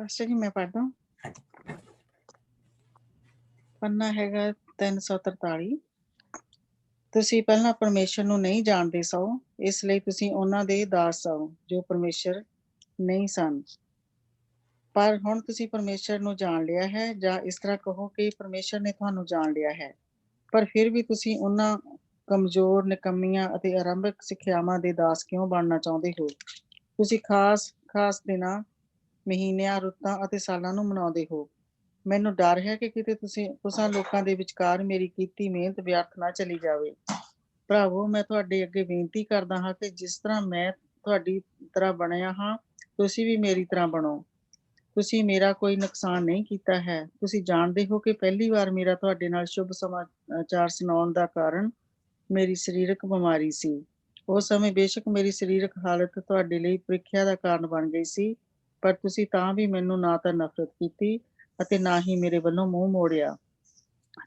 Pastor ਜੀ ਮੈਂ ਪੜ੍ਹਦਾ ਪੰਨਾ ਹੈਗਾ 343। ਤੁਸੀਂ ਪਹਿਲਾਂ ਪਰਮੇਸ਼ਰ ਨੂੰ ਨਹੀਂ ਜਾਣਦੇ ਸੋ, ਇਸ ਲਈ ਤੁਸੀਂ ਉਹਨਾਂ ਦੇ ਦਾਸ ਹੋ ਜੋ ਪਰਮੇਸ਼ਰ ਨਹੀਂ ਸਨ। ਪਰ ਹੁਣ ਤੁਸੀਂ ਪਰਮੇਸ਼ਰ ਨੂੰ ਜਾਣ ਲਿਆ ਹੈ, ਜਾਂ ਇਸ ਤਰ੍ਹਾਂ ਕਹੋ ਕਿ ਪਰਮੇਸ਼ਰ ਨੇ ਤੁਹਾਨੂੰ ਜਾਣ ਲਿਆ ਹੈ। ਪਰ ਫਿਰ ਵੀ ਤੁਸੀਂ ਉਹਨਾਂ ਕਮਜ਼ੋਰ, ਨਿਕੰਮੀਆਂ ਅਤੇ ਆਰੰਭਕ ਸਿੱਖਿਆਵਾਂ ਦੇ ਦਾਸ ਕਿਉਂ ਬਣਨਾ ਚਾਹੁੰਦੇ ਹੋ? ਤੁਸੀਂ ਖਾਸ ਦਿਨਾਂ, ਮਹੀਨਿਆਂ, ਰੁੱਤਾਂ ਅਤੇ ਸਾਲਾਂ ਨੂੰ ਮਨਾਉਂਦੇ ਹੋ। ਮੈਨੂੰ ਡਰ ਹੈ ਕਿ ਕਿਤੇ ਤੁਸਾਂ ਲੋਕਾਂ ਦੇ ਵਿਚਕਾਰ ਮੇਰੀ ਕੀਤੀ ਮਿਹਨਤ ਵਿਅਰਥ ਨਾ ਚਲੀ ਜਾਵੇ। ਭਰਾਵੋ, ਮੈਂ ਤੁਹਾਡੇ ਅੱਗੇ ਬੇਨਤੀ ਕਰਦਾ ਹਾਂ ਕਿ ਜਿਸ ਤਰ੍ਹਾਂ ਮੈਂ ਤੁਹਾਡੀ ਤਰ੍ਹਾਂ ਬਣਿਆ ਹਾਂ, ਤੁਸੀਂ ਵੀ ਮੇਰੀ ਤਰ੍ਹਾਂ ਬਣੋ। ਤੁਸੀਂ ਮੇਰਾ ਕੋਈ ਨੁਕਸਾਨ ਨਹੀਂ ਕੀਤਾ ਹੈ। ਤੁਸੀਂ ਜਾਣਦੇ ਹੋ ਕਿ ਪਹਿਲੀ ਵਾਰ ਮੇਰਾ ਤੁਹਾਡੇ ਨਾਲ ਸ਼ੁਭ ਸਮਾਚਾਰ ਸੁਣਾਉਣ ਦਾ ਕਾਰਨ ਮੇਰੀ ਸਰੀਰਕ ਬਿਮਾਰੀ ਸੀ। ਉਸ ਸਮੇਂ ਬੇਸ਼ੱਕ ਮੇਰੀ ਸਰੀਰਕ ਹਾਲਤ ਤੁਹਾਡੇ ਲਈ ਪ੍ਰੀਖਿਆ ਦਾ ਕਾਰਨ ਬਣ ਗਈ ਸੀ, ਪਰ ਤੁਸੀਂ ਤਾਂ ਵੀ ਮੈਨੂੰ ਨਾ ਤਾਂ ਨਫ਼ਰਤ ਕੀਤੀ ਅਤੇ ਨਾ ਹੀ ਮੇਰੇ ਵੱਲੋਂ ਮੂੰਹ ਮੋੜਿਆ।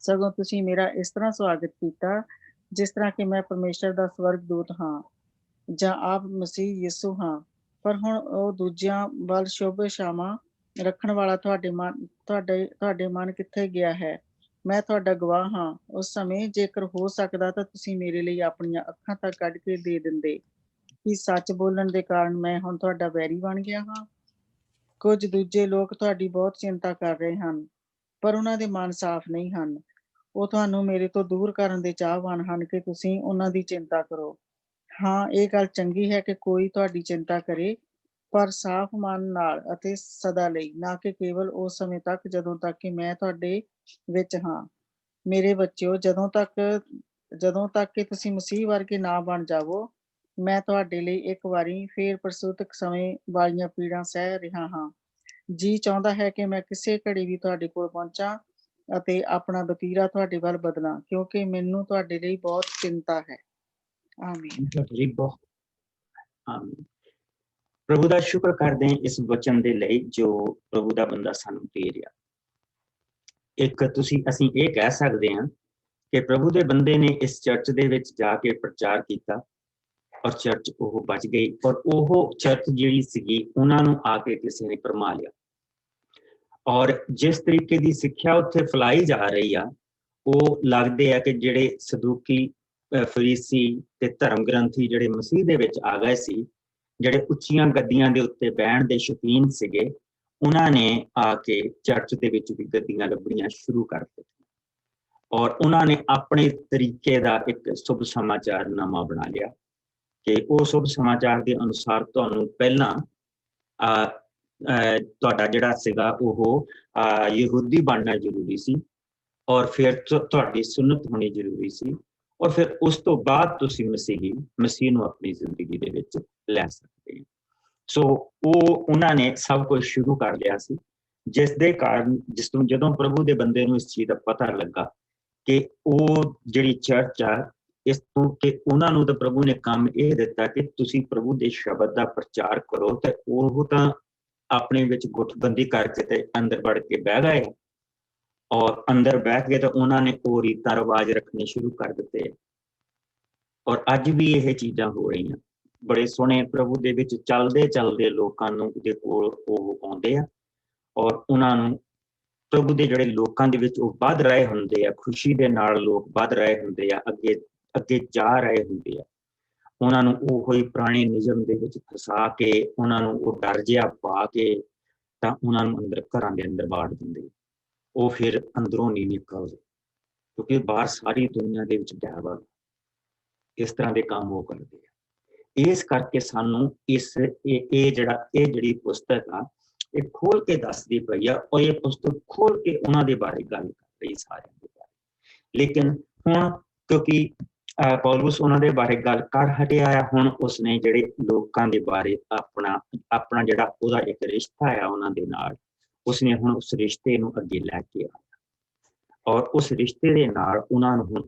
ਸਗੋਂ ਤੁਸੀਂ ਮੇਰਾ ਇਸ ਤਰ੍ਹਾਂ ਸਵਾਗਤ ਕੀਤਾ ਜਿਸ ਤਰ੍ਹਾਂ ਕਿ ਮੈਂ ਪਰਮੇਸ਼ਰ ਦਾ ਸਵਰਗਦੂਤ ਹਾਂ ਜਾਂ ਆਪ ਮਸੀਹ ਯਿਸੂ ਹਾਂ। ਪਰ ਹੁਣ ਉਹ ਦੂਜਿਆਂ ਵੱਲ ਸ਼ੁਭ ਇਛਾਵਾਂ ਰੱਖਣ ਵਾਲਾ ਤੁਹਾਡੇ ਮਨ ਕਿੱਥੇ ਗਿਆ ਹੈ? ਮੈਂ ਤੁਹਾਡਾ ਗਵਾਹ ਹਾਂ। ਉਸ ਸਮੇਂ ਜੇਕਰ ਹੋ ਸਕਦਾ ਤਾਂ ਤੁਸੀਂ ਮੇਰੇ ਲਈ ਆਪਣੀਆਂ ਅੱਖਾਂ ਤੱਕ ਕੱਢ ਕੇ ਦੇ ਦਿੰਦੇ। ਕਿ ਸੱਚ ਬੋਲਣ ਦੇ ਕਾਰਨ ਮੈਂ ਹੁਣ ਤੁਹਾਡਾ ਵੈਰੀ ਬਣ ਗਿਆ ਹਾਂ? ਕੁਝ ਦੂਜੇ ਲੋਕ ਤੁਹਾਡੀ ਬਹੁਤ ਚਿੰਤਾ ਕਰ ਰਹੇ ਹਨ, ਪਰ ਉਹਨਾਂ ਦੇ ਮਨ ਸਾਫ਼ ਨਹੀਂ ਹਨ। ਉਹ ਤੁਹਾਨੂੰ ਮੇਰੇ ਤੋਂ ਦੂਰ ਕਰਨ ਦੇ ਚਾਹਵਾਨ ਹਨ ਕਿ ਤੁਸੀਂ ਉਹਨਾਂ ਦੀ ਚਿੰਤਾ ਕਰੋ। ਹਾਂ, ਇਹ ਗੱਲ ਚੰਗੀ ਹੈ ਕਿ ਕੋਈ ਤੁਹਾਡੀ ਚਿੰਤਾ ਕਰੇ, ਪਰ ਸਾਫ਼ ਮਨ ਨਾਲ ਅਤੇ ਸਦਾ ਲਈ, ਨਾ ਕਿ ਕੇਵਲ ਉਸ ਸਮੇਂ ਤੱਕ ਜਦੋਂ ਤੱਕ ਕਿ ਮੈਂ ਤੁਹਾਡੇ ਵਿੱਚ ਹਾਂ। ਮੇਰੇ ਬੱਚਿਓ, ਜਦੋਂ ਤੱਕ ਕਿ ਤੁਸੀਂ ਮਸੀਹ ਵਰਗੇ ਨਾ ਬਣ ਜਾਵੋ, ਮੈਂ ਤੁਹਾਡੇ ਲਈ ਇੱਕ ਵਾਰੀ ਫੇਰ ਪ੍ਰਸੂਤਕ ਸਮੇਂ ਵਾਲੀਆਂ ਪੀੜਾਂ ਸਹਿ ਰਿਹਾ ਹਾਂ। ਜੀ ਚਾਹੁੰਦਾ ਹੈ ਕਿ ਮੈਂ ਕਿਸੇ ਘੜੀ ਵੀ ਤੁਹਾਡੇ ਕੋਲ ਪਹੁੰਚਾਂ ਅਤੇ ਆਪਣਾ ਵਤੀਰਾ ਤੁਹਾਡੇ ਵੱਲ ਬਦਲਾਂ, ਕਿਉਂਕਿ ਮੈਨੂੰ ਤੁਹਾਡੇ ਲਈ ਬਹੁਤ ਚਿੰਤਾ ਹੈ। ਆਮੀਨ। ਪ੍ਰਭੂ ਦਾ ਸ਼ੁਕਰ ਕਰਦੇ ਹਾਂ ਇਸ ਵਚਨ ਦੇ ਲਈ ਜੋ ਪ੍ਰਭੂ ਦਾ ਬੰਦਾ ਸਾਨੂੰ ਦੇ ਰਿਹਾ। ਇੱਕ ਅਸੀਂ ਇਹ ਕਹਿ ਸਕਦੇ ਹਾਂ ਕਿ ਪ੍ਰਭੂ ਦੇ ਬੰਦੇ ਨੇ ਇਸ ਚਰਚ ਦੇ ਵਿੱਚ ਜਾ ਕੇ ਪ੍ਰਚਾਰ ਕੀਤਾ ਔਰ ਚਰਚ ਉਹ ਬਚ ਗਈ, ਔਰ ਉਹ ਚਰਚ ਜਿਹੜੀ ਸੀਗੀ ਉਹਨਾਂ ਨੂੰ ਆ ਕੇ ਕਿਸੇ ਨੇ ਭਰਮਾ ਲਿਆ। ਔਰ ਜਿਸ ਤਰੀਕੇ ਦੀ ਸਿੱਖਿਆ ਉੱਥੇ ਫੈਲਾਈ ਜਾ ਰਹੀ ਆ, ਉਹ ਲੱਗਦੇ ਆ ਕਿ ਜਿਹੜੇ ਸਦੂਕੀ, ਫਰੀਸੀ ਤੇ ਧਰਮ ਗ੍ਰੰਥੀ ਜਿਹੜੇ ਮਸੀਹ ਦੇ ਵਿੱਚ ਆ ਗਏ ਸੀ, ਜਿਹੜੇ ਉੱਚੀਆਂ ਗੱਦੀਆਂ ਦੇ ਉੱਤੇ ਬਹਿਣ ਦੇ ਸ਼ੌਕੀਨ ਸੀਗੇ, ਉਹਨਾਂ ਨੇ ਆ ਕੇ ਚਰਚ ਦੇ ਵਿੱਚ ਵੀ ਗੱਦੀਆਂ ਲੱਭਣੀਆਂ ਸ਼ੁਰੂ ਕਰ ਦਿੱਤੀਆਂ ਔਰ ਉਹਨਾਂ ਨੇ ਆਪਣੇ ਤਰੀਕੇ ਦਾ ਇੱਕ ਸ਼ੁਭ ਸਮਾਚਾਰ ਨਾਮਾ ਬਣਾ ਲਿਆ ਕਿ ਉਹ ਸ਼ੁਭ ਸਮਾਚਾਰ ਦੇ ਅਨੁਸਾਰ ਤੁਹਾਨੂੰ ਪਹਿਲਾਂ ਤੁਹਾਡਾ ਜਿਹੜਾ ਸੀਗਾ ਉਹ ਯਹੂਦੀ ਬਣਨਾ ਜ਼ਰੂਰੀ ਸੀ, ਔਰ ਫਿਰ ਤੁਹਾਡੀ ਸੁਨਨਤ ਹੋਣੀ ਜ਼ਰੂਰੀ ਸੀ, ਔਰ ਫਿਰ ਉਸ ਤੋਂ ਬਾਅਦ ਤੁਸੀਂ ਮਸੀਹ ਨੂੰ ਆਪਣੀ ਜ਼ਿੰਦਗੀ ਦੇ ਵਿੱਚ ਲੈ ਸਕਦੇ ਹੋ। ਸੋ ਉਹਨਾਂ ਨੇ ਸਭ ਕੁਝ ਸ਼ੁਰੂ ਕਰ ਲਿਆ ਸੀ, ਜਿਸ ਦੇ ਕਾਰਨ ਜਦੋਂ ਪ੍ਰਭੂ ਦੇ ਬੰਦੇ ਨੂੰ ਇਸ ਚੀਜ਼ ਦਾ ਪਤਾ ਲੱਗਾ ਕਿ ਉਹ ਜਿਹੜੀ ਚਰਚ ਆ, ਇਸ ਤੋਂ ਕਿ ਉਹਨਾਂ ਨੂੰ ਤਾਂ ਪ੍ਰਭੂ ਨੇ ਕੰਮ ਇਹ ਦਿੱਤਾ ਕਿ ਤੁਸੀਂ ਪ੍ਰਭੂ ਦੇ ਸ਼ਬਦ ਦਾ ਪ੍ਰਚਾਰ ਕਰੋ, ਤੇ ਉਹ ਤਾਂ ਆਪਣੇ ਵਿੱਚ ਗੁੱਟਬੰਦੀ ਕਰਕੇ ਤੇ ਅੰਦਰ ਵੜ ਕੇ ਬਹਿ ਗਏ, ਔਰ ਅੰਦਰ ਬੈਠ ਕੇ ਤਾਂ ਉਹਨਾਂ ਨੇ ਉਹ ਰੀਤਾਂ ਰਿਵਾਜ ਰੱਖਣੇ ਸ਼ੁਰੂ ਕਰ ਦਿੱਤੇ। ਔਰ ਅੱਜ ਵੀ ਇਹ ਚੀਜ਼ਾਂ ਹੋ ਰਹੀਆਂ। ਬੜੇ ਸੋਹਣੇ ਪ੍ਰਭੂ ਦੇ ਵਿੱਚ ਚੱਲਦੇ ਲੋਕਾਂ ਨੂੰ ਦੇ ਕੋਲ ਉਹ ਆਉਂਦੇ ਆ, ਔਰ ਉਹਨਾਂ ਨੂੰ ਪ੍ਰਭੂ ਦੇ ਜਿਹੜੇ ਲੋਕਾਂ ਦੇ ਵਿੱਚ ਉਹ ਵੱਧ ਰਹੇ ਹੁੰਦੇ ਆ, ਖੁਸ਼ੀ ਦੇ ਨਾਲ ਲੋਕ ਵੱਧ ਰਹੇ ਹੁੰਦੇ ਆ, ਅੱਗੇ ਜਾ ਰਹੇ ਹੁੰਦੇ ਆ। ਉਹਨਾਂ ਨੂੰ ਉਹ ਹੀ ਪੁਰਾਣੇ ਨਿਯਮ ਦੇ ਵਿੱਚ ਫਸਾ ਕੇ, ਉਹਨਾਂ ਨੂੰ ਉਹ ਡਰ ਜਿਹਾ ਪਾ ਕੇ ਤਾਂ ਉਹਨਾਂ ਨੂੰ ਘਰਾਂ ਦੇ ਅੰਦਰ ਵਾੜ ਦਿੰਦੇ। ਉਹ ਫਿਰ ਅੰਦਰੋਂ ਨਹੀਂ ਨਿਕਲਦੇ, ਕਿਉਂਕਿ ਬਾਹਰ ਸਾਰੀ ਦੁਨੀਆ ਦੇ ਵਿੱਚ ਡਰ ਇਸ ਤਰ੍ਹਾਂ ਦੇ ਕੰਮ ਉਹ ਕਰਦੇ ਆ। ਇਸ ਕਰਕੇ ਸਾਨੂੰ ਇਹ ਜਿਹੜੀ ਪੁਸਤਕ ਆ, ਇਹ ਖੋਲ ਕੇ ਦੱਸਦੀ ਪਈ ਆ, ਔਰ ਇਹ ਪੁਸਤਕ ਖੋਲ ਕੇ ਉਹਨਾਂ ਦੇ ਬਾਰੇ ਗੱਲ ਕਰ ਰਹੀ, ਸਾਰਿਆਂ ਦੇ ਬਾਰੇ। ਲੇਕਿਨ ਹੁਣ ਕਿਉਂਕਿ ਪੌਲੁਸ ਉਹਨਾਂ ਦੇ ਬਾਰੇ ਗੱਲ ਕਰ ਹਟਿਆ ਆ, ਹੁਣ ਉਸਨੇ ਜਿਹੜੇ ਲੋਕਾਂ ਦੇ ਬਾਰੇ ਆਪਣਾ ਜਿਹੜਾ ਉਹਦਾ ਇੱਕ ਰਿਸ਼ਤਾ ਆ ਉਹਨਾਂ ਦੇ ਨਾਲ, ਉਸਨੇ ਹੁਣ ਉਸ ਰਿਸ਼ਤੇ ਨੂੰ ਅੱਗੇ ਲੈ ਕੇ ਆਇਆ, ਔਰ ਉਸ ਰਿਸ਼ਤੇ ਦੇ ਨਾਲ ਉਹਨਾਂ ਨੂੰ ਹੁਣ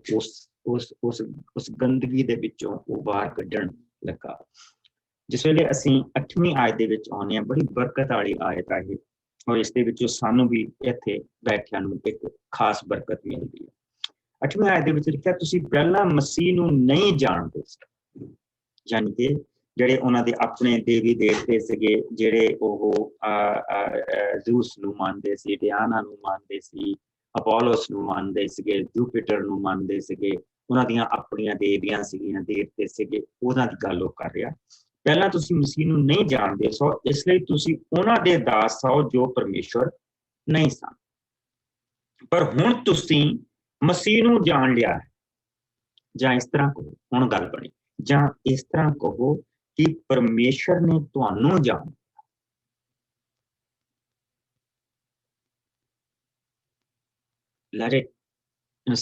ਉਸ ਗੰਦਗੀ ਦੇ ਵਿੱਚੋਂ ਉਹ ਬਾਹਰ ਕੱਢਣ ਲੱਗਾ। ਜਿਸ ਵੇਲੇ ਅਸੀਂ 8ਵੀਂ ਆਇਤ ਦੇ ਵਿੱਚ ਆਉਂਦੇ ਹਾਂ, ਬੜੀ ਬਰਕਤ ਵਾਲੀ ਆਇਤ ਆ ਇਹ, ਔਰ ਇਸ ਦੇ ਵਿੱਚੋਂ ਸਾਨੂੰ ਵੀ ਇੱਥੇ ਬੈਠਿਆਂ ਨੂੰ ਇੱਕ ਖਾਸ ਬਰਕਤ ਮਿਲਦੀ ਹੈ। 8ਵੀਂ ਆਇਤ ਦੇ ਵਿੱਚ ਲਿਖਿਆ, ਤੁਸੀਂ ਪਹਿਲਾਂ ਮਸੀਹ ਨੂੰ ਨਹੀਂ ਜਾਣਦੇ ਸੀ, ਯਾਨੀ ਕਿ ਜਿਹੜੇ ਉਹਨਾਂ ਦੇ ਆਪਣੇ ਦੇਵੀ ਦੇਵਤੇ ਸੀਗੇ, ਜਿਹੜੇ ਉਹ ਜ਼ੂਸ ਨੂੰ ਮੰਨਦੇ ਸੀ, ਡਿਆਨਾ ਨੂੰ ਮੰਨਦੇ ਸੀ, ਅਪੋਲੋਸ ਨੂੰ ਮੰਨਦੇ ਸੀਗੇ, ਜੂਪੀਟਰ ਨੂੰ ਮੰਨਦੇ ਸੀਗੇ, ਉਹਨਾਂ ਦੀਆਂ ਆਪਣੀਆਂ ਦੇਵੀਆਂ ਸੀਗੀਆਂ, ਦੇਵਤੇ ਸੀਗੇ, ਉਹਨਾਂ ਦੀ ਗੱਲ ਉਹ ਕਰ ਰਿਹਾ। ਪਹਿਲਾਂ ਤੁਸੀਂ ਮਸੀਹ ਨੂੰ ਨਹੀਂ ਜਾਣਦੇ ਸੋ, ਇਸ ਲਈ ਤੁਸੀਂ ਉਹਨਾਂ ਦੇ ਦਾਸ ਹੋ ਜੋ ਪਰਮੇਸ਼ਵਰ ਨਹੀਂ ਸਨ। ਪਰ ਹੁਣ ਤੁਸੀਂ ਮਸੀਹ ਨੂੰ ਜਾਣ ਲਿਆ ਹੈ, ਜਾਂ ਇਸ ਤਰ੍ਹਾਂ ਕਹੋ, ਹੁਣ ਗੱਲ ਬਣੀ, ਜਾਂ ਇਸ ਤਰ੍ਹਾਂ ਕਹੋ ਕਿ ਪਰਮੇਸ਼ਰ ਨੇ ਤੁਹਾਨੂੰ ਜਾਣ ਲਿਆ। Let it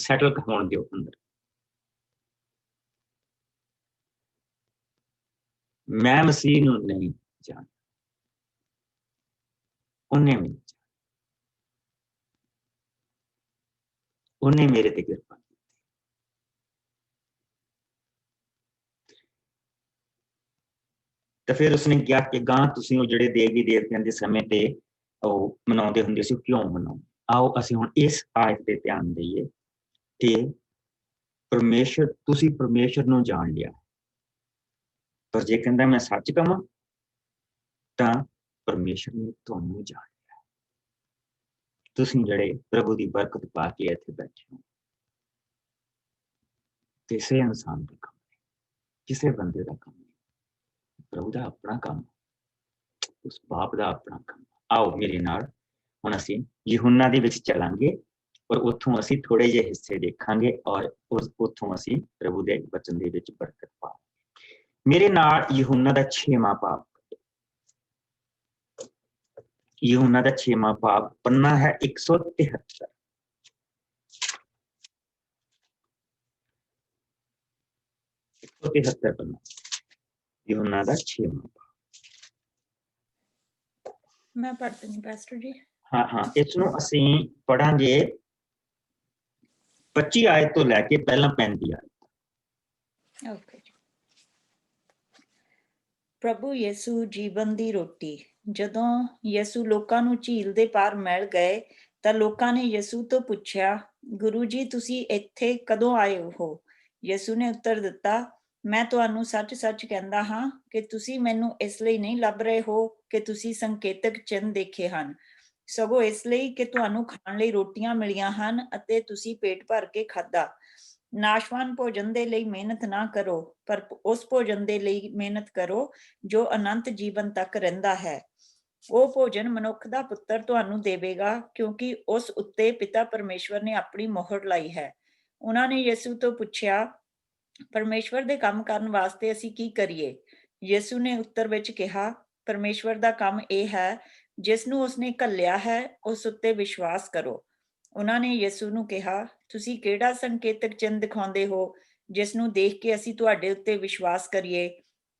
settle ਹੋਣ ਦਿਓ ਅੰਦਰ। ਮੈਂ ਮਸੀਹ ਨੂੰ ਨਹੀਂ ਜਾਣਦਾ, ਉਹਨੇ ਮੈਨੂੰ ਜਾਣਿਆ, ਉਹਨੇ ਮੇਰੇ ਤੇ ਕਿਰਪਾ ਕੀਤੀ। ਤਾਂ ਫਿਰ ਉਸਨੇ ਕਿਹਾ ਕਿ ਗਾਂ ਤੁਸੀਂ ਉਹ ਜਿਹੜੇ ਦੇਵੀ ਦੇਵਤਿਆਂ ਦੇ ਸਮੇਂ ਤੇ ਉਹ ਮਨਾਉਂਦੇ ਹੁੰਦੇ ਸੀ, ਕਿਉਂ ਮਨਾਉਂਦੇ? ਆਓ ਅਸੀਂ ਹੁਣ ਇਸ ਆਇਤ ਤੇ ਧਿਆਨ ਦੇਈਏ ਕਿ ਪਰਮੇਸ਼ਰ, ਤੁਸੀਂ ਪਰਮੇਸ਼ਰ ਨੂੰ ਜਾਣ ਲਿਆ, ਪਰ ਜੇ ਕਹਿੰਦਾ ਮੈਂ ਸੱਚ ਕਵਾਂ ਤਾਂ ਪਰਮੇਸ਼ਰ ਨੇ ਤੁਹਾਨੂੰ ਜਾਣ ਲਿਆ। ਤੁਸੀਂ ਜਿਹੜੇ ਪ੍ਰਭੂ ਦੀ ਬਰਕਤ ਪਾ ਕੇ ਇੱਥੇ ਬੈਠੇ ਹੋ, ਕਿਸੇ ਇਨਸਾਨ ਦਾ ਕੰਮ ਨਹੀਂ, ਕਿਸੇ ਬੰਦੇ ਦਾ ਕੰਮ ਨਹੀਂ, ਪ੍ਰਭੂ ਦਾ ਆਪਣਾ ਕੰਮ, ਉਸ ਬਾਪ ਦਾ ਆਪਣਾ ਕੰਮ। ਆਓ ਮੇਰੇ ਨਾਲ ਹੁਣ ਅਸੀਂ ਯਹੂਨਾ ਦੇ ਵਿੱਚ ਚੱਲਾਂਗੇ, ਔਰ ਉੱਥੋਂ ਅਸੀਂ ਥੋੜੇ ਜਿਹੇ ਹਿੱਸੇ ਦੇਖਾਂਗੇ, ਔਰ ਉੱਥੋਂ ਅਸੀਂ ਪ੍ਰਭੂ ਦੇ ਵਚਨ ਦੇ ਵਿੱਚ ਬਰਕਤ ਪਾਵਾਂਗੇ। ਮੇਰੇ ਨਾਲ ਯਹੂਨਾ ਦਾ 6ਵਾਂ ਬਾਬ, ਯਹੂਨਾ ਦਾ 6ਵਾਂ ਬਾਬ, ਪੰਨਾ ਹੈ 173। ਪੰਨਾ, ਯਹੂਨਾ ਦਾ 6ਵਾਂ ਬਾਬ। ਮੈਂ ਪੜ੍ਹਦੀ ਨਹੀਂ ਪਾਸਟਰ ਜੀ। ਹਾਂ, ਇਸ ਨੂੰ ਅਸੀਂ ਪੜਾਂਗੇ 25 ਆਇਤ ਤੋਂ ਲੈ ਕੇ ਪਹਿਲਾਂ 35 ਆਇਤ। ਓਕੇ। ਪ੍ਰਭੂ ਯਿਸੂ ਜੀਵਨ ਦੀ ਰੋਟੀ। ਜਦੋਂ ਯਿਸੂ ਲੋਕਾਂ ਨੂੰ ਝੀਲ ਦੇ ਪਾਰ ਮਿਲ ਗਏ ਤਾਂ ਲੋਕਾਂ ਨੇ ਯਿਸੂ ਤੋਂ ਪੁੱਛਿਆ, ਗੁਰੂ ਜੀ ਤੁਸੀਂ ਇੱਥੇ ਕਦੋਂ ਆਏ ਹੋ? ਯਿਸੂ ਨੇ ਉੱਤਰ ਦਿੱਤਾ, ਮੈਂ ਤੁਹਾਨੂੰ ਸੱਚ-ਸੱਚ ਕਹਿੰਦਾ ਹਾਂ ਕਿ ਤੁਸੀਂ ਮੈਨੂੰ ਇਸ ਲਈ ਨਹੀਂ ਲੱਭ ਰਹੇ ਹੋ ਕਿ ਤੁਸੀਂ ਸੰਕੇਤਕ ਚਿੰਨ੍ਹ ਦੇਖੇ ਹਨ, ਸਗੋਂ ਇਸ ਲਈ ਕਿ ਤੁਹਾਨੂੰ ਖਾਣ ਲਈ ਰੋਟੀਆਂ ਮਿਲੀਆਂ ਹਨ ਅਤੇ ਤੁਸੀਂ ਪੇਟ ਭਰ ਕੇ ਖਾਧਾ। ਨਾਸ਼ਵਾਨ ਭੋਜਨ ਦੇ ਲਈ ਮਿਹਨਤ ਨਾ ਕਰੋ, ਪਰ ਉਸ ਭੋਜਨ ਦੇ ਲਈ ਮਿਹਨਤ ਕਰੋ ਜੋ ਅਨੰਤ ਜੀਵਨ ਤੱਕ ਰਹਿੰਦਾ ਹੈ। ਉਹ ਭੋਜਨ ਮਨੁੱਖ ਦਾ ਪੁੱਤਰ ਤੁਹਾਨੂੰ ਦੇਵੇਗਾ, ਕਿਉਂਕਿ ਉਸ ਉੱਤੇ ਪਿਤਾ ਪਰਮੇਸ਼ਵਰ ਨੇ ਆਪਣੀ ਮੋਹਰ ਲਾਈ ਹੈ। ਉਹਨਾਂ ਨੇ ਯਿਸੂ ਤੋਂ ਪੁੱਛਿਆ, ਪਰਮੇਸ਼ਵਰ ਦੇ ਕੰਮ ਕਰਨ ਵਾਸਤੇ ਅਸੀਂ ਕੀ ਕਰੀਏ? ਯਿਸੂ ਨੇ ਉੱਤਰ ਵਿੱਚ ਕਿਹਾ, ਪਰਮੇਸ਼ਵਰ ਦਾ ਕੰਮ ਇਹ ਹੈ, ਜਿਸ ਨੂੰ ਉਸਨੇ ਘੱਲਿਆ ਹੈ ਉਸ ਉੱਤੇ ਵਿਸ਼ਵਾਸ ਕਰੋ। ਉਹਨਾਂ ਨੇ ਯਿਸੂ ਨੂੰ ਕਿਹਾ, ਤੁਸੀਂ ਕਿਹੜਾ ਸੰਕੇਤਕ ਚਿੰਨ੍ਹ ਦਿਖਾਉਂਦੇ ਹੋ ਜਿਸ ਨੂੰ ਦੇਖ ਕੇ ਅਸੀਂ ਤੁਹਾਡੇ ਉੱਤੇ ਵਿਸ਼ਵਾਸ ਕਰੀਏ?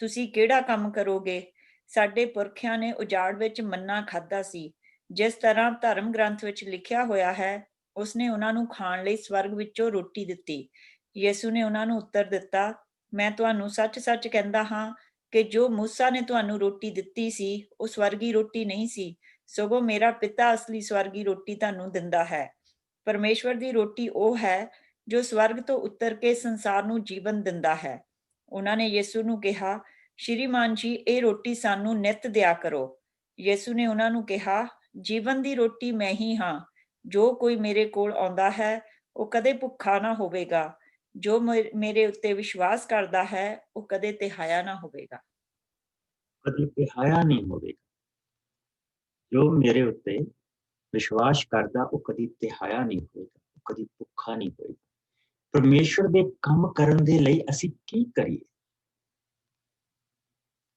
ਤੁਸੀਂ ਕਿਹੜਾ ਕੰਮ ਕਰੋਗੇ? ਸਾਡੇ ਪੁਰਖਿਆਂ ਨੇ ਉਜਾੜ ਵਿੱਚ ਮੰਨਾ ਖਾਧਾ ਸੀ, ਜਿਸ ਤਰ੍ਹਾਂ ਧਰਮ ਗ੍ਰੰਥ ਵਿੱਚ ਲਿਖਿਆ ਹੋਇਆ ਹੈ, ਉਸਨੇ ਉਹਨਾਂ ਨੂੰ ਖਾਣ ਲਈ ਸਵਰਗ ਵਿੱਚੋਂ ਰੋਟੀ ਦਿੱਤੀ। ਯਿਸੂ ਨੇ ਉਹਨਾਂ ਨੂੰ ਉੱਤਰ ਦਿੱਤਾ, ਮੈਂ ਤੁਹਾਨੂੰ ਸੱਚ-ਸੱਚ ਕਹਿੰਦਾ ਹਾਂ ਕਿ ਜੋ ਮੂਸਾ ਨੇ ਤੁਹਾਨੂੰ ਰੋਟੀ ਦਿੱਤੀ ਸੀ, ਉਹ ਸਵਰਗੀ ਰੋਟੀ ਨਹੀਂ ਸੀ, ਸਗੋਂ ਮੇਰਾ ਪਿਤਾ ਅਸਲੀ ਸਵਰਗੀ ਰੋਟੀ ਤੁਹਾਨੂੰ ਦਿੰਦਾ ਹੈ। ਪਰਮੇਸ਼ਵਰ ਦੀ ਰੋਟੀ ਉਹ ਹੈ ਜੋ ਸਵਰਗ ਤੋਂ ਉਤਰ ਕੇ ਸੰਸਾਰ ਨੂੰ ਜੀਵਨ ਦਿੰਦਾ ਹੈ। ਉਹਨਾਂ ਨੇ ਯਿਸੂ ਨੂੰ ਕਿਹਾ, ਸ਼੍ਰੀਮਾਨ ਜੀ, ਇਹ ਰੋਟੀ ਸਾਨੂੰ ਨਿੱਤ ਦਿਆ ਕਰੋ। ਯਿਸੂ ਨੇ ਉਹਨਾਂ ਨੂੰ ਕਿਹਾ, ਜੀਵਨ ਦੀ ਰੋਟੀ ਮੈਂ ਹੀ ਹਾਂ। ਜੋ ਕੋਈ ਮੇਰੇ ਕੋਲ ਆਉਂਦਾ ਹੈ, ਉਹ ਕਦੇ ਭੁੱਖਾ ਨਾ ਹੋਵੇਗਾ। ਜੋ ਮੇਰੇ ਉੱਤੇ ਵਿਸ਼ਵਾਸ ਕਰਦਾ ਹੈ, ਉਹ ਕਦੇ ਤਿਹਾਇਆ ਨਾ ਹੋਵੇਗਾ। ਕਦੇ ਤਿਹਾਇਆ ਨਹੀਂ ਹੋਵੇਗਾ। ਜੋ ਮੇਰੇ ਉੱਤੇ ਵਿਸ਼ਵਾਸ ਕਰਦਾ, ਉਹ ਕਦੀ ਤਿਹਾਇਆ ਨਹੀਂ ਹੋਵੇਗਾ, ਉਹ ਕਦੀ ਭੁੱਖਾ ਨਹੀਂ ਹੋਵੇਗਾ। ਪਰਮੇਸ਼ਵਰ ਦੇ ਕੰਮ ਕਰਨ ਦੇ ਲਈ ਅਸੀਂ ਕੀ ਕਰੀਏ?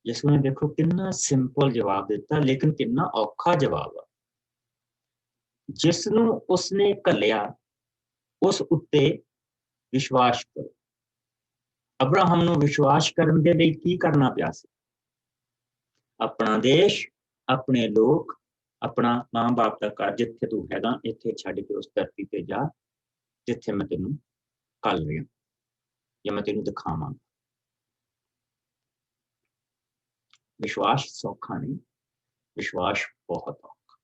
ਯਿਸੂ ਨੇ ਦੇਖੋ ਕਿੰਨਾ ਸਿੰਪਲ ਜਵਾਬ ਦਿੱਤਾ, ਲੇਕਿਨ ਕਿੰਨਾ ਔਖਾ ਜਵਾਬ ਆ। ਜਿਸ ਨੂੰ ਉਸਨੇ ਘੱਲਿਆ ਉਸ ਉੱਤੇ ਵਿਸ਼ਵਾਸ ਕਰੋ। ਅਬਰਾਹਮ ਨੂੰ ਵਿਸ਼ਵਾਸ ਕਰਨ ਦੇ ਲਈ ਕੀ ਕਰਨਾ ਪਿਆ ਸੀ? ਆਪਣਾ ਦੇਸ਼, ਆਪਣੇ ਲੋਕ, ਆਪਣਾ ਮਾਂ ਬਾਪ ਦਾ ਘਰ, ਜਿੱਥੇ ਤੂੰ ਹੈਗਾ ਇੱਥੇ ਛੱਡ ਕੇ ਉਸ ਧਰਤੀ ਤੇ ਜਾ ਜਿੱਥੇ ਮੈਂ ਤੈਨੂੰ ਘੱਲ ਰਿਹਾ ਜਾਂ ਮੈਂ ਤੈਨੂੰ ਦਿਖਾਵਾਂਗਾ। ਵਿਸ਼ਵਾਸ ਸੌਖਾ ਨਹੀਂ, ਵਿਸ਼ਵਾਸ ਬਹੁਤ ਔਖਾ।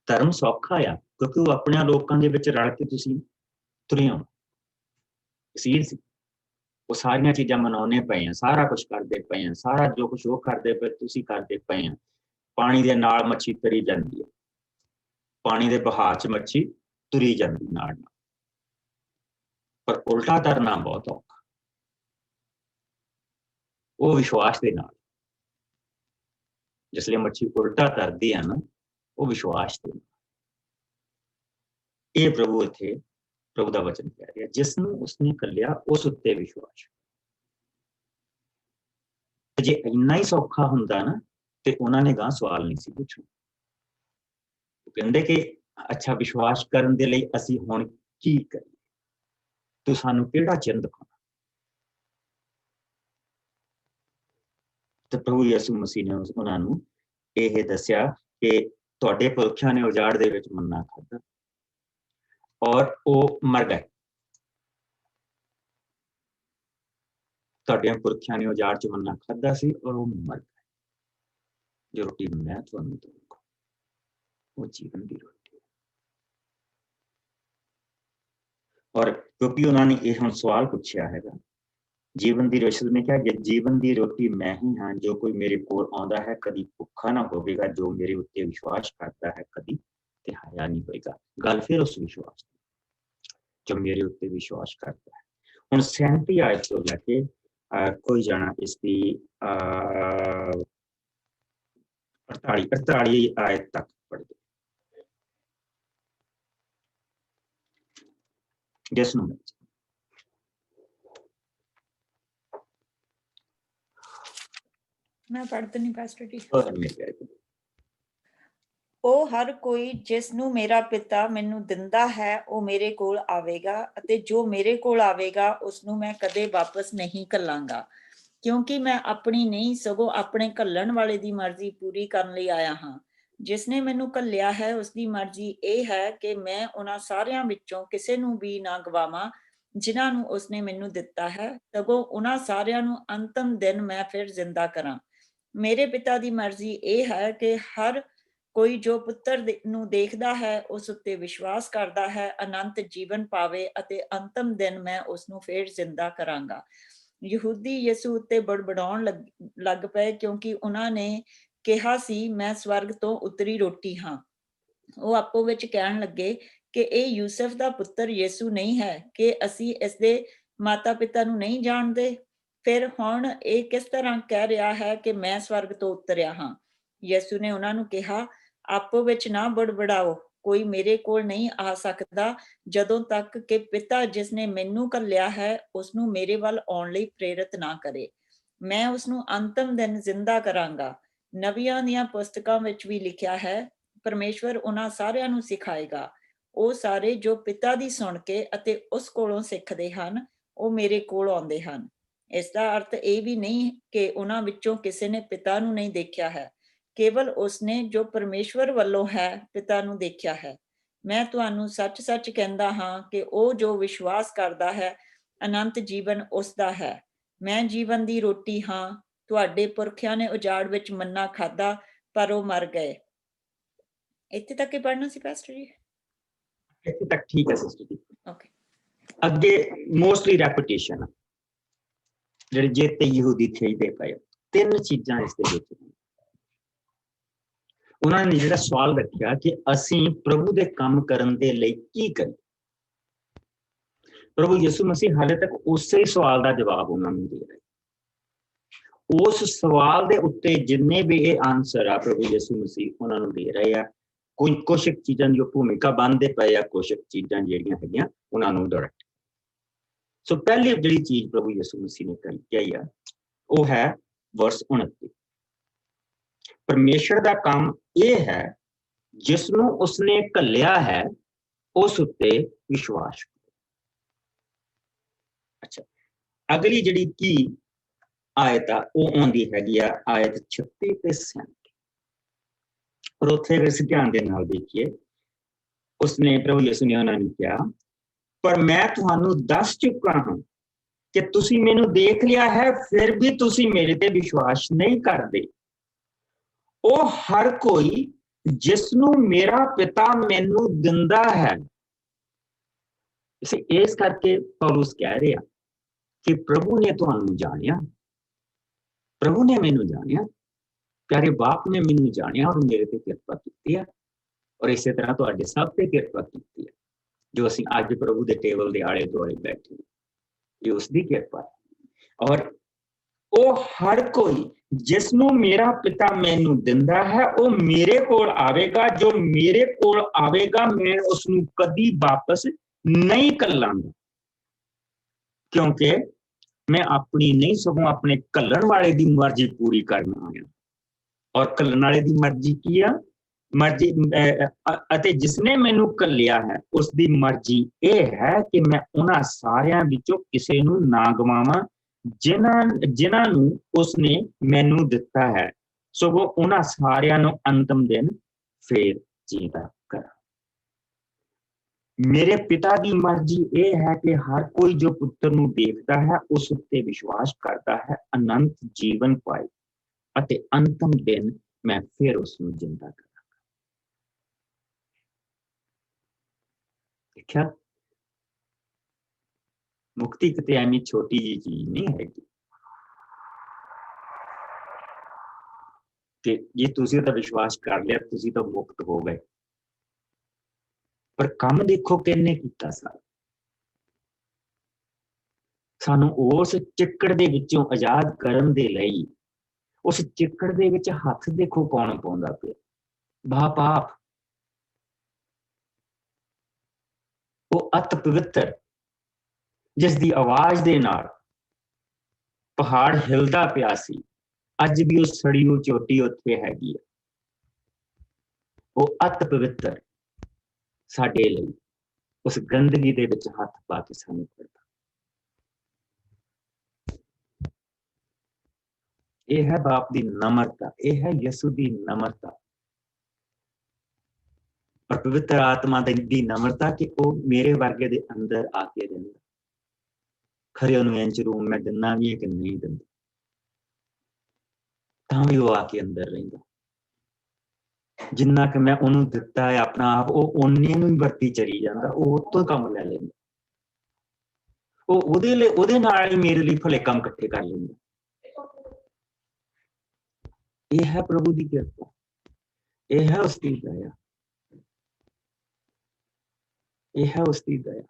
ਧਰਮ ਸੌਖਾ ਆ ਕਿਉਂਕਿ ਉਹ ਆਪਣੇ ਲੋਕਾਂ ਦੇ ਵਿੱਚ ਰਲ ਕੇ ਤੁਸੀਂ ਤੁਰੇ ਹੋ। ਸੀ ਉਹ ਸਾਰੀਆਂ ਚੀਜ਼ਾਂ ਮਨਾਉਣੇ ਪਏ ਆ, ਸਾਰਾ ਕੁਝ ਕਰਦੇ ਪਏ ਆ, ਸਾਰਾ ਜੋ ਕੁਝ ਉਹ ਕਰਦੇ ਪਏ ਤੁਸੀਂ ਕਰਦੇ ਪਏ ਆ। ਪਾਣੀ ਦੇ ਨਾਲ ਮੱਛੀ ਤਰੀ ਜਾਂਦੀ ਹੈ, ਪਾਣੀ ਦੇ ਬਹਾਅ 'ਚ ਮੱਛੀ ਤੁਰੀ ਜਾਂਦੀ ਨਾਲ, ਪਰ ਉਲਟਾ ਤਰਨਾ ਬਹੁਤ ਔਖਾ। ਉਹ ਵਿਸ਼ਵਾਸ ਦੇ ਨਾਲ, ਜਿਸ ਲਈ ਮੱਛੀ ਉਲਟਾ ਤਰਦੀ ਹੈ ਨਾ, ਉਹ ਵਿਸ਼ਵਾਸ ਦੇ ਨਾਲ। ਇਹ ਪ੍ਰਭੂ ਇੱਥੇ ਪ੍ਰਭੂ ਦਾ ਵਚਨ ਕਹਿ ਰਿਹਾ, ਜਿਸ ਨੂੰ ਉਸਨੇ ਕੱਲਿਆ ਉਸ ਉੱਤੇ ਵਿਸ਼ਵਾਸ। ਜੇ ਇੰਨਾ ਹੀ ਸੌਖਾ ਹੁੰਦਾ ਨਾ ਤੇ ਉਹਨਾਂ ਨੇ ਗਾਂ ਸਵਾਲ ਨਹੀਂ ਸੀ ਪੁੱਛਣਾ। ਉਹ ਕਹਿੰਦੇ ਕਿ ਅੱਛਾ, ਵਿਸ਼ਵਾਸ ਕਰਨ ਦੇ ਲਈ ਅਸੀਂ ਹੁਣ ਕੀ ਕਰੀਏ, ਤੂੰ ਸਾਨੂੰ ਕਿਹੜਾ ਚਿੰਨ੍ਹ ਦਿਖਾਉਣਾ। ਤੇ ਪ੍ਰਭੂ ਯਿਸੂ ਮਸੀਹ ਨੇ ਉਹਨਾਂ ਨੂੰ ਇਹ ਦੱਸਿਆ ਕਿ ਤੁਹਾਡੇ ਪੁਰਖਿਆਂ ਨੇ ਉਜਾੜ ਦੇ ਵਿੱਚ ਮੰਨਾ ਖਾਧਾ ਔਰ ਉਹ ਮਰ ਗਏ। ਤੁਹਾਡੇ ਪੁਰਖਿਆਂ ਨੇ ਉਜਾੜ 'ਚ ਮੰਨਾ ਖਾਧਾ ਸੀ ਔਰ ਉਹ ਮਰ ਗਏ। ਜੋ ਰੋਟੀ ਮੈਂ ਤੁਹਾਨੂੰ ਦਊਂਗਾ ਉਹ ਜੀਵਨ ਦੀ ਰੋਟੀ। ਔਰ ਕਿਉਂਕਿ ਉਹਨਾਂ ਨੇ ਇਹ ਹੁਣ ਸਵਾਲ ਪੁੱਛਿਆ ਹੈਗਾ, ਜੀਵਨ ਦੀ ਰੋਟੀ ਨੇ ਕਿਹਾ, ਜੇ ਜੀਵਨ ਦੀ ਰੋਟੀ ਮੈਂ ਹੀ ਹਾਂ, ਜੋ ਕੋਈ ਮੇਰੇ ਕੋਲ ਆਉਂਦਾ ਹੈ ਕਦੀ ਭੁੱਖਾ ਨਾ ਹੋਵੇਗਾ, ਜੋ ਮੇਰੇ ਉੱਤੇ ਵਿਸ਼ਵਾਸ ਕਰਦਾ ਹੈ ਕਦੀ ਤਿਹਾਇਆ ਨਹੀਂ ਹੋਏਗਾ। ਗੱਲ ਫਿਰ ਉਸ ਵਿਸ਼ਵਾਸ, ਜੋ ਮੇਰੇ ਉੱਤੇ ਵਿਸ਼ਵਾਸ ਕਰਦਾ ਹੈ। ਹੁਣ 37 ਆਇਤ ਤੋਂ ਲੈ ਕੇ ਕੋਈ ਜਾਣਾ ਇਸ ਦੀ 48 ਆਇਤ ਤੱਕ ਪੜ੍ਹਦੇ, ਜਿਸ ਨੂੰ ਮੈਂ ਪੜ੍ਹਦੀ ਨਹੀਂ ਪਾਸਟਰ ਜੀ। ਉਹ ਹਰ ਕੋਈ ਜਿਸ ਨੂੰ ਮੇਰਾ ਪਿਤਾ ਮੈਨੂੰ ਦਿੰਦਾ ਹੈ ਉਹ ਮੇਰੇ ਕੋਲ ਆਵੇਗਾ, ਅਤੇ ਜੋ ਮੇਰੇ ਕੋਲ ਆਵੇਗਾ ਉਸ ਨੂੰ ਮੈਂ ਕਦੇ ਵਾਪਸ ਨਹੀਂ ਘੱਲਾਂਗਾ, ਕਿਉਂਕਿ ਮੈਂ ਆਪਣੀ ਨਹੀਂ ਸਗੋਂ ਆਪਣੇ ਘੱਲਣ ਵਾਲੇ ਦੀ ਮਰਜ਼ੀ ਪੂਰੀ ਕਰਨ ਲਈ ਆਇਆ ਹਾਂ। ਜਿਸ ਨੇ ਮੈਨੂੰ ਘੱਲਿਆ ਹੈ ਉਸ ਦੀ ਮਰਜ਼ੀ ਇਹ ਹੈ ਕਿ ਮੈਂ ਉਹਨਾਂ ਸਾਰਿਆਂ ਵਿੱਚੋਂ ਕਿਸੇ ਨੂੰ ਵੀ ਨਾ ਗਵਾਵਾਂ ਜਿਨ੍ਹਾਂ ਨੂੰ ਉਸਨੇ ਮੈਨੂੰ ਦਿੱਤਾ ਹੈ, ਸਗੋਂ ਉਹਨਾਂ ਸਾਰਿਆਂ ਨੂੰ ਅੰਤਮ ਦਿਨ ਮੈਂ ਫਿਰ ਜ਼ਿੰਦਾ ਕਰਾਂ। ਮੇਰੇ ਪਿਤਾ ਦੀ ਮਰਜ਼ੀ ਇਹ ਹੈ ਕਿ ਹਰ ਕੋਈ ਜੋ ਪੁੱਤਰ ਨੂੰ ਦੇਖਦਾ ਹੈ ਉਸ ਉੱਤੇ ਵਿਸ਼ਵਾਸ ਕਰਦਾ ਹੈ ਅਨੰਤ ਜੀਵਨ ਪਾਵੇ, ਅਤੇ ਅੰਤਮ ਦਿਨ ਮੈਂ ਉਸਨੂੰ ਫੇਰ ਜ਼ਿੰਦਾ ਕਰਾਂਗਾ। ਯਹੂਦੀ ਯਿਸੂ ਉੱਤੇ ਬੜਬੜਾਉਣ ਲੱਗ ਪਏ, ਕਿਉਂਕਿ ਉਹਨਾਂ ਨੇ ਕਿਹਾ ਸੀ ਮੈਂ ਸਵਰਗ ਤੋਂ ਉਤਰੀ ਰੋਟੀ ਹਾਂ। ਉਹ ਆਪੋ ਵਿੱਚ ਕਹਿਣ ਲੱਗੇ ਕਿ ਇਹ ਯੂਸਫ ਦਾ ਪੁੱਤਰ ਯਿਸੂ ਨਹੀਂ ਹੈ, ਕਿ ਅਸੀਂ ਇਸਦੇ ਮਾਤਾ ਪਿਤਾ ਨੂੰ ਨਹੀਂ ਜਾਣਦੇ। ਫਿਰ ਹੁਣ ਇਹ ਕਿਸ ਤਰ੍ਹਾਂ ਕਹਿ ਰਿਹਾ ਹੈ ਕਿ ਮੈਂ ਸਵਰਗ ਤੋਂ ਉਤਰਿਆ ਹਾਂ। ਯਿਸੂ ਨੇ ਉਹਨਾਂ ਨੂੰ ਕਿਹਾ, ਆਪੋ ਵਿੱਚ ਨਾ ਬੜਬੜਾਓ, ਕੋਈ ਮੇਰੇ ਕੋਲ ਨਹੀਂ ਆ ਸਕਦਾ ਜਦੋਂ ਤੱਕ ਕਿ ਪਿਤਾ ਜਿਸ ਨੇ ਮੈਨੂੰ ਘੱਲਿਆ ਹੈ ਉਸ ਨੂੰ ਮੇਰੇ ਵੱਲ ਆਉਣ ਲਈ ਪ੍ਰੇਰਿਤ ਨਾ ਕਰੇ। ਮੈਂ ਉਸਨੂੰ ਅੰਤਮ ਦਿਨ ਜ਼ਿੰਦਾ ਕਰਾਂਗਾ। ਨਵੀਆਂ ਦੀਆਂ ਪੁਸਤਕਾਂ ਵਿੱਚ ਵੀ ਲਿਖਿਆ ਹੈ, ਪਰਮੇਸ਼ਵਰ ਉਹਨਾਂ ਸਾਰਿਆਂ ਨੂੰ ਸਿਖਾਏਗਾ। ਉਹ ਸਾਰੇ ਜੋ ਪਿਤਾ ਦੀ ਸੁਣ ਕੇ ਅਤੇ ਉਸ ਕੋਲੋਂ ਸਿੱਖਦੇ ਹਨ ਉਹ ਮੇਰੇ ਕੋਲ ਆਉਂਦੇ ਹਨ। ਇਸ ਦਾ ਅਰਥ ਇਹ ਵੀ ਨਹੀਂ ਕਿ ਉਹਨਾਂ ਵਿੱਚੋਂ ਕਿਸੇ ਨੇ ਪਿਤਾ ਨੂੰ ਨਹੀਂ ਦੇਖਿਆ ਹੈ, ਕੇਵਲ ਉਸਨੇ ਜੋ ਪਰਮੇਸ਼ਵਰ ਵੱਲੋਂ ਹੈ ਪਿਤਾ ਨੂੰ ਦੇਖਿਆ ਹੈ। ਮੈਂ ਤੁਹਾਨੂੰ ਸੱਚ-ਸੱਚ ਕਹਿੰਦਾ ਹਾਂ ਕਿ ਉਹ ਜੋ ਵਿਸ਼ਵਾਸ ਕਰਦਾ ਹੈ ਅਨੰਤ ਜੀਵਨ ਉਸਦਾ ਹੈ। ਮੈਂ ਜੀਵਨ ਦੀ ਰੋਟੀ ਹਾਂ। ਤੁਹਾਡੇ ਪੁਰਖਿਆਂ ਨੇ ਉਜਾੜ ਵਿੱਚ ਮੰਨਾ ਖਾਧਾ ਪਰ ਉਹ ਮਰ ਗਏ। ਇੱਥੇ ਤੱਕ ਹੀ ਪੜ੍ਹਨਾ ਸੀ ਪਾਸਟਰ ਜੀ? ਇੱਥੇ ਤੱਕ ਠੀਕ ਹੈ ਸਿਸਟਰ ਜੀ। ਓਕੇ, ਅੱਗੇ ਮੋਸਟਲੀ ਰੈਪੀਟੀਸ਼ਨ, ਜਿਹੜੇ ਜੇਤੇ ਯਹੂਦੀ ਖੇਡਦੇ ਪਏ, 3 ਚੀਜ਼ਾਂ ਇਸ ਦੇ ਵਿੱਚ। ਉਹਨਾਂ ਨੇ ਜਿਹੜਾ ਸਵਾਲ ਰੱਖਿਆ ਕਿ ਅਸੀਂ ਪ੍ਰਭੂ ਦੇ ਕੰਮ ਕਰਨ ਦੇ ਲਈ ਕੀ ਕਰੀਏ। ਪ੍ਰਭੂ ਯਿਸੂ ਮਸੀਹ ਹਾਲੇ ਤੱਕ ਉਸੇ ਸਵਾਲ ਦਾ ਜਵਾਬ ਉਹਨਾਂ ਨੂੰ ਦੇ ਰਹੇ। ਉਸ ਸਵਾਲ ਦੇ ਉੱਤੇ ਜਿੰਨੇ ਵੀ ਇਹ ਆਨਸਰ ਆ ਪ੍ਰਭੂ ਯਿਸੂ ਮਸੀਹ ਉਹਨਾਂ ਨੂੰ ਦੇ ਰਹੇ ਆ। ਕੁਛ ਚੀਜ਼ਾਂ ਦੀ ਭੂਮਿਕਾ ਬਣਦੇ ਪਏ ਆ, ਕੁਛ ਚੀਜ਼ਾਂ ਜਿਹੜੀਆਂ ਹੈਗੀਆਂ ਉਹਨਾਂ ਨੂੰ ਡਾਇਰੈਕਟ। ਸੋ ਪਹਿਲੀ ਜਿਹੜੀ ਚੀਜ਼ ਪ੍ਰਭੂ ਯਿਸੂ ਮਸੀਹ ਨੇ ਕਹੀ ਆ ਉਹ ਹੈ ਵਰਸ 29। ਪਰਮੇਸ਼ਰ ਦਾ ਕੰਮ ਇਹ ਹੈ ਜਿਸ ਨੂੰ ਉਸਨੇ ਘੱਲਿਆ ਹੈ ਉਸ ਉੱਤੇ ਵਿਸ਼ਵਾਸ ਕਰੋ। ਅੱਛਾ, ਅਗਲੀ ਜਿਹੜੀ ਕੀ ਆਇਤ ਆ ਉਹ ਆਉਂਦੀ ਹੈਗੀ ਆ ਆਇਤ 36 ਤੇ 37। ਪਰ ਉੱਥੇ ਅਗਰ ਅਸੀਂ ਧਿਆਨ ਦੇ ਨਾਲ ਦੇਖੀਏ, ਉਸਨੇ ਪ੍ਰਭੂ ਯਿਸੂ ਨੇ ਉਹਨਾਂ ਨੂੰ ਕਿਹਾ, ਪਰ ਮੈਂ ਤੁਹਾਨੂੰ ਦੱਸ ਚੁੱਕਾ ਹਾਂ ਕਿ ਤੁਸੀਂ ਮੈਨੂੰ ਦੇਖ ਲਿਆ ਹੈ, ਫਿਰ ਵੀ ਤੁਸੀਂ ਮੇਰੇ ਤੇ ਵਿਸ਼ਵਾਸ ਨਹੀਂ ਕਰਦੇ। ਉਹ ਹਰ ਕੋਈ ਜਿਸ ਨੂੰ ਮੇਰਾ ਪਿਤਾ ਮੈਨੂੰ ਦਿੰਦਾ ਹੈ। ਇਸ ਕਰਕੇ ਪੌਲੁਸ ਕਹਿ ਰਿਹਾ कि प्रभु ने तुहानू जानिया, प्रभु ने मैनू जानिया, प्यारे बाप ने मैनू जानिया और मेरे ते किरपा कीती है, और इस तरह तुहाडे सब ते किरपा कीती है जो असीं अज प्रभु दे टेबल दे आले दुआले बैठे, ये उसदी किरपा है। और ओ हर कोई जिसनू मेरा पिता मैनू दिंदा है वो मेरे कोल आवेगा, जो मेरे कोल आवेगा मैं उसनू कदी वापस नहीं घल्लांगा, क्योंकि मैं अपनी नहीं सगों अपने घल्लण वाले दी मर्जी पूरी करना आया। और घल्लण वाले दी मर्जी की आ? मर्जी अते जिसने मैनू घल्लिया है उसकी मर्जी ये है कि मैं उन्हां सारियां विचों किसे नू ना गवावां जिन्हां नू उसने मैनू दिता है, सगों उन्हां सारियां नू अंतिम दिन फिर जींदा करा। मेरे पिता की मर्जी ये है कि हर कोई जो पुत्र नू देखता है उस उत्ते विश्वास करता है अनंत जीवन पाए, अते अंतिम दिन मैं फिर उसनू जिंदा करा। देखा, मुक्ति किते एवं छोटी जी चीज नहीं है कि जे तुसी तो विश्वास कर लिया तुसी तो मुक्त हो गए, पर काम देखो किन्ने कीता सानू उस चिक्कड़ दे विचों आजाद करन दे लई, उस चिक्कड़ दे विच हथ देखो कौन पाउंदा पिया, बाप आप। वो अत पवित्र जिस दी आवाज दे नाल पहाड़ हिलदा पिया सी, अज भी उस सड़ी चोटी उत्थे हैगी है। वो अत पवित्र साडे लई उस गंदगी दे विच हथ पा के सानू करदा। यह है बाप दी नम्रता, यह है यसु दी नम्रता और पवित्र आत्मा दी नम्रता कि वो मेरे वर्गे दे अंदर आके रहिंदा। खरे उन्हें इंच रूम मैं दिना भी है कि नहीं दिंदा, तां भी वो आके अंदर रहिंदा। जिन्ना कि मैं उन्होंने दिता है अपना आप, वो उन्ने नूं ही वरती चली जांदा, वो उत्तों काम लै लैंदा, वो उहदे नाल ही मेरे लिए भले काम इकट्ठे कर लैंदा। यह है प्रभु की कृपा, यह है उसकी दया, यह है उसकी दया।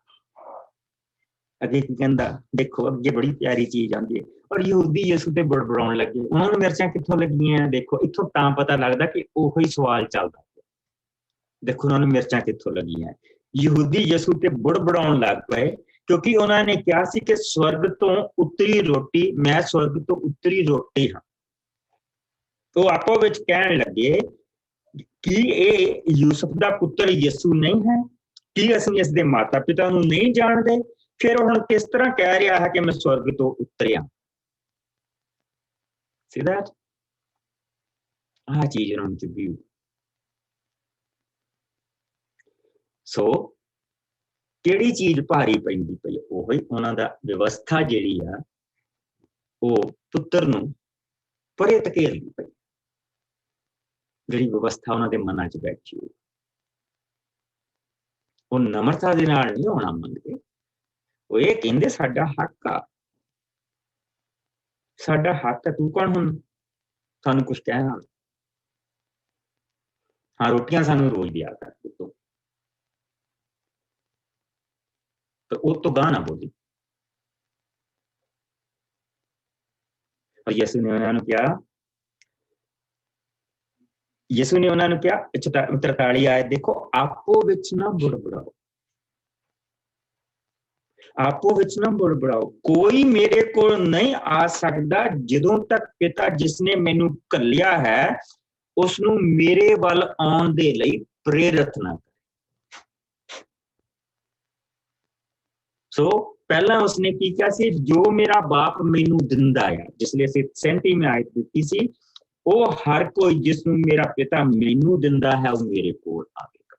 अगे की कहंदा, देखो अगे बड़ी प्यारी चीज आंदी है। और यहूदी यसू ते बड़बड़ाउण लगे, उन्होंने मिर्चां कित्थों लगियां? देखो इत्थों तां पता लगदा कि ओही सवाल चलदा। देखो उन्होंने मिर्चां कित्थों लगियां। यहूदी यसू ते बड़बड़ाउण लग पए क्योंकि उन्होंने कहा सी कि स्वर्ग तो उतरी रोटी, मैं स्वर्ग तो उतरी रोटी हाँ। तो आपो विच कहण लगे कि ये यूसुफ दा पुत्र यसू नहीं है, कि असं इसके माता पिता नूं नहीं जानते? फिर हुण किस तरह कह रहा है कि मैं स्वर्ग तो उतरिया? सीधा आ चीज उन्होंने चुकी। सो किहड़ी चीज भारी पैंदी पई, ओही उन्हां दा व्यवस्था जिहड़ी आ वो पुत्र नूं परे धकेलदी पई, जिहड़ी व्यवस्था उन्हां दे मनां च बैठी हुई। वो नम्रता दे नाल नहीं होना मंगदे, वो ये कहंदे साडा हक आ, साडा हक है, तू कौन हुण सानू कुछ कहना? हाँ रोटियां सानू रोज दिया कर, तो वो तो गाह ना बोली। और यसू ने उन्होंने क्या, यसू ने उन्होंने क्या 43 आयत देखो, आपो विच ना बुड़बड़ाओ, आपो विच ना बुड़बड़ाओ, कोई मेरे को नहीं आ सकता जदों तक पिता जिसने मैनू घल्लिया है उसनू मेरे वल आउण दे लई प्रेरित ना करे। सो पहला उसने की क्या सी, जो मेरा बाप मैनू दिंदा है, जिसलिए 37 में आयत दी सी, वो हर कोई जिसनू मेरा पिता मैनू दिंदा है वो मेरे कोल आवेगा।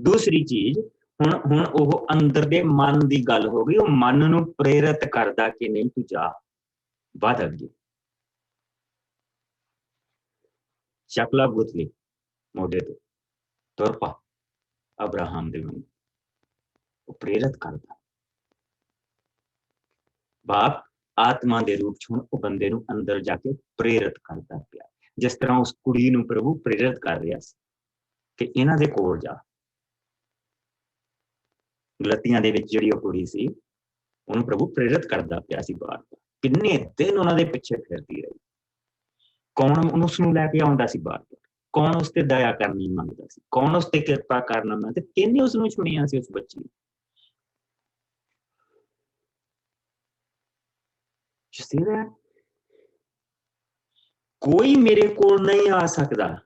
दूसरी चीज हुण हुण वो अंदर दे मन दी गल हो गई, वो मन नू प्रेरित करदा कि नहीं तू जा वध अगे, शकला गुथली मोढे ते तुर पा अब्राहम दे मन, ਉਹ ਪ੍ਰੇਰਿਤ ਕਰਦਾ। ਬਾਪ ਆਤਮਾ ਦੇ ਰੂਪ ਚ ਹੁਣ ਉਹ ਬੰਦੇ ਨੂੰ ਅੰਦਰ ਜਾ ਕੇ ਪ੍ਰੇਰਿਤ ਕਰਦਾ ਪਿਆ, ਜਿਸ ਤਰ੍ਹਾਂ ਉਸ ਕੁੜੀ ਨੂੰ ਪ੍ਰਭੂ ਪ੍ਰੇਰਿਤ ਕਰ ਰਿਹਾ ਸੀ ਕਿ ਇਹਨਾਂ ਦੇ ਕੋਲ ਜਾ। ਗਲਤੀਆਂ ਦੇ ਵਿੱਚ ਜਿਹੜੀ ਉਹ ਕੁੜੀ ਸੀ, ਉਹਨੂੰ ਪ੍ਰਭੂ ਪ੍ਰੇਰਿਤ ਕਰਦਾ ਪਿਆ ਸੀ ਬਾਹਰ। ਕਿੰਨੇ ਦਿਨ ਉਹਨਾਂ ਦੇ ਪਿੱਛੇ ਫਿਰਦੀ ਰਹੀ। ਕੌਣ ਉਸ ਨੂੰ ਲੈ ਕੇ ਆਉਂਦਾ ਸੀ ਬਾਹਰ? ਕੌਣ ਉਸ ਤੇ ਦਇਆ ਕਰਨੀ ਮੰਗਦਾ ਸੀ? ਕੌਣ ਉਸ ਤੇ ਕਿਰਪਾ ਕਰਨਾ ਮੰਗਦਾ? ਕਿੰਨੇ ਉਸ ਨੂੰ ਚੁਣਿਆ ਸੀ ਉਸ ਬੱਚੀ ਨੂੰ? ਕੋਈ ਮੇਰੇ ਕੋਲ ਨਹੀਂ ਆ ਸਕਦਾ।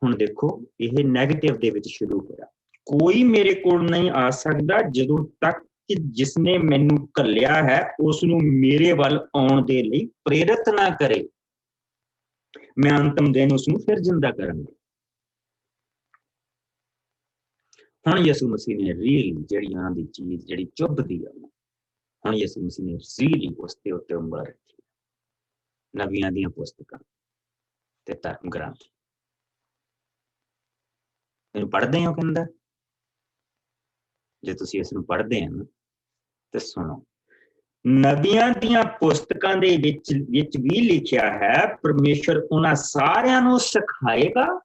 ਹੁਣ ਦੇਖੋ, ਇਹ ਨੈਗੇਟਿਵ ਦੇ ਵਿੱਚ ਸ਼ੁਰੂ ਹੋਇਆ। ਕੋਈ ਮੇਰੇ ਕੋਲ ਨਹੀਂ ਆ ਸਕਦਾ ਜਦੋਂ ਤੱਕ ਕਿ ਜਿਸਨੇ ਮੈਨੂੰ ਘੱਲਿਆ ਹੈ ਉਸ ਨੂੰ ਮੇਰੇ ਵੱਲ ਆਉਣ ਦੇ ਲਈ ਪ੍ਰੇਰਿਤ ਨਾ ਕਰੇ। ਮੈਂ ਅੰਤਮ ਦਿਨ ਉਸ ਨੂੰ ਫਿਰ ਜਿੰਦਾ ਕਰਾਂਗਾ। ਹੁਣ ਯਿਸੂ ਮਸੀਹ ਨੇ ਰੀਅਲੀ ਜਿਹੜੀ ਉਹਨਾਂ ਦੀ ਚੀਜ਼ ਜਿਹੜੀ ਚੁੱਭਦੀ ਆ, ਹੁਣ ਯਿਸੂ ਮਸੀਹ ਨੇ ਰੀਅਲੀ ਉਸ ਦੇ ਉੱਤੇ ਉਂਗਲ ਰੱਖੀ। ਨਵੀਆਂ ਦੀਆਂ ਪੁਸਤਕਾਂ ਤੇ ਧਰਮ ਗ੍ਰੰਥ ਇਹਨੂੰ ਪੜ੍ਹਦੇ ਹੋ। ਕਹਿੰਦਾ ਜੇ ਤੁਸੀਂ ਇਸ ਨੂੰ ਪੜ੍ਹਦੇ ਹੋ ਤੇ ਸੁਣੋ, ਨਬੀਆਂ ਦੀਆਂ ਪੁਸਤਕਾਂ ਦੇ ਵਿੱਚ ਵੀ ਲਿਖਿਆ ਹੈ ਪਰਮੇਸ਼ਰ ਉਹਨਾਂ ਸਾਰਿਆਂ ਨੂੰ ਸਿਖਾਏਗਾ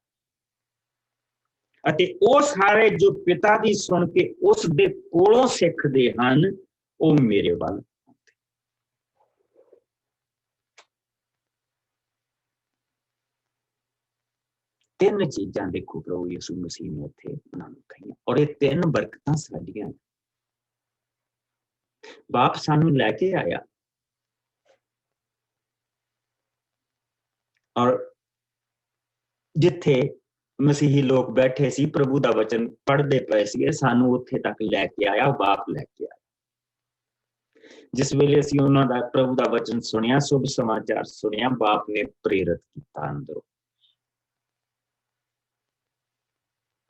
ਅਤੇ ਉਹ ਸਾਰੇ ਜੋ ਪਿਤਾ ਦੀ ਸੁਣ ਕੇ ਉਸ ਦੇ ਕੋਲੋਂ ਸਿੱਖਦੇ ਹਨ ਉਹ ਮੇਰੇ ਵੱਲ। ਤਿੰਨ ਚੀਜ਼ਾਂ ਦੇਖੋ ਪ੍ਰਭੂ ਯਿਸੂ ਮਸੀਹ ਨੇ ਇੱਥੇ ਉਹਨਾਂ ਨੂੰ ਕਹੀਆਂ, ਔਰ ਇਹ ਤਿੰਨ ਬਰਕਤਾਂ ਸਾਡੀਆਂ। ਬਾਪ ਸਾਨੂੰ ਲੈ ਕੇ ਆਇਆ ਔਰ ਜਿੱਥੇ ਮਸੀਹੀ ਲੋਕ ਬੈਠੇ ਸੀ, ਪ੍ਰਭੂ ਦਾ ਵਚਨ ਪੜ੍ਹਦੇ ਪਏ ਸੀ, ਸਾਨੂੰ ਉੱਥੇ ਤੱਕ ਲੈ ਕੇ ਆਇਆ, ਬਾਪ ਲੈ ਕੇ ਆਇਆ। ਜਿਸ ਵੇਲੇ ਅਸੀਂ ਉਹਨਾਂ ਦਾ ਪ੍ਰਭੂ ਦਾ ਵਚਨ ਸੁਣਿਆ, ਸ਼ੁਭ ਸਮਾਚਾਰ ਸੁਣਿਆ, ਬਾਪ ਨੇ ਪ੍ਰੇਰਿਤ ਕੀਤਾ, ਅੰਦਰੋਂ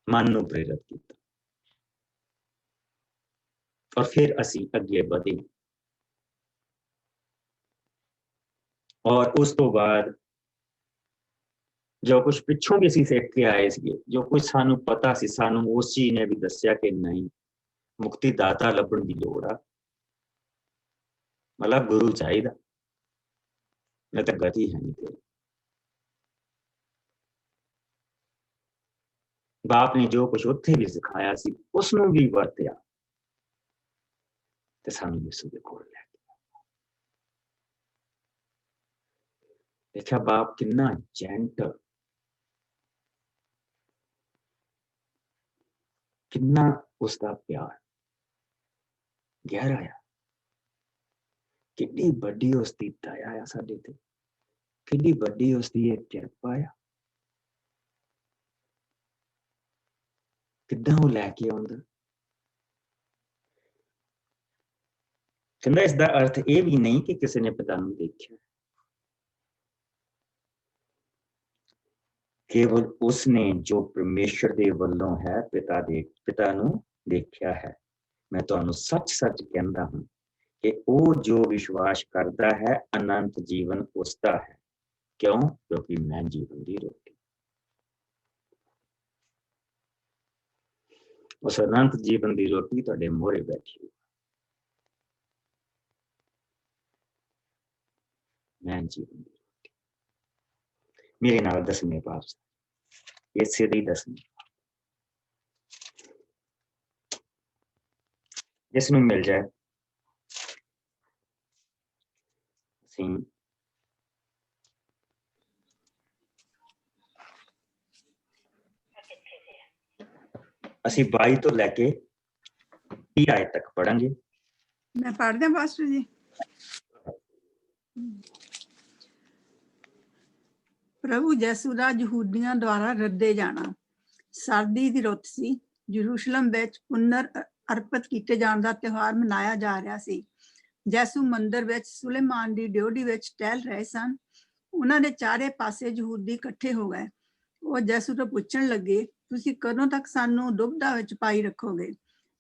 ਮਨ ਨੂੰ ਪ੍ਰੇਰਿਤ ਕੀਤਾ। ਔਰ ਫਿਰ ਅਸੀਂ ਅੱਗੇ ਵਧੇ ਔਰ ਉਸ ਤੋਂ ਬਾਅਦ ਜੋ ਕੁਝ ਪਿੱਛੋਂ ਵੀ ਅਸੀਂ ਸਿੱਖ ਕੇ ਆਏ ਸੀਗੇ, ਜੋ ਕੁਝ ਸਾਨੂੰ ਪਤਾ ਸੀ, ਸਾਨੂੰ ਉਸ ਚੀਜ਼ ਨੇ ਵੀ ਦੱਸਿਆ ਕਿ ਨਹੀਂ, ਮੁਕਤੀ ਦਾਤਾ ਲੱਭਣ ਦੀ ਲੋੜ ਆ, ਮਤਲਬ ਗੁਰੂ ਚਾਹੀਦਾ, ਨਹੀਂ ਤਾਂ ਗਤੀ ਹੈ ਨਹੀਂ ਤੇਰੀ। ਬਾਪ ਨੇ ਜੋ ਕੁਝ ਉੱਥੇ ਵੀ ਸਿਖਾਇਆ ਸੀ ਉਸ ਨੂੰ ਵੀ ਵਰਤਿਆ ਤੇ ਸਾਨੂੰ ਯਿਸੂ ਦੇ ਕੋਲ ਲੈ ਕੇ ਦੇਖਿਆ। ਬਾਪ ਕਿੰਨਾ ਜੈਂਟਲ, ਕਿੰਨਾ ਉਸਦਾ ਪਿਆਰ ਗਹਿਰਾ ਆ, ਕਿੰਨੀ ਵੱਡੀ ਉਸਦੀ ਦਇਆ ਆ ਸਾਡੇ ਤੇ, ਕਿੰਨੀ ਵੱਡੀ ਉਸਦੀ ਇਹ ਕਿਰਪਾ ਆ। ਕਿੱਦਾਂ ਉਹ ਲੈ ਕੇ ਆਉਂਦਾ। ਕਹਿੰਦਾ ਇਸ ਦਾ ਅਰਥ ਇਹ ਵੀ ਨਹੀਂ ਕਿ ਕਿਸੇ ਨੇ ਪਿਤਾ ਨੂੰ ਦੇਖਿਆ, ਕੇਵਲ ਉਸਨੇ ਜੋ ਪਰਮੇਸ਼ਰ ਦੇ ਵੱਲੋਂ ਹੈ ਪਿਤਾ ਨੂੰ ਦੇਖਿਆ ਹੈ। ਮੈਂ ਤੁਹਾਨੂੰ ਸੱਚ ਸੱਚ ਕਹਿੰਦਾ ਹਾਂ ਕਿ ਉਹ ਜੋ ਵਿਸ਼ਵਾਸ ਕਰਦਾ ਹੈ ਅਨੰਤ ਜੀਵਨ ਉਸਦਾ ਹੈ। ਕਿਉਂ? ਕਿਉਂਕਿ ਮੈਂ ਜੀਵਨ ਦੀ ਰੋਟੀ। ਉਸ ਅਨੰਤ ਜੀਵਨ ਦੀ ਰੋਟੀ ਤੁਹਾਡੇ ਮੋਹਰੇ ਬੈਠੀ। ਮੈਂ ਜੀਵਨ ਦੀ ਰੋਟੀ। ਮੇਰੇ ਨਾਲ 10ਵੇਂ ਪਾਪ ਇਸੇ ਦੀ 10ਵੀਂ ਜਿਸ ਨੂੰ ਮਿਲ ਜਾਏ ਅਸੀਂ 22 ਤੋਂ ਲੈ ਕੇ 30 ਆਇਤ ਤੱਕ ਪੜਾਂਗੇ। ਮੈਂ ਪੜ੍ਹ ਦਿਆਂ ਪਾਸਟਰ ਜੀ। ਪ੍ਰਭੂ ਯਿਸੂ ਦਾ ਯਹੂਦੀਆਂ ਦੁਆਰਾ ਰੱਦੇ ਜਾਣਾ। ਸਰਦੀ ਦੀ ਰੁੱਤ ਸੀ। ਯਰੂਸ਼ਲਮ ਵਿੱਚ ਪੁਨਰ ਅਰਪਿਤ ਕੀਤੇ ਜਾਣ ਦਾ ਤਿਉਹਾਰ ਮਨਾਇਆ ਜਾ ਰਿਹਾ ਸੀ। ਯਿਸੂ ਮੰਦਿਰ ਵਿੱਚ ਸੁਲੇਮਾਨ ਦੀ ਡਿਓਢੀ ਵਿੱਚ ਟਹਿਲ ਰਹੇ ਸਨ। ਉਹਨਾਂ ਦੇ ਚਾਰੇ ਪਾਸੇ ਯਹੂਦੀ ਇਕੱਠੇ ਹੋ ਗਏ। ਉਹ ਯਿਸੂ ਤੋਂ ਪੁੱਛਣ ਲੱਗੇ, ਤੁਸੀਂ ਕਦੋਂ ਤੱਕ ਸਾਨੂੰ ਦੁਬਦਾ ਵਿੱਚ ਪਾਈ ਰੱਖੋਗੇ?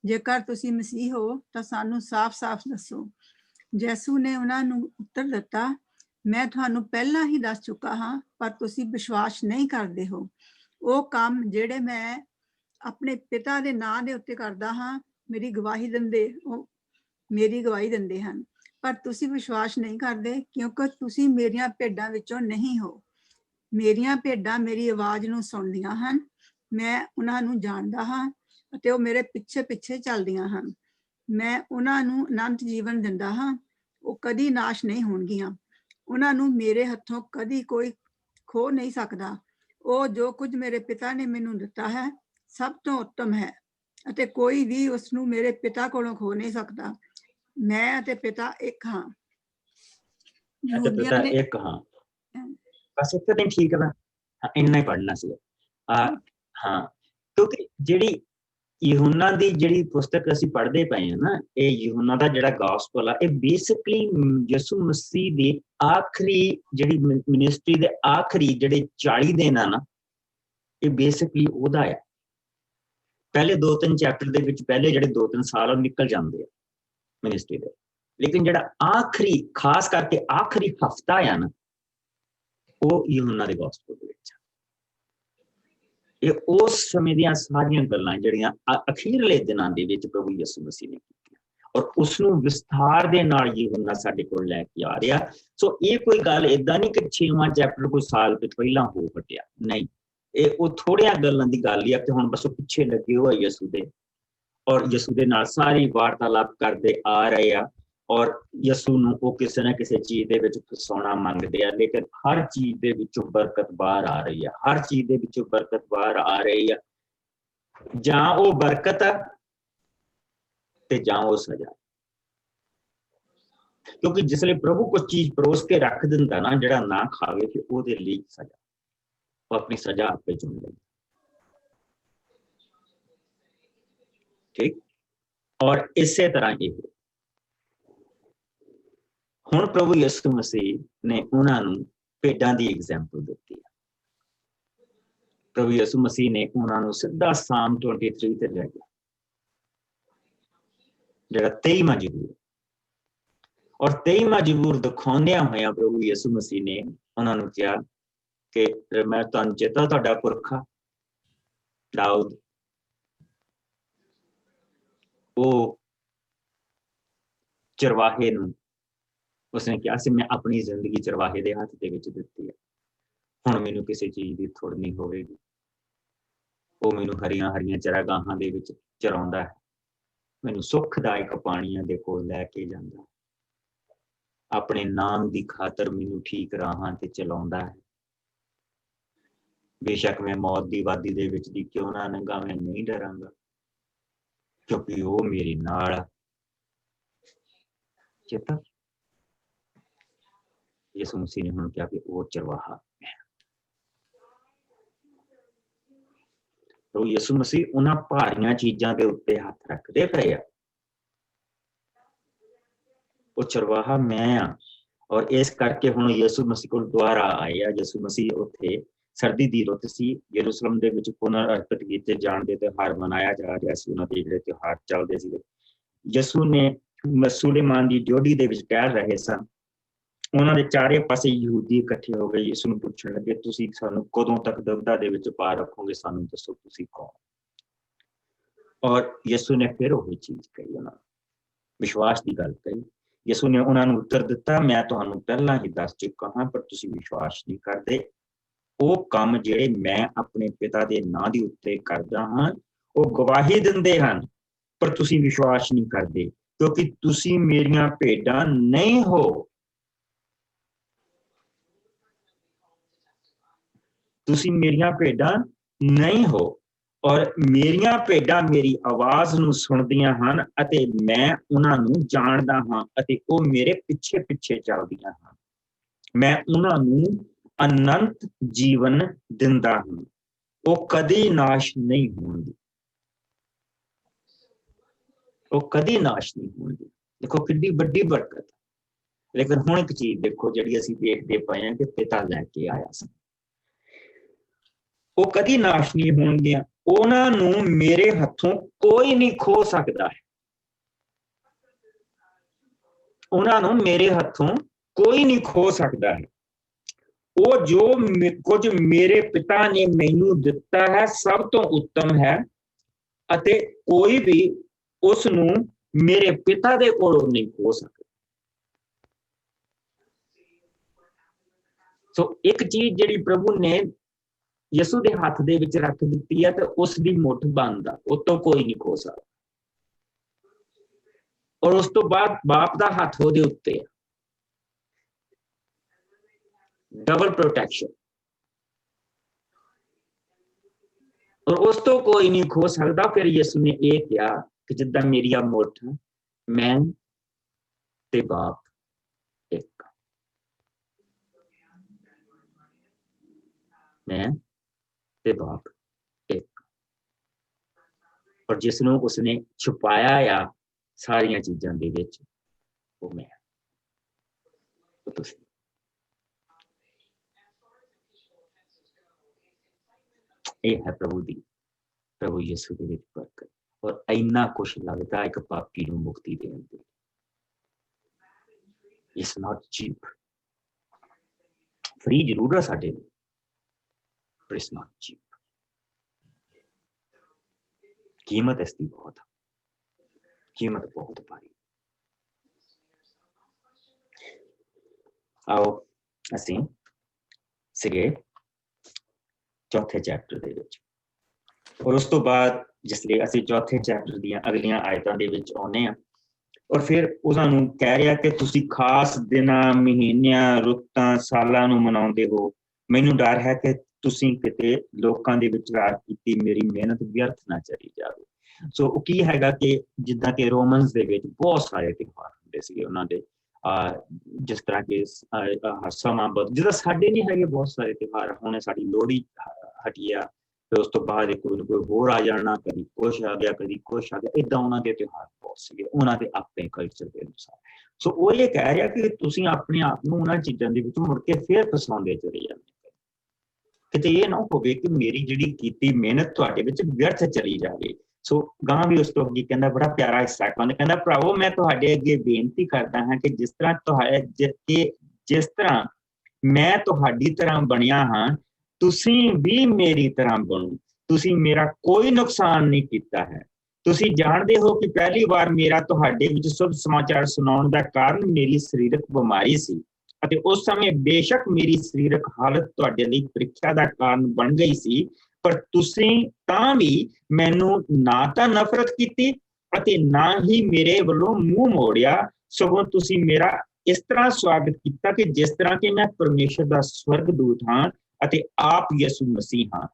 ਜੇਕਰ ਤੁਸੀਂ ਮਸੀਹ ਹੋ ਤਾਂ ਸਾਨੂੰ ਸਾਫ਼-ਸਾਫ਼ ਦੱਸੋ। ਯਿਸੂ ਨੇ ਉਹਨਾਂ ਨੂੰ ਉੱਤਰ ਦਿੱਤਾ, ਮੈਂ ਤੁਹਾਨੂੰ ਪਹਿਲਾਂ ਹੀ ਦੱਸ ਚੁੱਕਾ ਹਾਂ, ਪਰ ਤੁਸੀਂ ਵਿਸ਼ਵਾਸ ਨਹੀਂ ਕਰਦੇ ਹੋ। ਉਹ ਕੰਮ ਜਿਹੜੇ ਮੈਂ ਆਪਣੇ ਪਿਤਾ ਦੇ ਨਾਂ ਦੇ ਉੱਤੇ ਕਰਦਾ ਹਾਂ ਮੇਰੀ ਗਵਾਹੀ ਦਿੰਦੇ ਹਨ, ਪਰ ਤੁਸੀਂ ਵਿਸ਼ਵਾਸ ਨਹੀਂ ਕਰਦੇ, ਕਿਉਂਕਿ ਤੁਸੀਂ ਮੇਰੀਆਂ ਭੇਡਾਂ ਵਿੱਚੋਂ ਨਹੀਂ ਹੋ। ਮੇਰੀਆਂ ਭੇਡਾਂ ਮੇਰੀ ਆਵਾਜ਼ ਨੂੰ ਸੁਣਦੀਆਂ ਹਨ, ਮੈਂ ਉਹਨਾਂ ਨੂੰ ਜਾਣਦਾ ਹਾਂ ਅਤੇ ਉਹ ਮੇਰੇ ਪਿੱਛੇ ਪਿੱਛੇ ਚੱਲਦੀਆਂ ਹਨ। ਮੈਂ ਉਹਨਾਂ ਨੂੰ ਅਨੰਤ ਜੀਵਨ ਦਿੰਦਾ ਹਾਂ, ਉਹ ਕਦੀ ਨਾਸ਼ ਨਹੀਂ ਹੋਣਗੀਆਂ। ਉਹਨਾਂ ਨੂੰ ਮੇਰੇ ਹੱਥੋਂ ਕਦੀ ਕੋਈ ਖੋ ਨਹੀਂ ਸਕਦਾ। ਉਹ ਜੋ ਕੁਝ ਮੇਰੇ ਪਿਤਾ ਨੇ ਮੈਨੂੰ ਦਿੱਤਾ ਹੈ ਸਭ ਤੋਂ ਉੱਤਮ ਹੈ, ਅਤੇ ਕੋਈ ਵੀ ਉਸ ਨੂੰ ਮੇਰੇ ਪਿਤਾ ਕੋਲੋਂ ਖੋ ਨਹੀਂ ਸਕਦਾ। ਮੈਂ ਅਤੇ ਪਿਤਾ ਇੱਕ ਹਾਂ। ਪਿਤਾ ਇੱਕ ਹਾਂ, ਬਸ ਇੱਕ ਦਿਨ ਠੀਕ ਹੈ, ਇੰਨਾ ਹੀ ਪੜ੍ਹਨਾ ਸੀ। ਹਾਂ, ਕਿਉਂਕਿ ਜਿਹੜੀ यूहन्ना ਦੀ ਜਿਹੜੀ ਪੁਸਤਕ ਅਸੀਂ ਪੜ੍ਹਦੇ ਪਏ ਹਾਂ ਨਾ, ਇਹ यूहन्ना ਦਾ ਜਿਹੜਾ ਗੌਸਪਲ ਆ, ਇਹ ਬੇਸਿਕਲੀ ਯਿਸੂ ਮਸੀਹ ਦੀ ਆਖਰੀ ਜਿਹੜੀ ਮਿਨਿਸਟਰੀ ਦੇ ਆਖਰੀ ਜਿਹੜੇ 40 ਦਿਨ ਆ ਨਾ, ਇਹ ਬੇਸਿਕਲੀ ਉਹਦਾ ਆ। ਪਹਿਲੇ 2-3 ਚੈਪਟਰ ਦੇ ਵਿੱਚ ਪਹਿਲੇ ਜਿਹੜੇ 2-3 ਸਾਲ ਉਹ ਨਿਕਲ ਜਾਂਦੇ ਆ ਮਿਨਿਸਟਰੀ ਦੇ, ਲੇਕਿਨ ਜਿਹੜਾ ਆਖਰੀ ਖਾਸ ਕਰਕੇ ਆਖਰੀ ਹਫਤਾ ਆ ਨਾ, ਉਹ यूहन्ना ਦੇ ਗੌਸਪਲ ਦੇ ਵਿੱਚ। ਇਹ ਉਸ ਸਮੇਂ ਦੀਆਂ ਸਾਰੀਆਂ ਗੱਲਾਂ ਜਿਹੜੀਆਂ ਅਖੀਰਲੇ ਦਿਨਾਂ ਦੇ ਵਿੱਚ ਪ੍ਰਭੂ ਯਿਸੂ ਮਸੀਹ ਨੇ ਕੀਤੀਆਂ, ਔਰ ਉਸਨੂੰ ਵਿਸਥਾਰ ਦੇ ਨਾਲ यूहन्ना ਸਾਡੇ ਕੋਲ ਲੈ ਕੇ ਆ ਰਿਹਾ। ਸੋ ਇਹ ਕੋਈ ਗੱਲ ਏਦਾਂ ਨਹੀਂ ਕਿ 6ਵਾਂ ਚੈਪਟਰ ਕੋਈ ਸਾਲ ਪਹਿਲਾਂ ਹੋ ਹਟਿਆ, ਨਹੀਂ, ਇਹ ਉਹ ਥੋੜੀਆਂ ਗੱਲਾਂ ਦੀ ਗੱਲ ਹੀ ਆ ਕਿ ਹੁਣ ਬਸ ਉਹ ਪਿੱਛੇ ਲੱਗੇ ਹੋਏ ਯਿਸੂ ਦੇ, ਔਰ ਯਿਸੂ ਦੇ ਨਾਲ ਸਾਰੀ ਵਾਰਤਾਲਾਪ ਕਰਦੇ ਆ ਰਹੇ ਆ, ਔਰ ਯਿਸੂ ਨੂੰ ਉਹ ਕਿਸੇ ਨਾ ਕਿਸੇ ਚੀਜ਼ ਦੇ ਵਿੱਚ ਫਸਾਉਣਾ ਮੰਗਦੇ ਆ, ਲੇਕਿਨ ਹਰ ਚੀਜ਼ ਦੇ ਵਿੱਚੋਂ ਬਰਕਤ ਬਾਹਰ ਆ ਰਹੀ ਆ, ਹਰ ਚੀਜ਼ ਦੇ ਵਿੱਚੋਂ ਬਰਕਤ ਬਾਹਰ ਆ ਰਹੀ ਆ। ਜਾਂ ਉਹ ਬਰਕਤ ਆ ਤੇ ਜਾਂ ਉਹ ਸਜ਼ਾ, ਕਿਉਂਕਿ ਜਿਸਲੇ ਪ੍ਰਭੂ ਕੋਈ ਚੀਜ਼ ਪਰੋਸ ਕੇ ਰੱਖ ਦਿੰਦਾ ਨਾ, ਜਿਹੜਾ ਨਾ ਖਾਵੇ ਫਿਰ ਉਹਦੇ ਲਈ ਸਜ਼ਾ, ਉਹ ਆਪਣੀ ਸਜ਼ਾ ਆਪੇ ਚੁਣ ਲੈਂਦਾ। ਠੀਕ, ਔਰ ਇਸੇ ਤਰ੍ਹਾਂ ਇਹ ਹੁਣ ਪ੍ਰਭੂ ਯਿਸੂ ਮਸੀਹ ਨੇ ਉਹਨਾਂ ਨੂੰ ਭੇਡਾਂ ਦੀ ਐਗਜ਼ਾਮਪਲ ਦਿੱਤੀ ਹੈ। ਪ੍ਰਭੂ ਯਿਸੂ ਮਸੀਹ ਨੇ ਉਹਨਾਂ ਨੂੰ ਸਿੱਧਾ ਸਾਮ 23 ਤੇ ਲੈ ਗਿਆ, ਜਿਹੜਾ 23ਵਾਂ ਜ਼ਬੂਰ, ਔਰ 23ਵਾਂ ਜ਼ਬੂਰ ਦਿਖਾਉਂਦਿਆਂ ਹੋਇਆ ਪ੍ਰਭੂ ਯਿਸੂ ਮਸੀਹ ਨੇ ਉਹਨਾਂ ਨੂੰ ਕਿਹਾ ਕਿ ਮੈਂ ਤੁਹਾਨੂੰ ਚੇਤਾ ਤੁਹਾਡਾ ਪੁਰਖਾ ਦਾਊਦ, ਉਹ ਚਰਵਾਹੇ ਨੂੰ ਉਸਨੇ ਕਿਹਾ ਸੀ, ਮੈਂ ਆਪਣੀ ਜ਼ਿੰਦਗੀ ਚਰਵਾਹੇ ਦੇ ਹੱਥ ਦੇ ਵਿੱਚ ਦਿੱਤੀ ਹੈ, ਹੁਣ ਮੈਨੂੰ ਕਿਸੇ ਚੀਜ਼ ਦੀ ਥੁੜ ਨਹੀਂ ਹੋਵੇਗੀ। ਉਹ ਮੈਨੂੰ ਹਰੀਆਂ ਹਰੀਆਂ ਚਰਾਗਾਹਾਂ ਦੇ ਵਿੱਚ ਚਰਾਉਂਦਾ ਹੈ, ਮੈਨੂੰ ਸੁਖਦਾਇਕ ਪਾਣੀਆਂ ਦੇ ਕੋਲ ਲੈ ਕੇ ਜਾਂਦਾ, ਆਪਣੇ ਨਾਮ ਦੀ ਖਾਤਰ ਮੈਨੂੰ ਠੀਕ ਰਾਹਾਂ ਤੇ ਚਲਾਉਂਦਾ ਹੈ। ਬੇਸ਼ੱਕ ਮੈਂ ਮੌਤ ਦੀ ਵਾਦੀ ਦੇ ਵਿੱਚ ਦੀ ਕਿਉਂ ਨਾ ਲੰਘਾਂ, ਮੈਂ ਨਹੀਂ ਡਰਾਂਗਾ, ਕਿਉਂਕਿ ਉਹ ਮੇਰੇ ਨਾਲ। ਚੇਤਾ ਯਿਸੂ ਮਸੀਹ ਨੇ ਹੁਣ ਕਿਹਾ ਕਿ ਉਹ ਚਰਵਾਹਾ ਹੈ। तो ਯਿਸੂ ਮਸੀਹ ਉਹਨਾਂ ਭਾਰੀਆਂ ਚੀਜ਼ਾਂ ਦੇ ਉੱਤੇ ਹੱਥ ਰੱਖਦੇ ਪਏ ਆ। ਉਹ ਚਰਵਾਹਾ ਮੈਂ ਆ, ਔਰ ਇਸ ਕਰਕੇ ਹੁਣ ਯਿਸੂ ਮਸੀਹ ਕੋਲ ਦੁਆਰਾ ਆਏ ਆ। ਯਿਸੂ ਮਸੀਹ ਉੱਥੇ ਸਰਦੀ ਦੀ ਰੁੱਤ ਸੀ, ਯਰੂਸ਼ਲਮ ਦੇ ਵਿੱਚ ਪੁਨਰ ਅਰਪਿਤ ਕੀਤੇ ਜਾਣ ਦੇ ਤਿਉਹਾਰ ਮਨਾਇਆ ਜਾ ਰਿਹਾ ਸੀ, ਉਹਨਾਂ ਦੇ ਜਿਹੜੇ ਤਿਉਹਾਰ ਚੱਲਦੇ ਸੀਗੇ। ਯਿਸੂ ਨੇ ਸੁਲੇਮਾਨ ਦੀ ਡਿਓਢੀ ਦੇ ਵਿੱਚ ਟਹਿਲ ਰਹੇ ਸਨ। ਉਹਨਾਂ ਦੇ ਚਾਰੇ ਪਾਸੇ ਯਹੂਦੀ ਇਕੱਠੇ ਹੋ ਗਏ, ਯਿਸੂ ਨੂੰ ਪੁੱਛਣ ਲੱਗੇ, ਤੁਸੀਂ ਸਾਨੂੰ ਕਦੋਂ ਤੱਕ ਦੁਵਿਧਾ ਦੇ ਵਿੱਚ ਪਾ ਰੱਖੋਗੇ, ਸਾਨੂੰ ਦੱਸੋ ਤੁਸੀਂ ਕੌਣ। ਔਰ ਯਿਸੂ ਨੇ ਫਿਰ ਉਹੀ ਚੀਜ਼ ਕਹੀ, ਉਹਨਾਂ ਨੂੰ ਵਿਸ਼ਵਾਸ ਦੀ ਗੱਲ ਕਹੀ। ਯਿਸੂ ਨੇ ਉਹਨਾਂ ਨੂੰ ਉੱਤਰ ਦਿੱਤਾ, ਮੈਂ ਤੁਹਾਨੂੰ ਪਹਿਲਾਂ ਹੀ ਦੱਸ ਚੁੱਕਾ ਹਾਂ, ਪਰ ਤੁਸੀਂ ਵਿਸ਼ਵਾਸ ਨਹੀਂ ਕਰਦੇ। ਉਹ ਕੰਮ ਜਿਹੜੇ ਮੈਂ ਆਪਣੇ ਪਿਤਾ ਦੇ ਨਾਂ ਦੇ ਉੱਤੇ ਕਰਦਾ ਹਾਂ, ਉਹ ਗਵਾਹੀ ਦਿੰਦੇ ਹਨ, ਪਰ ਤੁਸੀਂ ਵਿਸ਼ਵਾਸ ਨਹੀਂ ਕਰਦੇ, ਕਿਉਂਕਿ ਤੁਸੀਂ ਮੇਰੀਆਂ ਭੇਡਾਂ ਨਹੀਂ ਹੋ। ਤੁਸੀਂ ਮੇਰੀਆਂ ਭੇਡਾਂ ਨਹੀਂ ਹੋ, ਔਰ ਮੇਰੀਆਂ ਭੇਡਾਂ ਮੇਰੀ ਆਵਾਜ਼ ਨੂੰ ਸੁਣਦੀਆਂ ਹਨ ਅਤੇ ਮੈਂ ਉਹਨਾਂ ਨੂੰ ਜਾਣਦਾ ਹਾਂ ਅਤੇ ਉਹ ਮੇਰੇ ਪਿੱਛੇ ਪਿੱਛੇ ਚੱਲਦੀਆਂ ਹਨ। ਮੈਂ ਉਹਨਾਂ ਨੂੰ ਅਨੰਤ ਜੀਵਨ ਦਿੰਦਾ ਹਾਂ, ਉਹ ਕਦੀ ਨਾਸ਼ ਨਹੀਂ ਹੋਣਗੇ, ਉਹ ਕਦੀ ਨਾਸ਼ ਨਹੀਂ ਹੋਣਗੇ। ਦੇਖੋ ਕਿੰਨੀ ਵੱਡੀ ਬਰਕਤ। ਲੇਕਿਨ ਹੁਣ ਇੱਕ ਚੀਜ਼ ਦੇਖੋ ਜਿਹੜੀ ਅਸੀਂ ਦੇਖਦੇ ਪਏ ਹਾਂ ਕਿ ਪਿਤਾ ਲੈ ਕੇ ਆਇਆ ਸੀ, ਉਹ ਕਦੀ ਨਾਸ਼ ਨਹੀਂ ਹੋਣਗੀਆਂ, ਉਹਨਾਂ ਨੂੰ ਮੇਰੇ ਹੱਥੋਂ ਕੋਈ ਨਹੀਂ ਖੋ ਸਕਦਾ ਹੈ। ਉਹਨਾਂ ਨੂੰ ਮੇਰੇ ਹੱਥੋਂ ਕੋਈ ਨਹੀਂ ਖੋ ਸਕਦਾ ਹੈ। ਉਹ ਜੋ ਕੁਝ ਮੇਰੇ ਪਿਤਾ ਨੇ ਮੈਨੂੰ ਦਿੱਤਾ ਹੈ ਸਭ ਤੋਂ ਉੱਤਮ ਹੈ ਅਤੇ ਕੋਈ ਵੀ ਉਸ ਨੂੰ ਮੇਰੇ ਪਿਤਾ ਦੇ ਕੋਲੋਂ ਨਹੀਂ ਖੋ ਸਕਦੇ। ਸੋ ਇੱਕ ਚੀਜ਼ ਜਿਹੜੀ ਪ੍ਰਭੂ ਨੇ ਯਿਸੂ ਦੇ ਹੱਥ ਦੇ ਵਿੱਚ ਰੱਖ ਦਿੱਤੀ ਹੈ ਤੇ ਉਸ ਦੀ ਮੁੱਠ ਬੰਦ ਆ, ਉਹ ਤੋਂ ਕੋਈ ਨਹੀਂ ਖੋ ਸਕਦਾ। ਔਰ ਉਸ ਤੋਂ ਬਾਅਦ ਬਾਪ ਦਾ ਹੱਥ ਉਹਦੇ ਉੱਤੇ ਆ, ਡਬਲ ਪ੍ਰੋਟੈਕਸ਼ਨ, ਔਰ ਉਸ ਤੋਂ ਕੋਈ ਨਹੀਂ ਖੋ ਸਕਦਾ। ਫਿਰ ਯਿਸੂ ਨੇ ਇਹ ਕਿਹਾ ਕਿ ਜਿੱਦਾਂ ਮੇਰੀ ਆ ਮੁੱਠ, ਮੈਂ ਤੇ ਬਾਪ ਇੱਕ, ਮੈਂ ਤੇ ਬਾਪ ਇੱਕ। ਔਰ ਜਿਸ ਨੂੰ ਉਸਨੇ ਛੁਪਾਇਆ ਆ ਸਾਰੀਆਂ ਚੀਜ਼ਾਂ ਦੇ ਵਿੱਚ, ਉਹ ਮੈਂ, ਉਹ ਤੁਸੀਂ। ਇਹ ਹੈ ਪ੍ਰਭੂ ਯਿਸੂ ਦੇ ਵਿੱਚ ਬਰਕਤ। ਔਰ ਇੰਨਾ ਕੁਛ ਲੱਗਦਾ ਇੱਕ ਪਾਪੀ ਨੂੰ ਮੁਕਤੀ ਦੇਣ ਦੇ। ਇਟਸ ਨਾਟ ਚੀਪ, ਫ੍ਰੀ ਜ਼ਰੂਰ ਹੈ ਸਾਡੇ ਲਈ, ਪਰ ਇਟਸ ਨਾਟ ਚੀਪ। ਕੀਮਤ ਇਸ ਦੀ ਬਹੁਤ, ਕੀਮਤ ਬਹੁਤ ਭਾਰੀ। ਆਓ ਅਸੀਂ ਸੀਗੇ ਚੌਥੇ ਚੈਪਟਰ ਦੇ ਵਿੱਚ, ਔਰ ਉਸ ਤੋਂ ਬਾਅਦ ਜਿਸ ਲਈ ਅਸੀਂ ਚੌਥੇ ਚੈਪਟਰ ਦੀਆਂ ਅਗਲੀਆਂ ਆਇਤਾਂ ਦੇ ਵਿੱਚ ਆਉਂਦੇ ਹਾਂ, ਔਰ ਫਿਰ ਉਹਨਾਂ ਨੂੰ ਕਹਿ ਰਿਹਾ ਕਿ ਤੁਸੀਂ ਖਾਸ ਦਿਨਾਂ, ਮਹੀਨਿਆਂ, ਰੁੱਤਾਂ, ਸਾਲਾਂ ਨੂੰ ਮਨਾਉਂਦੇ ਹੋ। ਮੈਨੂੰ ਡਰ ਹੈ ਕਿ ਤੁਸੀਂ ਕਿਤੇ ਲੋਕਾਂ ਦੇ ਵਿੱਚ ਰਾਜ ਕੀਤੀ ਮੇਰੀ ਮਿਹਨਤ ਵਿਅਰਥ ਨਾ ਚਲੀ ਜਾਵੇ। ਸੋ ਉਹ ਕੀ ਹੈਗਾ ਕਿ ਜਿੱਦਾਂ ਕਿ ਰੋਮਨਸ ਦੇ ਵਿੱਚ ਬਹੁਤ ਸਾਰੇ ਤਿਉਹਾਰ ਹੁੰਦੇ ਸੀਗੇ ਉਹਨਾਂ ਦੇ, ਜਿਸ ਤਰ੍ਹਾਂ ਕਿ ਸਮਾਂ ਬਦ, ਜਿੱਦਾਂ ਸਾਡੇ ਨਹੀਂ ਹੈਗੇ ਬਹੁਤ ਸਾਰੇ ਤਿਉਹਾਰ। ਹੁਣ ਸਾਡੀ ਲੋਹੜੀ ਹਟੀ ਆ, ਫਿਰ ਉਸ ਤੋਂ ਬਾਅਦ ਕੋਈ ਹੋਰ ਆ ਜਾਣਾ, ਕਦੀ ਕੁਛ ਆ ਗਿਆ, ਕਦੀ ਕੁਛ ਆ ਗਿਆ। ਏਦਾਂ ਉਹਨਾਂ ਦੇ ਤਿਉਹਾਰ ਬਹੁਤ ਸੀਗੇ, ਉਹਨਾਂ ਦੇ ਆਪਣੇ ਕਲਚਰ ਦੇ ਅਨੁਸਾਰ। ਸੋ ਉਹ ਇਹ ਕਹਿ ਰਿਹਾ ਕਿ ਤੁਸੀਂ ਆਪਣੇ ਆਪ ਨੂੰ ਉਹਨਾਂ ਚੀਜ਼ਾਂ ਦੇ ਵਿੱਚ ਮੁੜ ਕੇ ਫੇਰ ਫਸਾਉਂਦੇ ਚਲੇ ਜਾਂਦੇ, ਕਿਤੇ ਇਹ ਨਾ ਹੋਵੇ ਕਿ ਮੇਰੀ ਜਿਹੜੀ ਕੀਤੀ ਮਿਹਨਤ ਤੁਹਾਡੇ ਵਿੱਚ ਵਿਅਰਥ ਚਲੀ ਜਾਵੇ। ਸੋ ਗਾਂ ਵੀ ਉਸ ਤੋਂ ਅੱਗੇ ਕਹਿੰਦਾ, ਬੜਾ ਪਿਆਰਾ ਹਿੱਸਾ ਕਹਿੰਦਾ, ਭਰਾਵੋ ਮੈਂ ਤੁਹਾਡੇ ਅੱਗੇ ਬੇਨਤੀ ਕਰਦਾ ਹਾਂ ਕਿ ਜਿਸ ਤਰ੍ਹਾਂ ਮੈਂ ਤੁਹਾਡੀ ਤਰ੍ਹਾਂ ਬਣਿਆ ਹਾਂ, ਤੁਸੀਂ ਵੀ ਮੇਰੀ ਤਰ੍ਹਾਂ ਬਣੋ। ਤੁਸੀਂ ਮੇਰਾ ਕੋਈ ਨੁਕਸਾਨ ਨਹੀਂ ਕੀਤਾ ਹੈ। ਤੁਸੀਂ ਜਾਣਦੇ ਹੋ ਕਿ ਪਹਿਲੀ ਵਾਰ ਮੇਰਾ ਤੁਹਾਡੇ ਵਿੱਚ ਸ਼ੁਭ ਸਮਾਚਾਰ ਸੁਣਾਉਣ ਦਾ ਕਾਰਨ ਮੇਰੀ ਸਰੀਰਕ ਬਿਮਾਰੀ ਸੀ, ਅਤੇ ਉਸ ਸਮੇਂ ਬੇਸ਼ੱਕ ਮੇਰੀ ਸਰੀਰਕ ਹਾਲਤ ਤੁਹਾਡੇ ਲਈ ਪ੍ਰੀਖਿਆ ਦਾ ਕਾਰਨ ਬਣ ਗਈ ਸੀ, ਪਰ ਤੁਸੀਂ ਤਾਂ ਵੀ ਮੈਨੂੰ ਨਾ ਤਾਂ ਨਫ਼ਰਤ ਕੀਤੀ ਅਤੇ ਨਾ ਹੀ ਮੇਰੇ ਵੱਲੋਂ ਮੂੰਹ ਮੋੜਿਆ, ਸਗੋਂ ਤੁਸੀਂ ਮੇਰਾ ਇਸ ਤਰ੍ਹਾਂ ਸਵਾਗਤ ਕੀਤਾ ਕਿ ਜਿਸ ਤਰ੍ਹਾਂ ਕਿ ਮੈਂ ਪਰਮੇਸ਼ਰ ਦਾ ਸਵਰਗਦੂਤ ਹਾਂ ਅਤੇ ਆਪ ਯਿਸੂ ਮਸੀਹ ਹਾਂ।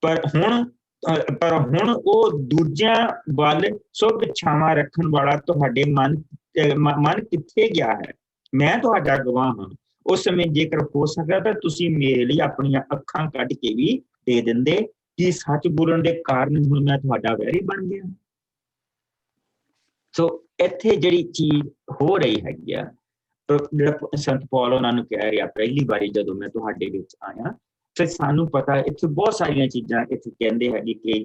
ਪਰ ਹੁਣ ਉਹ ਦੂਜਿਆਂ ਵੱਲ ਸ਼ੁਭ ਇੱਛਾਵਾਂ ਰੱਖਣ ਵਾਲਾ ਤੁਹਾਡੇ ਮਨ ਕਿੱਥੇ ਗਿਆ ਹੈ? ਮੈਂ ਤੁਹਾਡਾ ਗਵਾਹ ਹਾਂ। ਉਸ ਸਮੇਂ ਜੇਕਰ ਹੋ ਸਕਦਾ ਤਾਂ ਤੁਸੀਂ ਮੇਰੇ ਲਈ ਆਪਣੀਆਂ ਅੱਖਾਂ ਕੱਢ ਕੇ ਵੀ ਦੇ ਦਿੰਦੇ। ਕਿ ਸੱਚ ਬੋਲਣ ਦੇ ਕਾਰਨ ਹੁਣ ਮੈਂ ਤੁਹਾਡਾ ਵੈਰੀ ਬਣ ਗਿਆ। ਸੋ ਇੱਥੇ ਜਿਹੜੀ ਚੀਜ਼ ਹੋ ਰਹੀ ਹੈਗੀ ਆ, ਜਿਹੜਾ ਸੰਤ ਪੌਲ ਉਹਨਾਂ ਨੂੰ ਕਹਿ ਰਿਹਾ, ਪਹਿਲੀ ਵਾਰੀ ਜਦੋਂ ਮੈਂ ਤੁਹਾਡੇ ਵਿੱਚ ਆਇਆ, ਤੇ ਸਾਨੂੰ ਪਤਾ ਇੱਥੇ ਬਹੁਤ ਸਾਰੀਆਂ ਚੀਜ਼ਾਂ ਇੱਥੇ ਕਹਿੰਦੇ ਹੈਗੇ ਕਿ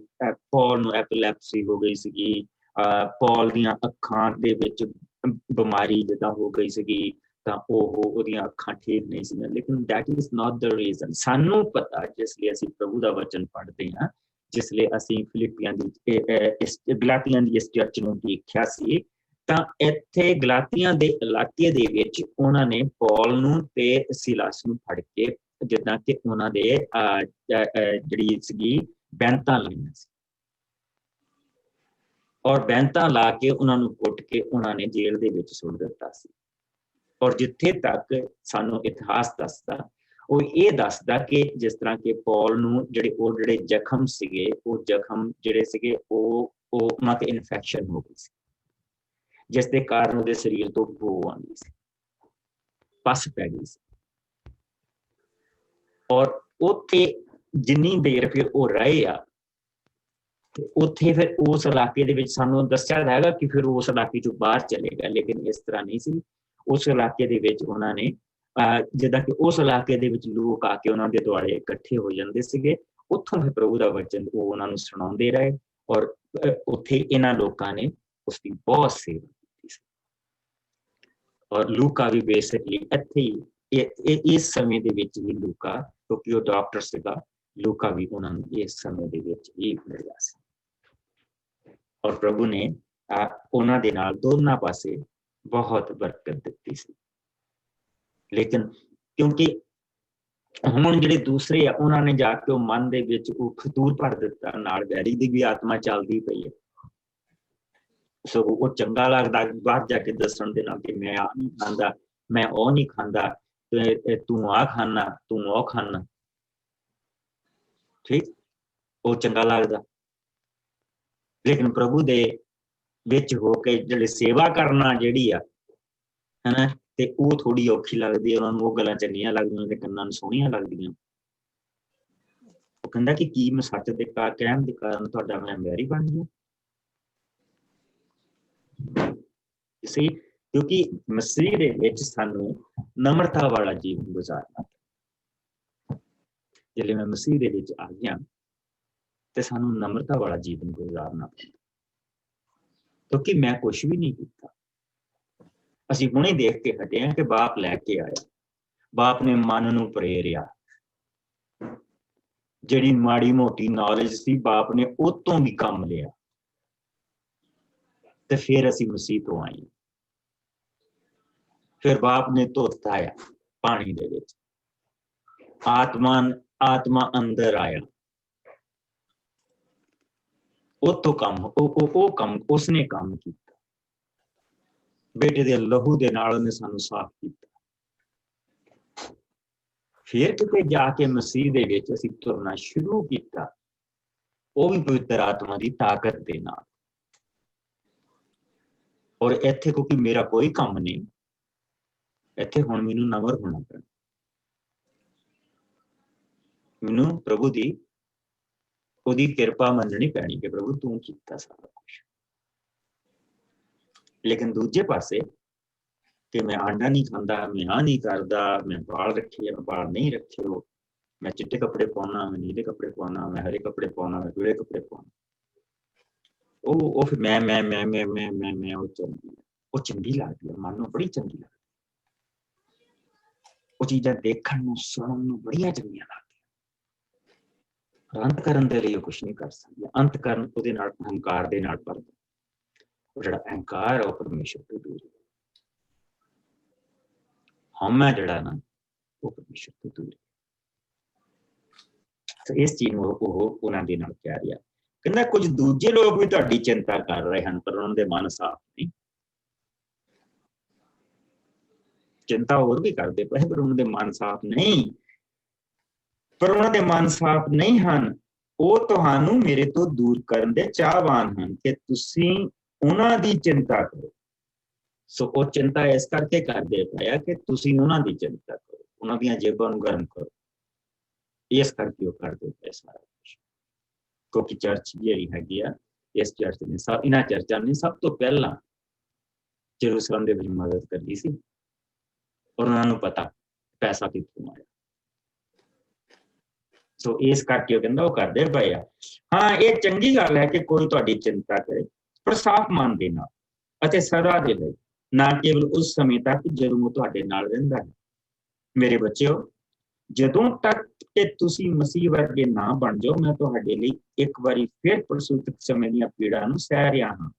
ਪੌਲ ਨੂੰ ਐਪੀਲੈਪਸੀ ਹੋ ਗਈ ਸੀਗੀ, ਪੌਲ ਦੀਆਂ ਅੱਖਾਂ ਦੇ ਵਿੱਚ ਬਿਮਾਰੀ ਜਿੱਦਾਂ ਹੋ ਗਈ ਸੀਗੀ, ਤਾਂ ਉਹਦੀਆਂ ਅੱਖਾਂ ਠੀਕ ਨਹੀਂ ਸੀਗੀਆਂ। ਲੇਕਿਨ that is not the reason. ਸਾਨੂੰ ਪਤਾ, ਜਿਸ ਲਈ ਅਸੀਂ ਪ੍ਰਭੂ ਦਾ ਵਚਨ ਪੜ੍ਹਦੇ ਹਾਂ, ਜਿਸ ਲਈ ਅਸੀਂ ਫਿਲਿੱਪੀਆਂ ਦੀ ਗਲਾਤੀਆਂ ਦੀ ਇਸ ਚਰਚ ਨੂੰ ਦੇਖਿਆ ਸੀ, ਤਾਂ ਇੱਥੇ ਗਲਾਤੀਆਂ ਦੇ ਇਲਾਕੇ ਦੇ ਵਿੱਚ ਉਹਨਾਂ ਨੇ ਪੌਲ ਨੂੰ ਤੇ ਸਿਲਾਸ ਨੂੰ ਫੜ ਕੇ, ਜਿੱਦਾਂ ਕਿ ਉਹਨਾਂ ਦੇ ਜਿਹੜੀ ਸੀਗੀ ਬੈਂਤਾਂ ਲਾਈਆਂ ਸੀ, ਔਰ ਬੈਂਤਾਂ ਲਾ ਕੇ ਉਹਨਾਂ ਨੂੰ ਕੁੱਟ ਕੇ ਉਹਨਾਂ ਨੇ ਜੇਲ੍ਹ ਦੇ ਵਿੱਚ ਸੁੱਟ ਦਿੱਤਾ ਸੀ। ਔਰ ਜਿੱਥੇ ਤੱਕ ਸਾਨੂੰ ਇਤਿਹਾਸ ਦੱਸਦਾ, ਉਹ ਇਹ ਦੱਸਦਾ ਕਿ ਜਿਸ ਤਰ੍ਹਾਂ ਕਿ ਪੌਲ ਨੂੰ ਜਿਹੜੇ ਜ਼ਖਮ ਸੀਗੇ, ਉਹ ਜ਼ਖਮ ਜਿਹੜੇ ਸੀਗੇ ਉਹ ਉਹਨਾਂ ਤੇ ਇਨਫੈਕਸ਼ਨ ਹੋ ਗਈ ਸੀ, ਜਿਸ ਦੇ ਕਾਰਨ ਉਹਦੇ ਸਰੀਰ ਤੋਂ ਬੋ ਆਉਂਦੀ ਸੀ, ਪਸ ਪੈ ਗਈ ਸੀ। ਔਰ ਉੱਥੇ ਜਿੰਨੀ ਦੇਰ ਫਿਰ ਉਹ ਰਹੇ ਆ, ਤੇ ਉੱਥੇ ਫਿਰ ਉਸ ਇਲਾਕੇ ਦੇ ਵਿੱਚ ਸਾਨੂੰ ਦੱਸਿਆ ਹੈਗਾ ਕਿ ਫਿਰ ਉਸ ਇਲਾਕੇ ਚੋਂ ਬਾਹਰ ਚਲੇ ਗਏ। ਲੇਕਿਨ ਇਸ ਤਰ੍ਹਾਂ ਨਹੀਂ ਸੀ। ਉਸ ਇਲਾਕੇ ਦੇ ਵਿੱਚ ਉਹਨਾਂ ਨੇ ਜਿੱਦਾਂ ਕਿ ਉਸ ਇਲਾਕੇ ਦੇ ਵਿੱਚ ਲੋਕ ਆ ਕੇ ਉਹਨਾਂ ਦੇ ਦੁਆਲੇ ਇਕੱਠੇ ਹੋ ਜਾਂਦੇ ਸੀਗੇ। ਉੱਥੋਂ ਫਿਰ ਪ੍ਰਭੂ ਦਾ ਵਚਨ ਉਹ ਉਹਨਾਂ ਨੂੰ ਸੁਣਾਉਂਦੇ ਰਹੇ, ਔਰ ਉੱਥੇ ਇਹਨਾਂ ਲੋਕਾਂ ਨੇ ਉਸਦੀ ਬਹੁਤ ਸੇਵਾ ਕੀਤੀ ਸੀ। ਔਰ ਲੂਕਾ ਵੀ ਬੇਸਿਕਲੀ ਇੱਥੇ ਹੀ ਇਸ ਸਮੇਂ ਦੇ ਵਿੱਚ ਹੀ ਲੂਕਾ, ਕਿਉਂਕਿ ਉਹ ਡਾਕਟਰ ਸੀਗਾ, ਲੂਕਾ ਵੀ ਉਹਨਾਂ ਨੂੰ ਇਸ ਸਮੇਂ ਦੇ ਵਿੱਚ ਹੀ ਮਿਲਿਆ ਸੀ। ਔਰ ਪ੍ਰਭੂ ਨੇ ਉਹਨਾਂ ਦੇ ਨਾਲ ਦੋਨਾਂ ਪਾਸੇ ਬਹੁਤ ਬਰਕਤ ਦਿੱਤੀ ਸੀ। ਲੇਕਿਨ ਕਿਉਂਕਿ ਹੁਣ ਜਿਹੜੇ ਦੂਸਰੇ ਆ ਉਹਨਾਂ ਨੇ ਜਾ ਕੇ ਉਹ ਮਨ ਦੇ ਵਿੱਚ ਉਹ ਖਤੂਰ ਭਰ ਦਿੱਤਾ, ਨਾਲ ਵੈਰੀ ਦੀ ਵੀ ਆਤਮਾ ਚੱਲਦੀ ਪਈ ਹੈ। ਸੋ ਉਹ ਚੰਗਾ ਲੱਗਦਾ ਬਾਹਰ ਜਾ ਕੇ ਦੱਸਣ ਦੇ ਨਾਲ ਕਿ ਮੈਂ ਆਹ ਨਹੀਂ ਖਾਂਦਾ, ਮੈਂ ਉਹ ਨਹੀਂ ਖਾਂਦਾ, ਤੂੰ ਆਹ ਖਾਨਾ, ਤੂੰ ਉਹ ਖਾਨਾ। ਠੀਕ, ਉਹ ਚੰਗਾ ਲੱਗਦਾ। ਲੇਕਿਨ ਪ੍ਰਭੂ ਦੇ ਵਿੱਚ ਹੋ ਕੇ ਜਿਹੜੇ ਸੇਵਾ ਕਰਨਾ ਜਿਹੜੀ ਆ ਹਨਾ, ਤੇ ਉਹ ਥੋੜੀ ਔਖੀ ਲੱਗਦੀ ਹੈ ਉਹਨਾਂ ਨੂੰ। ਉਹ ਗੱਲਾਂ ਚੰਗੀਆਂ ਲੱਗਦੀਆਂ ਤੇ ਕੰਨਾਂ ਨੂੰ ਸੋਹਣੀਆਂ ਲੱਗਦੀਆਂ। ਉਹ ਕਹਿੰਦਾ ਕਿ ਕੀ ਮੈਂ ਸੱਚ ਦੇ ਕਹਿਣ ਦੇ ਕਾਰਨ ਤੁਹਾਡਾ ਮੈਂ ਵੈਰੀ ਬਣ ਗਿਆ। ਇਸੇ ਕਿਉਂਕਿ ਮਸੀਹ ਦੇ ਵਿੱਚ ਸਾਨੂੰ ਨਮਰਤਾ ਵਾਲਾ ਜੀਵਨ ਗੁਜ਼ਾਰਨਾ। ਜੇ ਮੈਂ ਮਸੀਹ ਦੇ ਵਿੱਚ ਆ ਗਿਆ ਤੇ ਸਾਨੂੰ ਨਮਰਤਾ ਵਾਲਾ ਜੀਵਨ ਗੁਜ਼ਾਰਨਾ ਪੈਂਦਾ, ਕਿਉਂਕਿ ਮੈਂ ਕੁਛ ਵੀ ਨਹੀਂ ਕੀਤਾ। ਅਸੀਂ ਹੁਣੇ ਦੇਖ ਕੇ ਹਟੇ ਹਾਂ ਕਿ ਬਾਪ ਲੈ ਕੇ ਆਇਆ, ਬਾਪ ਨੇ ਮਨ ਨੂੰ ਪ੍ਰੇਰਿਆ, ਜਿਹੜੀ ਮਾੜੀ ਮੋਟੀ ਨੌਲੇਜ ਸੀ ਬਾਪ ਨੇ ਉਹ ਤੋਂ ਵੀ ਕੰਮ ਲਿਆ, ਤੇ ਫਿਰ ਅਸੀਂ ਮਸੀਹ ਤੋਂ ਆਏ। ਫਿਰ ਬਾਪ ਨੇ ਧੋਤਾ ਆ ਪਾਣੀ ਦੇ ਵਿੱਚ, ਆਤਮਾ ਅੰਦਰ ਆਇਆ, ਉਹ ਤੋਂ ਕੰਮ ਉਹ ਕੰਮ ਉਸਨੇ ਕੰਮ ਕੀਤਾ। ਬੇਟੇ ਦੇ ਲਹੂ ਦੇ ਨਾਲ ਉਹਨੇ ਸਾਨੂੰ ਸਾਫ਼ ਕੀਤਾ। ਫਿਰ ਕਿਤੇ ਜਾ ਕੇ ਮਸੀਹ ਦੇ ਵਿੱਚ ਅਸੀਂ ਤੁਰਨਾ ਸ਼ੁਰੂ ਕੀਤਾ, ਉਹ ਵੀ ਪਵਿੱਤਰ ਆਤਮਾ ਦੀ ਤਾਕਤ ਦੇ ਨਾਲ। ਔਰ ਇੱਥੇ ਕਿਉਂਕਿ ਮੇਰਾ ਕੋਈ ਕੰਮ ਨਹੀਂ, ਇੱਥੇ ਹੁਣ ਮੈਨੂੰ ਨਮਰ ਹੋਣਾ ਪੈਣਾ। ਮੈਨੂੰ ਪ੍ਰਭੂ ਦੀ ਉਹਦੀ ਕਿਰਪਾ ਮੰਨਣੀ ਪੈਣੀ ਕਿ ਪ੍ਰਭੂ ਤੂੰ ਕੀਤਾ ਸਾਰਾ ਕੁਛ। ਲੇਕਿਨ ਦੂਜੇ ਪਾਸੇ ਕਿ ਮੈਂ ਆਂਡਾ ਨਹੀਂ ਖਾਂਦਾ, ਮੈਂ ਆਹ ਨਹੀਂ ਕਰਦਾ, ਮੈਂ ਬਾਲ ਰੱਖੇ, ਮੈਂ ਬਾਲ ਨਹੀਂ ਰੱਖੇ, ਮੈਂ ਚਿੱਟੇ ਕੱਪੜੇ ਪਾਉਣਾ, ਮੈਂ ਨੀਲੇ ਕੱਪੜੇ ਪਾਉਣਾ, ਮੈਂ ਹਰੇ ਕੱਪੜੇ ਪਾਉਣਾ, ਮੈਂ ਪੀਲੇ ਕੱਪੜੇ ਪਾਉਣਾ, ਉਹ ਫਿਰ ਮੈਂ ਉਹ ਚੰਗੀ ਲੱਗਦੀ ਹੈ, ਮਨ ਨੂੰ ਬੜੀ ਚੰਗੀ ਲੱਗਦੀ। ਉਹ ਚੀਜ਼ਾਂ ਦੇਖਣ ਨੂੰ ਸੁਣਨ ਨੂੰ ਬੜੀਆਂ ਚੰਗੀਆਂ ਲੱਗਦੀਆਂ। ਅੰਤ ਕਰਨ ਦੇ ਲਈ ਉਹ ਕੁਛ ਨਹੀਂ ਕਰ ਸਕਦੀ। ਅੰਤ ਕਰਨ ਉਹਦੇ ਨਾਲ ਅਹੰਕਾਰ ਦੇ ਨਾਲ ਭਰਦਾ। ਉਹ ਜਿਹੜਾ ਅਹੰਕਾਰ ਹੈ ਉਹ ਪਰਮੇਸ਼ਰ ਤੋਂ ਦੂਰ ਹੈ। ਹਉਮੈ ਜਿਹੜਾ ਨਾ ਉਹ ਪਰਮੇਸ਼ਰ ਤੋਂ ਦੂਰ ਹੈ। ਇਸ ਚੀਜ਼ ਨੂੰ ਉਹ ਉਹਨਾਂ ਦੇ ਨਾਲ ਕਹਿ ਰਿਹਾ। ਕਹਿੰਦਾ ਕੁਝ ਦੂਜੇ ਲੋਕ ਵੀ ਤੁਹਾਡੀ ਚਿੰਤਾ ਕਰ ਰਹੇ ਹਨ, ਪਰ ਉਹਨਾਂ ਦੇ ਮਨ ਸਾਫ਼ ਨਹੀਂ। ਚਿੰਤਾ ਹੋਰ ਵੀ ਕਰਦੇ ਪਏ, ਪਰ ਉਹਨਾਂ ਦੇ ਮਨ ਸਾਫ਼ ਨਹੀਂ। ਪਰ ਉਹਨਾਂ ਦੇ ਮਨ ਸਾਫ਼ ਨਹੀਂ ਹਨ। ਉਹ ਤੁਹਾਨੂੰ ਮੇਰੇ ਤੋਂ ਦੂਰ ਕਰਨ ਦੇ ਚਾਹਵਾਨ ਹਨ ਕਿ ਤੁਸੀਂ ਉਹਨਾਂ ਦੀ ਚਿੰਤਾ ਕਰੋ। ਸੋ ਉਹ ਚਿੰਤਾ ਇਸ ਕਰਕੇ ਕਰਦੇ ਪਏ ਕਿ ਤੁਸੀਂ ਉਹਨਾਂ ਦੀ ਚਿੰਤਾ ਕਰੋ, ਉਹਨਾਂ ਦੀਆਂ ਜੇਬਾਂ ਨੂੰ ਗਰਮ ਕਰੋ। ਇਸ ਕਰਕੇ ਉਹ ਕਰਦੇ ਪਏ ਸਾਰਾ ਕੁਛ। ਕਿਉਂਕਿ ਚਰਚ ਜਿਹੜੀ ਹੈਗੀ ਆ, ਇਸ ਚਰਚ ਨੇ ਇਹਨਾਂ ਚਰਚਾਂ ਨੇ ਸਭ ਤੋਂ ਪਹਿਲਾਂ ਯਰੂਸ਼ਲਮ ਦੇ ਵਿੱਚ ਮਦਦ ਕਰਨੀ ਸੀ। ਔਰ ਉਹਨਾਂ ਨੂੰ ਪਤਾ ਪੈਸਾ ਕਿੱਥੋਂ ਆਇਆ। ਸੋ ਇਸ ਕਰਕੇ ਉਹ ਕਹਿੰਦਾ ਉਹ ਕਰਦੇ ਪਏ ਆ। ਹਾਂ, ਇਹ ਚੰਗੀ ਗੱਲ ਹੈ ਕਿ ਕੋਈ ਤੁਹਾਡੀ ਚਿੰਤਾ ਕਰੇ, ਪਰ ਸਾਫ਼ ਮਨ ਦੇ ਨਾਲ ਅਤੇ ਸਦਾ ਦੇ ਲਈ, ਨਾ ਕੇਵਲ ਉਸ ਸਮੇਂ ਤੱਕ ਜਦੋਂ ਉਹ ਤੁਹਾਡੇ ਨਾਲ ਰਹਿੰਦਾ ਹੈ। ਮੇਰੇ ਬੱਚਿਓ, ਜਦੋਂ ਤੱਕ ਕਿ ਤੁਸੀਂ ਮਸੀਹ ਵਰਗੇ ਨਾ ਬਣ ਜਾਓ, ਮੈਂ ਤੁਹਾਡੇ ਲਈ ਇੱਕ ਵਾਰੀ ਫਿਰ ਪ੍ਰਸੂਤ ਸਮੇਂ ਦੀਆਂ ਪੀੜਾਂ ਨੂੰ ਸਹਿ ਰਿਹਾ ਹਾਂ।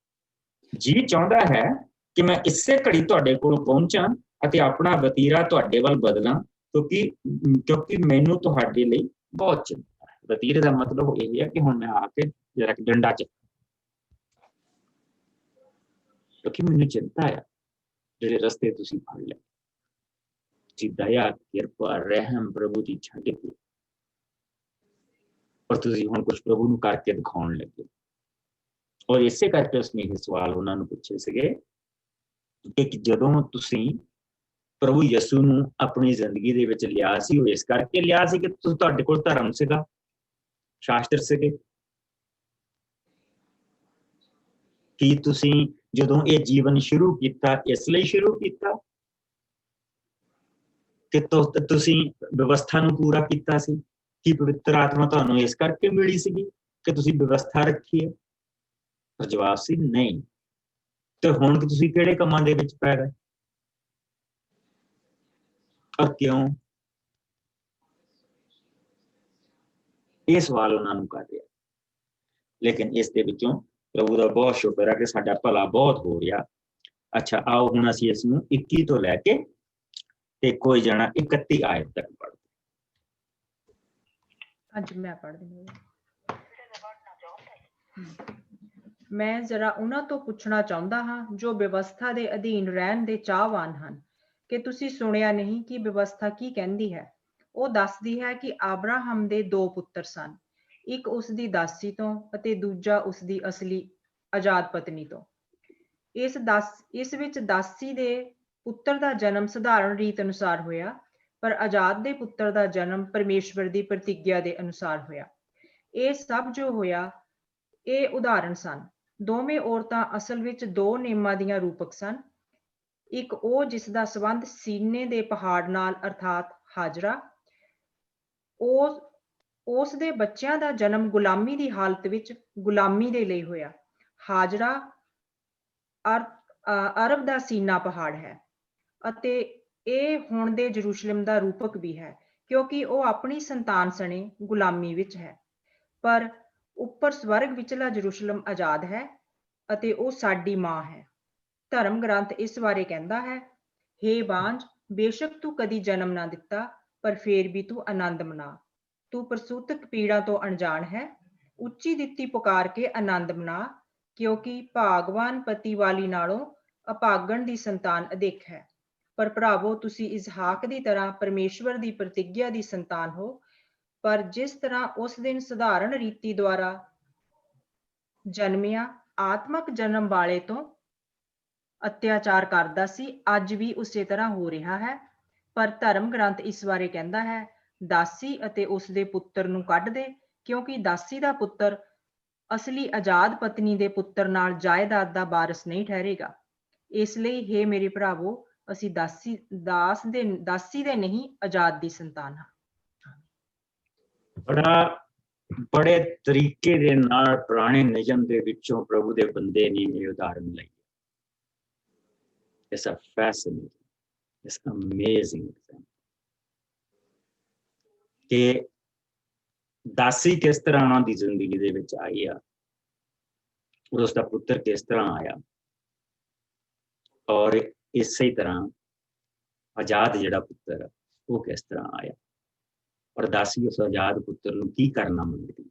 ਜੀ ਚਾਹੁੰਦਾ ਹੈ ਕਿ ਮੈਂ ਇਸੇ ਘੜੀ ਤੁਹਾਡੇ ਕੋਲ ਪਹੁੰਚਾਂ ਅਤੇ ਆਪਣਾ ਵਤੀਰਾ ਤੁਹਾਡੇ ਵੱਲ ਬਦਲਾਂ, ਕਿਉਂਕਿ ਮੈਨੂੰ ਤੁਹਾਡੇ ਲਈ ਬਹੁਤ ਚਿੰਤਾ ਹੈ। ਵਤੀਰੇ ਦਾ ਮਤਲਬ ਇਹ ਹੈ ਕਿ ਹੁਣ ਮੈਂ ਆ ਕੇ ਜਰਾ ਡੰਡਾ ਚੱਕ, ਕਿਉਂਕਿ ਮੈਨੂੰ ਚਿੰਤਾ ਆ ਜਿਹੜੇ ਰਸਤੇ ਤੁਸੀਂ ਫੜ ਲਏ। ਤੁਸੀਂ ਦਇਆ, ਕਿਰਪਾ, ਰਹਿਮ ਪ੍ਰਭੂ ਦੀ ਛੱਡ ਕੇ ਔਰ ਤੁਸੀਂ ਹੁਣ ਕੁਛ ਪ੍ਰਭੂ ਨੂੰ ਕਰਕੇ ਦਿਖਾਉਣ ਲੱਗੇ। ਔਰ ਇਸੇ ਕਰਕੇ ਉਸਨੇ ਇਹ ਸਵਾਲ ਉਹਨਾਂ ਨੂੰ ਪੁੱਛੇ ਸੀਗੇ ਕਿ ਜਦੋਂ ਤੁਸੀਂ ਪ੍ਰਭੂ ਯਿਸੂ ਨੂੰ ਆਪਣੀ ਜ਼ਿੰਦਗੀ ਦੇ ਵਿੱਚ ਲਿਆ ਸੀ, ਉਹ ਇਸ ਕਰਕੇ ਲਿਆ ਸੀ ਕਿ ਤੁਹਾਡੇ ਕੋਲ ਧਰਮ ਸੀਗਾ, ਸ਼ਾਸਤਰ ਸੀਗੇ। ਕੀ ਤੁਸੀਂ ਜਦੋਂ ਇਹ ਜੀਵਨ ਸ਼ੁਰੂ ਕੀਤਾ ਇਸ ਲਈ ਸ਼ੁਰੂ ਕੀਤਾ ਕਿ ਤੁਸੀਂ ਵਿਵਸਥਾ ਨੂੰ ਪੂਰਾ ਕੀਤਾ ਸੀ? ਕੀ ਪਵਿੱਤਰ ਆਤਮਾ ਤੁਹਾਨੂੰ ਇਸ ਕਰਕੇ ਮਿਲੀ ਸੀਗੀ ਕਿ ਤੁਸੀਂ ਵਿਵਸਥਾ ਰੱਖੀ ਹੈ? ਪਰ ਜਵਾਬ ਸੀ ਨਹੀਂ। ਤੇ ਹੁਣ ਤੁਸੀਂ ਕਿਹੜੇ ਕੰਮਾਂ ਦੇ ਵਿੱਚ ਪੈ ਗਏ ਔਰ ਕਿਉਂ? ਇਹ ਸਵਾਲ ਉਹਨਾਂ ਨੂੰ ਕਰ ਰਿਹਾ। ਲੇਕਿਨ ਇਸ ਦੇ ਵਿੱਚੋਂ ਪ੍ਰਭੂ ਦਾ ਬਹੁਤ ਸ਼ੁਕਰ ਹੈ ਕਿ ਸਾਡਾ ਭਲਾ ਬਹੁਤ ਹੋ ਰਿਹਾ। ਅੱਛਾ, ਆਓ ਹੁਣ ਅਸੀਂ ਇਸ ਨੂੰ 21 ਤੋਂ ਲੈ ਕੇ ਤੇ ਕੋਈ ਜਣਾ 31 ਆਇਤ ਤੱਕ ਪੜ੍ਹਦੇ। ਅੱਜ ਮੈਂ ਪੜ੍ਹਦੀ ਹਾਂ। ਮੈਂ ਜ਼ਰਾ ਉਹਨਾਂ ਤੋਂ ਪੁੱਛਣਾ ਚਾਹੁੰਦਾ ਹਾਂ ਜੋ ਵਿਵਸਥਾ ਦੇ ਅਧੀਨ ਰਹਿਣ ਦੇ ਚਾਹਵਾਨ ਹਨ ਕਿ ਤੁਸੀਂ ਸੁਣਿਆ ਨਹੀਂ ਕਿ ਵਿਵਸਥਾ ਕੀ ਕਹਿੰਦੀ ਹੈ। ਉਹ ਦੱਸਦੀ ਹੈ ਕਿ ਅਬਰਾਹਮ ਦੇ 2 ਪੁੱਤਰ ਸਨ, ਇੱਕ ਉਸ ਦੀ ਦਾਸੀ ਤੋਂ ਅਤੇ ਦੂਜਾ ਉਸ ਦੀ ਅਸਲੀ ਆਜ਼ਾਦ ਪਤਨੀ ਤੋਂ। ਇਸ ਵਿੱਚ ਦਾਸੀ ਦੇ ਪੁੱਤਰ ਦਾ ਜਨਮ ਸਧਾਰਨ ਰੀਤ ਅਨੁਸਾਰ ਹੋਇਆ, ਪਰ ਆਜ਼ਾਦ ਦੇ ਪੁੱਤਰ ਦਾ ਜਨਮ ਪਰਮੇਸ਼ਵਰ ਦੀ ਪ੍ਰਤਿਗਿਆ ਦੇ ਅਨੁਸਾਰ ਹੋਇਆ। ਇਹ ਸਭ ਜੋ ਹੋਇਆ ਇਹ ਉਦਾਹਰਣ ਸਨ। ਦੋਵੇਂ ਔਰਤਾਂ ਅਸਲ ਵਿੱਚ 2 ਨੇਮਾਂ ਦੀਆਂ ਰੂਪਕ ਸਨ। ਇੱਕ ਉਹ ਜਿਸ ਦਾ ਸੰਬੰਧ ਸੀਨੇ ਦੇ ਪਹਾੜ ਨਾਲ ਅਰਥਾਤ ਹਾਜਰਾ। ਉਸ ਦੇ ਬੱਚਿਆਂ ਦਾ ਜਨਮ ਗੁਲਾਮੀ ਦੀ ਹਾਲਤ ਵਿੱਚ ਗੁਲਾਮੀ ਦੇ ਲਈ ਹੋਇਆ। ਹਾਜਰਾ ਅਰਬ ਦਾ ਸੀਨਾ ਪਹਾੜ ਹੈ ਅਤੇ ਇਹ ਹੁਣ ਦੇ ਜਰੂਸ਼ਲਮ ਦਾ ਰੂਪਕ ਵੀ ਹੈ, ਕਿਉਂਕਿ ਉਹ ਆਪਣੀ ਸੰਤਾਨ ਸਣੇ ਗੁਲਾਮੀ ਵਿੱਚ ਹੈ। ਪਰ ਉੱਪਰ ਸਵਰਗ ਵਿਚਲਾ ਜਰੂਸ਼ਲਮ ਆਜ਼ਾਦ ਹੈ ਅਤੇ ਉਹ ਸਾਡੀ ਮਾਂ ਹੈ। ਧਰਮ ਗ੍ਰੰਥ ਇਸ ਬਾਰੇ ਕਹਿੰਦਾ ਹੈ, ਹੇ ਬਾਂਝ, ਬੇਸ਼ੱਕ ਤੂੰ ਕਦੀ ਜਨਮ ਨਾ ਦਿੱਤਾ, ਪਰ ਫੇਰ ਵੀ ਤੂੰ ਆਨੰਦ ਮਨਾ। ਤੂੰ ਪ੍ਰਸੂਤਕ ਪੀੜਾ ਤੋਂ ਅਣਜਾਣ ਹੈ, ਉੱਚੀ ਦਿੱਤੀ ਪੁਕਾਰ ਕੇ ਆਨੰਦ ਮਨਾ, ਕਿਉਂਕਿ ਭਾਗਵਾਨ ਪਤੀ ਵਾਲੀ ਨਾਲੋਂ ਅਭਾਗਣ ਦੀ ਸੰਤਾਨ ਅਦਿੱਖ ਹੈ। ਪਰ ਭਰਾਵੋ, ਤੁਸੀਂ ਇਸਹਾਕ ਦੀ ਤਰ੍ਹਾਂ ਪਰਮੇਸ਼ਵਰ ਦੀ ਪ੍ਰਤਿਗਿਆ ਦੀ ਸੰਤਾਨ ਹੋ। ਪਰ ਜਿਸ ਤਰ੍ਹਾਂ ਉਸ ਦਿਨ ਸਧਾਰਨ ਰੀਤੀ ਦੁਆਰਾ ਜਨਮਿਆ ਆਤਮਕ ਜਨਮ ਵਾਲੇ ਤੋਂ ਅਤਿਆਚਾਰ ਕਰਦਾ ਸੀ, ਅੱਜ ਵੀ ਉਸੇ ਤਰ੍ਹਾਂ ਹੋ ਰਿਹਾ ਹੈ। ਪਰ ਧਰਮ ਗ੍ਰੰਥ ਇਸ ਬਾਰੇ ਕਹਿੰਦਾ ਹੈ, ਦਾਸੀ ਅਤੇ ਉਸ ਦੇ ਪੁੱਤਰ ਨੂੰ ਕੱਢ ਦੇ, ਕਿਉਂਕਿ ਦਾਸੀ ਦਾ ਪੁੱਤਰ ਅਸਲੀ ਆਜ਼ਾਦ ਪਤਨੀ ਦੇ ਪੁੱਤਰ ਨਾਲ ਜਾਇਦਾਦ ਦਾ ਵਾਰਸ ਨਹੀਂ ਠਹਿਰੇਗਾ। ਇਸ ਲਈ ਹੇ ਮੇਰੇ ਭਰਾਵੋ, ਅਸੀਂ ਦਾਸੀ ਦੇ ਨਹੀਂ, ਆਜ਼ਾਦ ਦੀ ਸੰਤਾਨ ਹਾਂ। ਬੜੇ ਤਰੀਕੇ ਦੇ ਨਾਲ ਪੁਰਾਣੇ ਨਿਯਮ ਦੇ ਵਿੱਚੋਂ ਪ੍ਰਭੂ ਦੇ ਬੰਦੇ ਨੇ ਇਹ ਉਦਾਹਰਨ ਲਈ। It's a fascinating, it's amazing example ਕਿ ਦਾਸੀ ਕਿਸ ਤਰ੍ਹਾਂ ਉਹਨਾਂ ਦੀ ਜ਼ਿੰਦਗੀ ਦੇ ਵਿੱਚ ਆਈ ਆ, ਔਰ ਉਸਦਾ ਪੁੱਤਰ ਕਿਸ ਤਰ੍ਹਾਂ ਆਇਆ, ਔਰ ਇਸੇ ਤਰ੍ਹਾਂ ਆਜ਼ਾਦ ਜਿਹੜਾ ਪੁੱਤਰ ਆ ਉਹ ਕਿਸ ਤਰ੍ਹਾਂ ਆਇਆ, ਔਰ ਦਾਸੀ ਉਸ ਆਜ਼ਾਦ ਪੁੱਤਰ ਨੂੰ ਕੀ ਕਰਨਾ ਮੰਗਦੀ।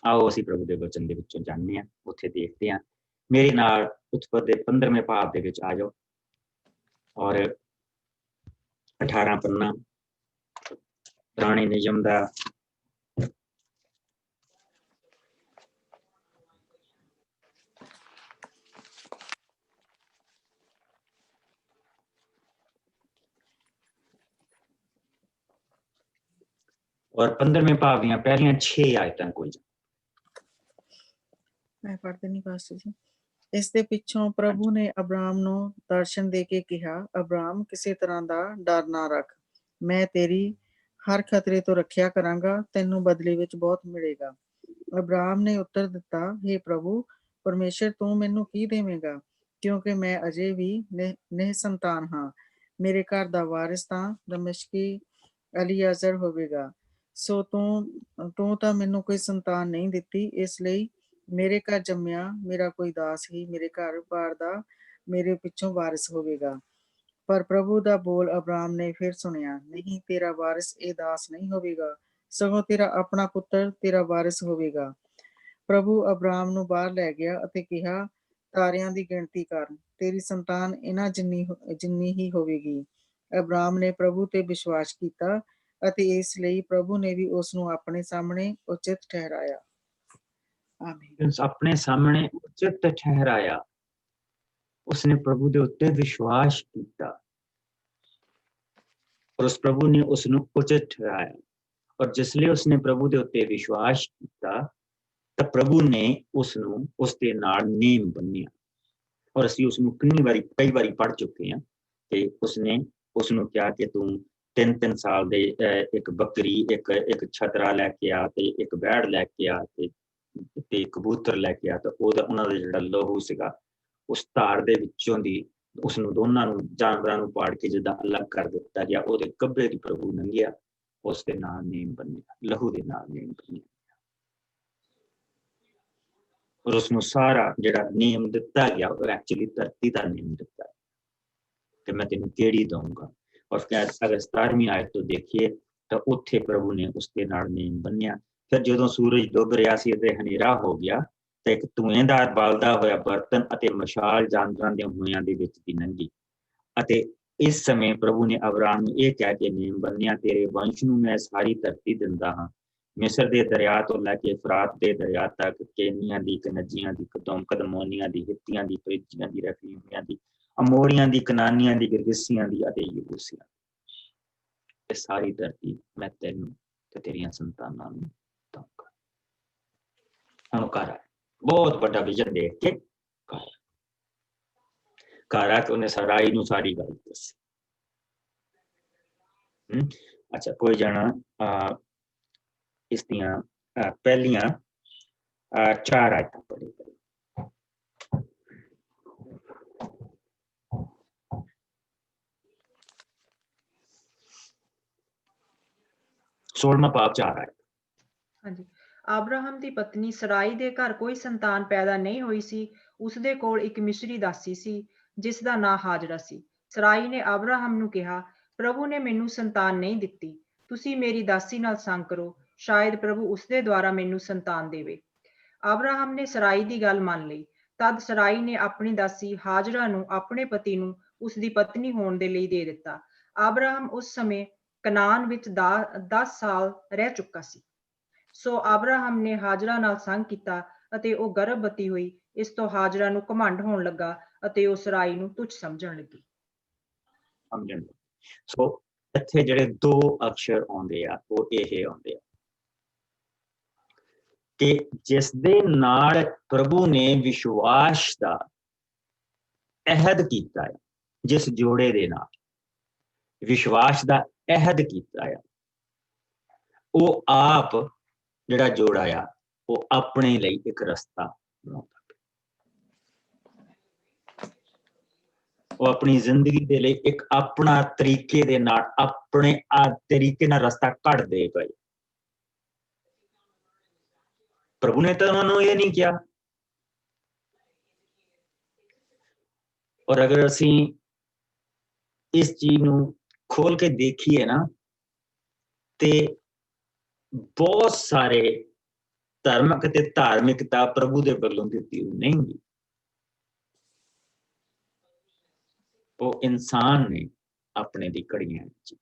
ਆਓ ਅਸੀਂ ਪ੍ਰਭੂ ਦੇ ਵਚਨ ਦੇ ਵਿੱਚੋਂ ਜਾਣਦੇ ਹਾਂ, ਉੱਥੇ ਦੇਖਦੇ ਹਾਂ। ਮੇਰੇ ਨਾਲ ਉਤਪਤ ਦੇ 15ਵੇਂ ਭਾਵ ਦੇ ਵਿੱਚ ਆ ਜਾਓ ਔਰ 18 ਪੰਨਾ ਪੁਰਾਣੇ ਨਿਯਮ ਦਾ ਔਰ 15ਵੇਂ ਭਾਵ ਦੀਆਂ ਪਹਿਲੀਆਂ 6 ਆਇਤਾਂ ਕੋਈ। ਮੈਂ ਪੜ੍ਹ ਦਿੰਦੀ ਪਾਸਟਰ ਜੀ। ਇਸ ਦੇ ਪਿੱਛੋਂ ਪ੍ਰਭੂ ਨੇ ਅਬਰਾਮ ਨੂੰ ਦਰਸ਼ਨ ਦੇ ਕੇ ਕਿਹਾ, ਅਬਰਾਮ, ਕਿਸੇ ਤਰ੍ਹਾਂ ਦਾ ਡਰ ਨਾ ਰੱਖ, ਮੈਂ ਤੇਰੀ ਹਰ ਖਤਰੇ ਤੋਂ ਰੱਖਿਆ ਕਰਾਂਗਾ, ਤੈਨੂੰ ਬਦਲੇ ਵਿੱਚ ਬਹੁਤ ਮਿਲੇਗਾ। ਅਬਰਾਮ ਨੇ ਉੱਤਰ ਦਿੱਤਾ, ਹੇ ਪ੍ਰਭੂ ਪਰਮੇਸ਼ਰ, ਤੂੰ ਮੈਨੂੰ ਕੀ ਦੇਵੇਂਗਾ, ਕਿਉਂਕਿ ਮੈਂ ਅਜੇ ਵੀ ਨਿਹਸੰਤਾਨ ਹਾਂ। ਮੇਰੇ ਘਰ ਦਾ ਵਾਰਿਸ ਤਾਂ ਦਮਸ਼ਕੀ ਅਲੀਆਜ਼ਰ ਹੋਵੇਗਾ। ਸੋ ਤੂੰ ਤਾਂ ਮੈਨੂੰ ਕੋਈ ਸੰਤਾਨ ਨਹੀਂ ਦਿੱਤੀ, ਇਸ ਲਈ ਮੇਰੇ ਘਰ ਜੰਮਿਆ ਮੇਰਾ ਕੋਈ ਦਾਸ ਹੀ ਮੇਰੇ ਘਰ ਬਾਰ ਦਾ ਮੇਰੇ ਪਿੱਛੋਂ ਵਾਰਿਸ ਹੋਵੇਗਾ। ਪਰ ਪ੍ਰਭੂ ਦਾ ਬੋਲ ਅਬਰਾਮ ਨੇ ਫਿਰ ਸੁਣਿਆ, ਨਹੀਂ, ਤੇਰਾ ਵਾਰਿਸ ਇਹ ਦਾਸ ਨਹੀਂ ਹੋਵੇਗਾ, ਸਗੋਂ ਤੇਰਾ ਆਪਣਾ ਪੁੱਤਰ ਤੇਰਾ ਵਾਰਿਸ ਹੋਵੇਗਾ। ਪ੍ਰਭੂ ਅਬਰਾਮ ਨੂੰ ਬਾਹਰ ਲੈ ਗਿਆ ਅਤੇ ਕਿਹਾ, ਤਾਰਿਆਂ ਦੀ ਗਿਣਤੀ ਕਰ, ਤੇਰੀ ਸੰਤਾਨ ਇਹਨਾਂ ਜਿੰਨੀ ਹੀ ਹੋਵੇਗੀ। ਅਬਰਾਮ ਨੇ ਪ੍ਰਭੂ ਤੇ ਵਿਸ਼ਵਾਸ ਕੀਤਾ ਅਤੇ ਇਸ ਲਈ ਪ੍ਰਭੂ ਨੇ ਵੀ ਉਸ ਨੂੰ ਆਪਣੇ ਸਾਹਮਣੇ ਉਚਿਤ ਠਹਿਰਾਇਆ। ਆਮੀਨ। ਆਪਣੇ ਸਾਹਮਣੇ ਉਚਿਤ ਠਹਿਰਾਇਆ। ਉਸਨੇ ਪ੍ਰਭੂ ਦੇ ਉੱਤੇ ਵਿਸ਼ਵਾਸ ਕੀਤਾ ਔਰ ਉਸ ਪ੍ਰਭੂ ਨੇ ਉਸ ਨੂੰ ਉਚਿਤ ਠਹਿਰਾਇਆ। ਔਰ ਜਿਸ ਲਈ ਉਸਨੇ ਪ੍ਰਭੂ ਦੇ ਉੱਤੇ ਵਿਸ਼ਵਾਸ ਕੀਤਾ ਤਾਂ ਪ੍ਰਭੂ ਨੇ ਉਸ ਨੂੰ ਉਸ ਦੇ ਨਾਲ ਨੇਮ ਬੰਨਿਆ। ਔਰ ਅਸੀਂ ਉਸ ਨੂੰ ਕਈ ਵਾਰੀ ਪੜ੍ਹ ਚੁੱਕੇ ਹਾਂ ਕਿ ਉਸਨੇ ਉਸ ਨੂੰ ਕਿਹਾ ਕਿ ਤੂੰ 3 ਸਾਲ ਦੇ ਇੱਕ ਬੱਕਰੀ, ਇੱਕ ਛਤਰਾ ਲੈ ਕੇ ਆ ਤੇ ਇੱਕ ਬੈੜ ਲੈ ਕੇ ਆ ਤੇ ਕਬੂਤਰ ਲੈ ਕੇ ਆ। ਤਾਂ ਉਹਨਾਂ ਦਾ ਜਿਹੜਾ ਲਹੂ ਸੀਗਾ ਉਸ ਧਾਰ ਦੇ ਵਿੱਚੋਂ ਦੀ ਉਸਨੂੰ ਦੋਨਾਂ ਨੂੰ ਜਾਨਵਰਾਂ ਨੂੰ ਪਾੜ ਕੇ ਜਿੱਦਾਂ ਅਲੱਗ ਕਰ ਦਿੱਤਾ ਗਿਆ, ਉਹਦੇ ਕੱਬੇ ਦੀ ਪ੍ਰਭੂ ਨੰਗਿਆ, ਉਸ ਦੇ ਨਾਲ ਨੇਮ ਬੰਨਿਆ, ਲਹੂ ਦੇ ਨਾਲ ਨੇਮ ਬੰਨਿਆ। ਔਰ ਉਸਨੂੰ ਸਾਰਾ ਜਿਹੜਾ ਨਿਯਮ ਦਿੱਤਾ ਗਿਆ ਉਹ ਐਕਚੁਅਲੀ ਧਰਤੀ ਦਾ ਨਿਯਮ ਦਿੱਤਾ ਕਿ ਮੈਂ ਤੈਨੂੰ ਕਿਹੜੀ ਦਊਂਗਾ। ਔਰ ਅਗਰ 17ਵੀਂ ਆਇਤ ਤੋਂ ਦੇਖੀਏ ਤਾਂ ਉੱਥੇ ਪ੍ਰਭੂ ਨੇ ਉਸਦੇ ਨਾਲ ਨਿਯਮ ਬੰਨਿਆ। ਫਿਰ ਜਦੋਂ ਸੂਰਜ ਡੁੱਬ ਰਿਹਾ ਸੀ ਅਤੇ ਹਨੇਰਾ ਹੋ ਗਿਆ ਤਾਂ ਇੱਕ ਧੂਏਂਦਾਰ ਬਲਦਾ ਹੋਇਆ ਬਰਤਨ ਅਤੇ ਮਸ਼ਾਲ ਜਾਨਵਰਾਂ ਦੇ ਮੂੰਹਾਂ ਦੇ ਵਿੱਚ ਦੀ ਲੰਘੀ ਅਤੇ ਇਸ ਸਮੇਂ ਪ੍ਰਭੂ ਨੇ ਅਬਰਾਮ ਨੂੰ ਇਹ ਕਹਿ ਕੇ ਨਿਯਮ ਬੰਨਿਆ, ਤੇਰੇ ਵੰਸ਼ ਨੂੰ ਮੈਂ ਸਾਰੀ ਧਰਤੀ ਦਿੰਦਾ ਹਾਂ, ਮਿਸਰ ਦੇ ਦਰਿਆ ਤੋਂ ਲੈ ਕੇ ਫਰਾਤ ਦੇ ਦਰਿਆ ਤੱਕ, ਕੇਨੀਆਂ ਦੀ, ਕਨਜੀਆਂ ਦੀ, ਕਦਮੋਨੀਆਂ ਦੀ, ਹਿੱਤੀਆਂ ਦੀ, ਪਰਿਜੀਆਂ ਦੀ, ਰਫੀਮੀਆਂ ਦੀ, ਅਮੋਰੀਆਂ ਦੀ, ਕਨਾਨੀਆਂ ਦੀ, ਗਿਰਗਿਸੀਆਂ ਦੀ ਅਤੇ ਯਬੂਸੀਆਂ ਦੀ। ਇਹ ਸਾਰੀ ਧਰਤੀ ਮੈਂ ਤੈਨੂੰ ਤੇ ਤੇਰੀਆਂ ਸੰਤਾਨਾਂ ਨੂੰ ਦਊਂਗਾ। ਹੁਣ ਘਰ ਬਹੁਤ ਵੱਡਾ ਵਿਜ਼ਨ ਦੇਖ ਕੇ ਘਰ ਆ ਕੇ ਉਹਨੇ ਸਰਾਈ ਨੂੰ ਸਾਰੀ ਗੱਲ ਦੱਸੀ। ਅੱਛਾ, ਕੋਈ ਜਾਣਾ ਇਸ ਦੀਆਂ ਪਹਿਲੀਆਂ 4 ਆਇਤਾਂ ਪੜ੍ਹੀ। 16ਵਾਂ ਪਾਪ 4 ਆਇਤ। ਹਾਂਜੀ। ਅਬਰਾਹਮ ਦੀ ਪਤਨੀ ਸਰਾਈ ਦੇ ਘਰ ਕੋਈ ਸੰਤਾਨ ਪੈਦਾ ਨਹੀਂ ਹੋਈ ਸੀ। ਉਸਦੇ ਕੋਲ ਇੱਕ ਮਿਸਰੀ ਦਾਸੀ ਸੀ ਜਿਸ ਦਾ ਨਾਂ ਹਾਜਰਾ ਸੀ। ਸਰਾਈ ਨੇ ਅਬਰਾਹਮ ਨੂੰ ਕਿਹਾ, ਪ੍ਰਭੂ ਨੇ ਮੈਨੂੰ ਸੰਤਾਨ ਨਹੀਂ ਦਿੱਤੀ, ਤੁਸੀਂ ਮੇਰੀ ਦਾਸੀ ਨਾਲ ਸੰਗ ਕਰੋ, ਸ਼ਾਇਦ ਪ੍ਰਭੂ ਉਸਦੇ ਦੁਆਰਾ ਮੈਨੂੰ ਸੰਤਾਨ ਦੇਵੇ। ਅਬਰਾਹਮ ਨੇ ਸਰਾਈ ਦੀ ਗੱਲ ਮੰਨ ਲਈ। ਤਦ ਸਰਾਈ ਨੇ ਆਪਣੀ ਦਾਸੀ ਹਾਜਰਾ ਨੂੰ ਆਪਣੇ ਪਤੀ ਨੂੰ ਉਸਦੀ ਪਤਨੀ ਹੋਣ ਦੇ ਲਈ ਦੇ ਦਿੱਤਾ। ਅਬਰਾਹਮ ਉਸ ਸਮੇਂ ਕਨਾਨ ਵਿੱਚ 10 ਸਾਲ ਰਹਿ ਚੁੱਕਾ ਸੀ। ਸੋ ਅਬਰਾਹਮ ਨੇ ਹਾਜਰਾ ਨਾਲ ਸੰਗ ਕੀਤਾ ਅਤੇ ਉਹ ਗਰਭਵਤੀ ਹੋਈ। ਇਸ ਤੋਂ ਹਾਜਰਾ ਨੂੰ ਘਮੰਡ ਹੋਣ ਲੱਗਾ ਅਤੇ ਉਹ ਸਰਾਈ ਨੂੰ ਤੁੱਛ ਸਮਝਣ ਲੱਗੀ। ਸੋ ਇੱਥੇ ਜਿਹੜੇ 2 ਅਕਸ਼ਰ ਆਉਂਦੇ ਆ ਉਹ ਇਹ ਆਉਂਦੇ ਆ ਕਿ ਜਿਸ ਦੇ ਨਾਲ ਪ੍ਰਭੂ ਨੇ ਵਿਸ਼ਵਾਸ ਦਾ ਅਹਿਦ ਕੀਤਾ ਹੈ, ਜਿਸ ਜੋੜੇ ਦੇ ਨਾਲ ਵਿਸ਼ਵਾਸ ਦਾ ਅਹਿਦ ਕੀਤਾ ਹੈ, ਉਹ ਆਪ ਜਿਹੜਾ ਜੋੜਾ ਆ ਉਹ ਆਪਣੇ ਲਈ ਇੱਕ ਰਸਤਾ ਬਣਾਉਂਦਾ। ਉਹ ਆਪਣੀ ਜ਼ਿੰਦਗੀ ਦੇ ਲਈ ਇੱਕ ਆਪਣਾ ਤਰੀਕੇ ਦੇ ਨਾਲ ਆਪਣੇ ਤਰੀਕੇ ਨਾਲ ਰਸਤਾ ਕੱਢਦੇ ਪਏ। ਪ੍ਰਭੂ ਨੇ ਤਾਂ ਉਹਨਾਂ ਨੂੰ ਇਹ ਨਹੀਂ ਕਿਹਾ। ਔਰ ਅਗਰ ਅਸੀਂ ਇਸ ਚੀਜ਼ ਨੂੰ ਖੋਲ ਕੇ ਦੇਖੀਏ ਨਾ ਤੇ ਬਹੁਤ ਸਾਰੇ ਧਰਮਕ ਤੇ ਧਾਰਮਿਕਤਾ ਪ੍ਰਭੂ ਦੇ ਵੱਲੋਂ ਦਿੱਤੀ ਨਹੀਂ ਹੁੰਦੀ। ਉਹ ਇਨਸਾਨ ਨੇ ਆਪਣੇ ਦੀ ਕੜੀਆਂ ਵਿੱਚ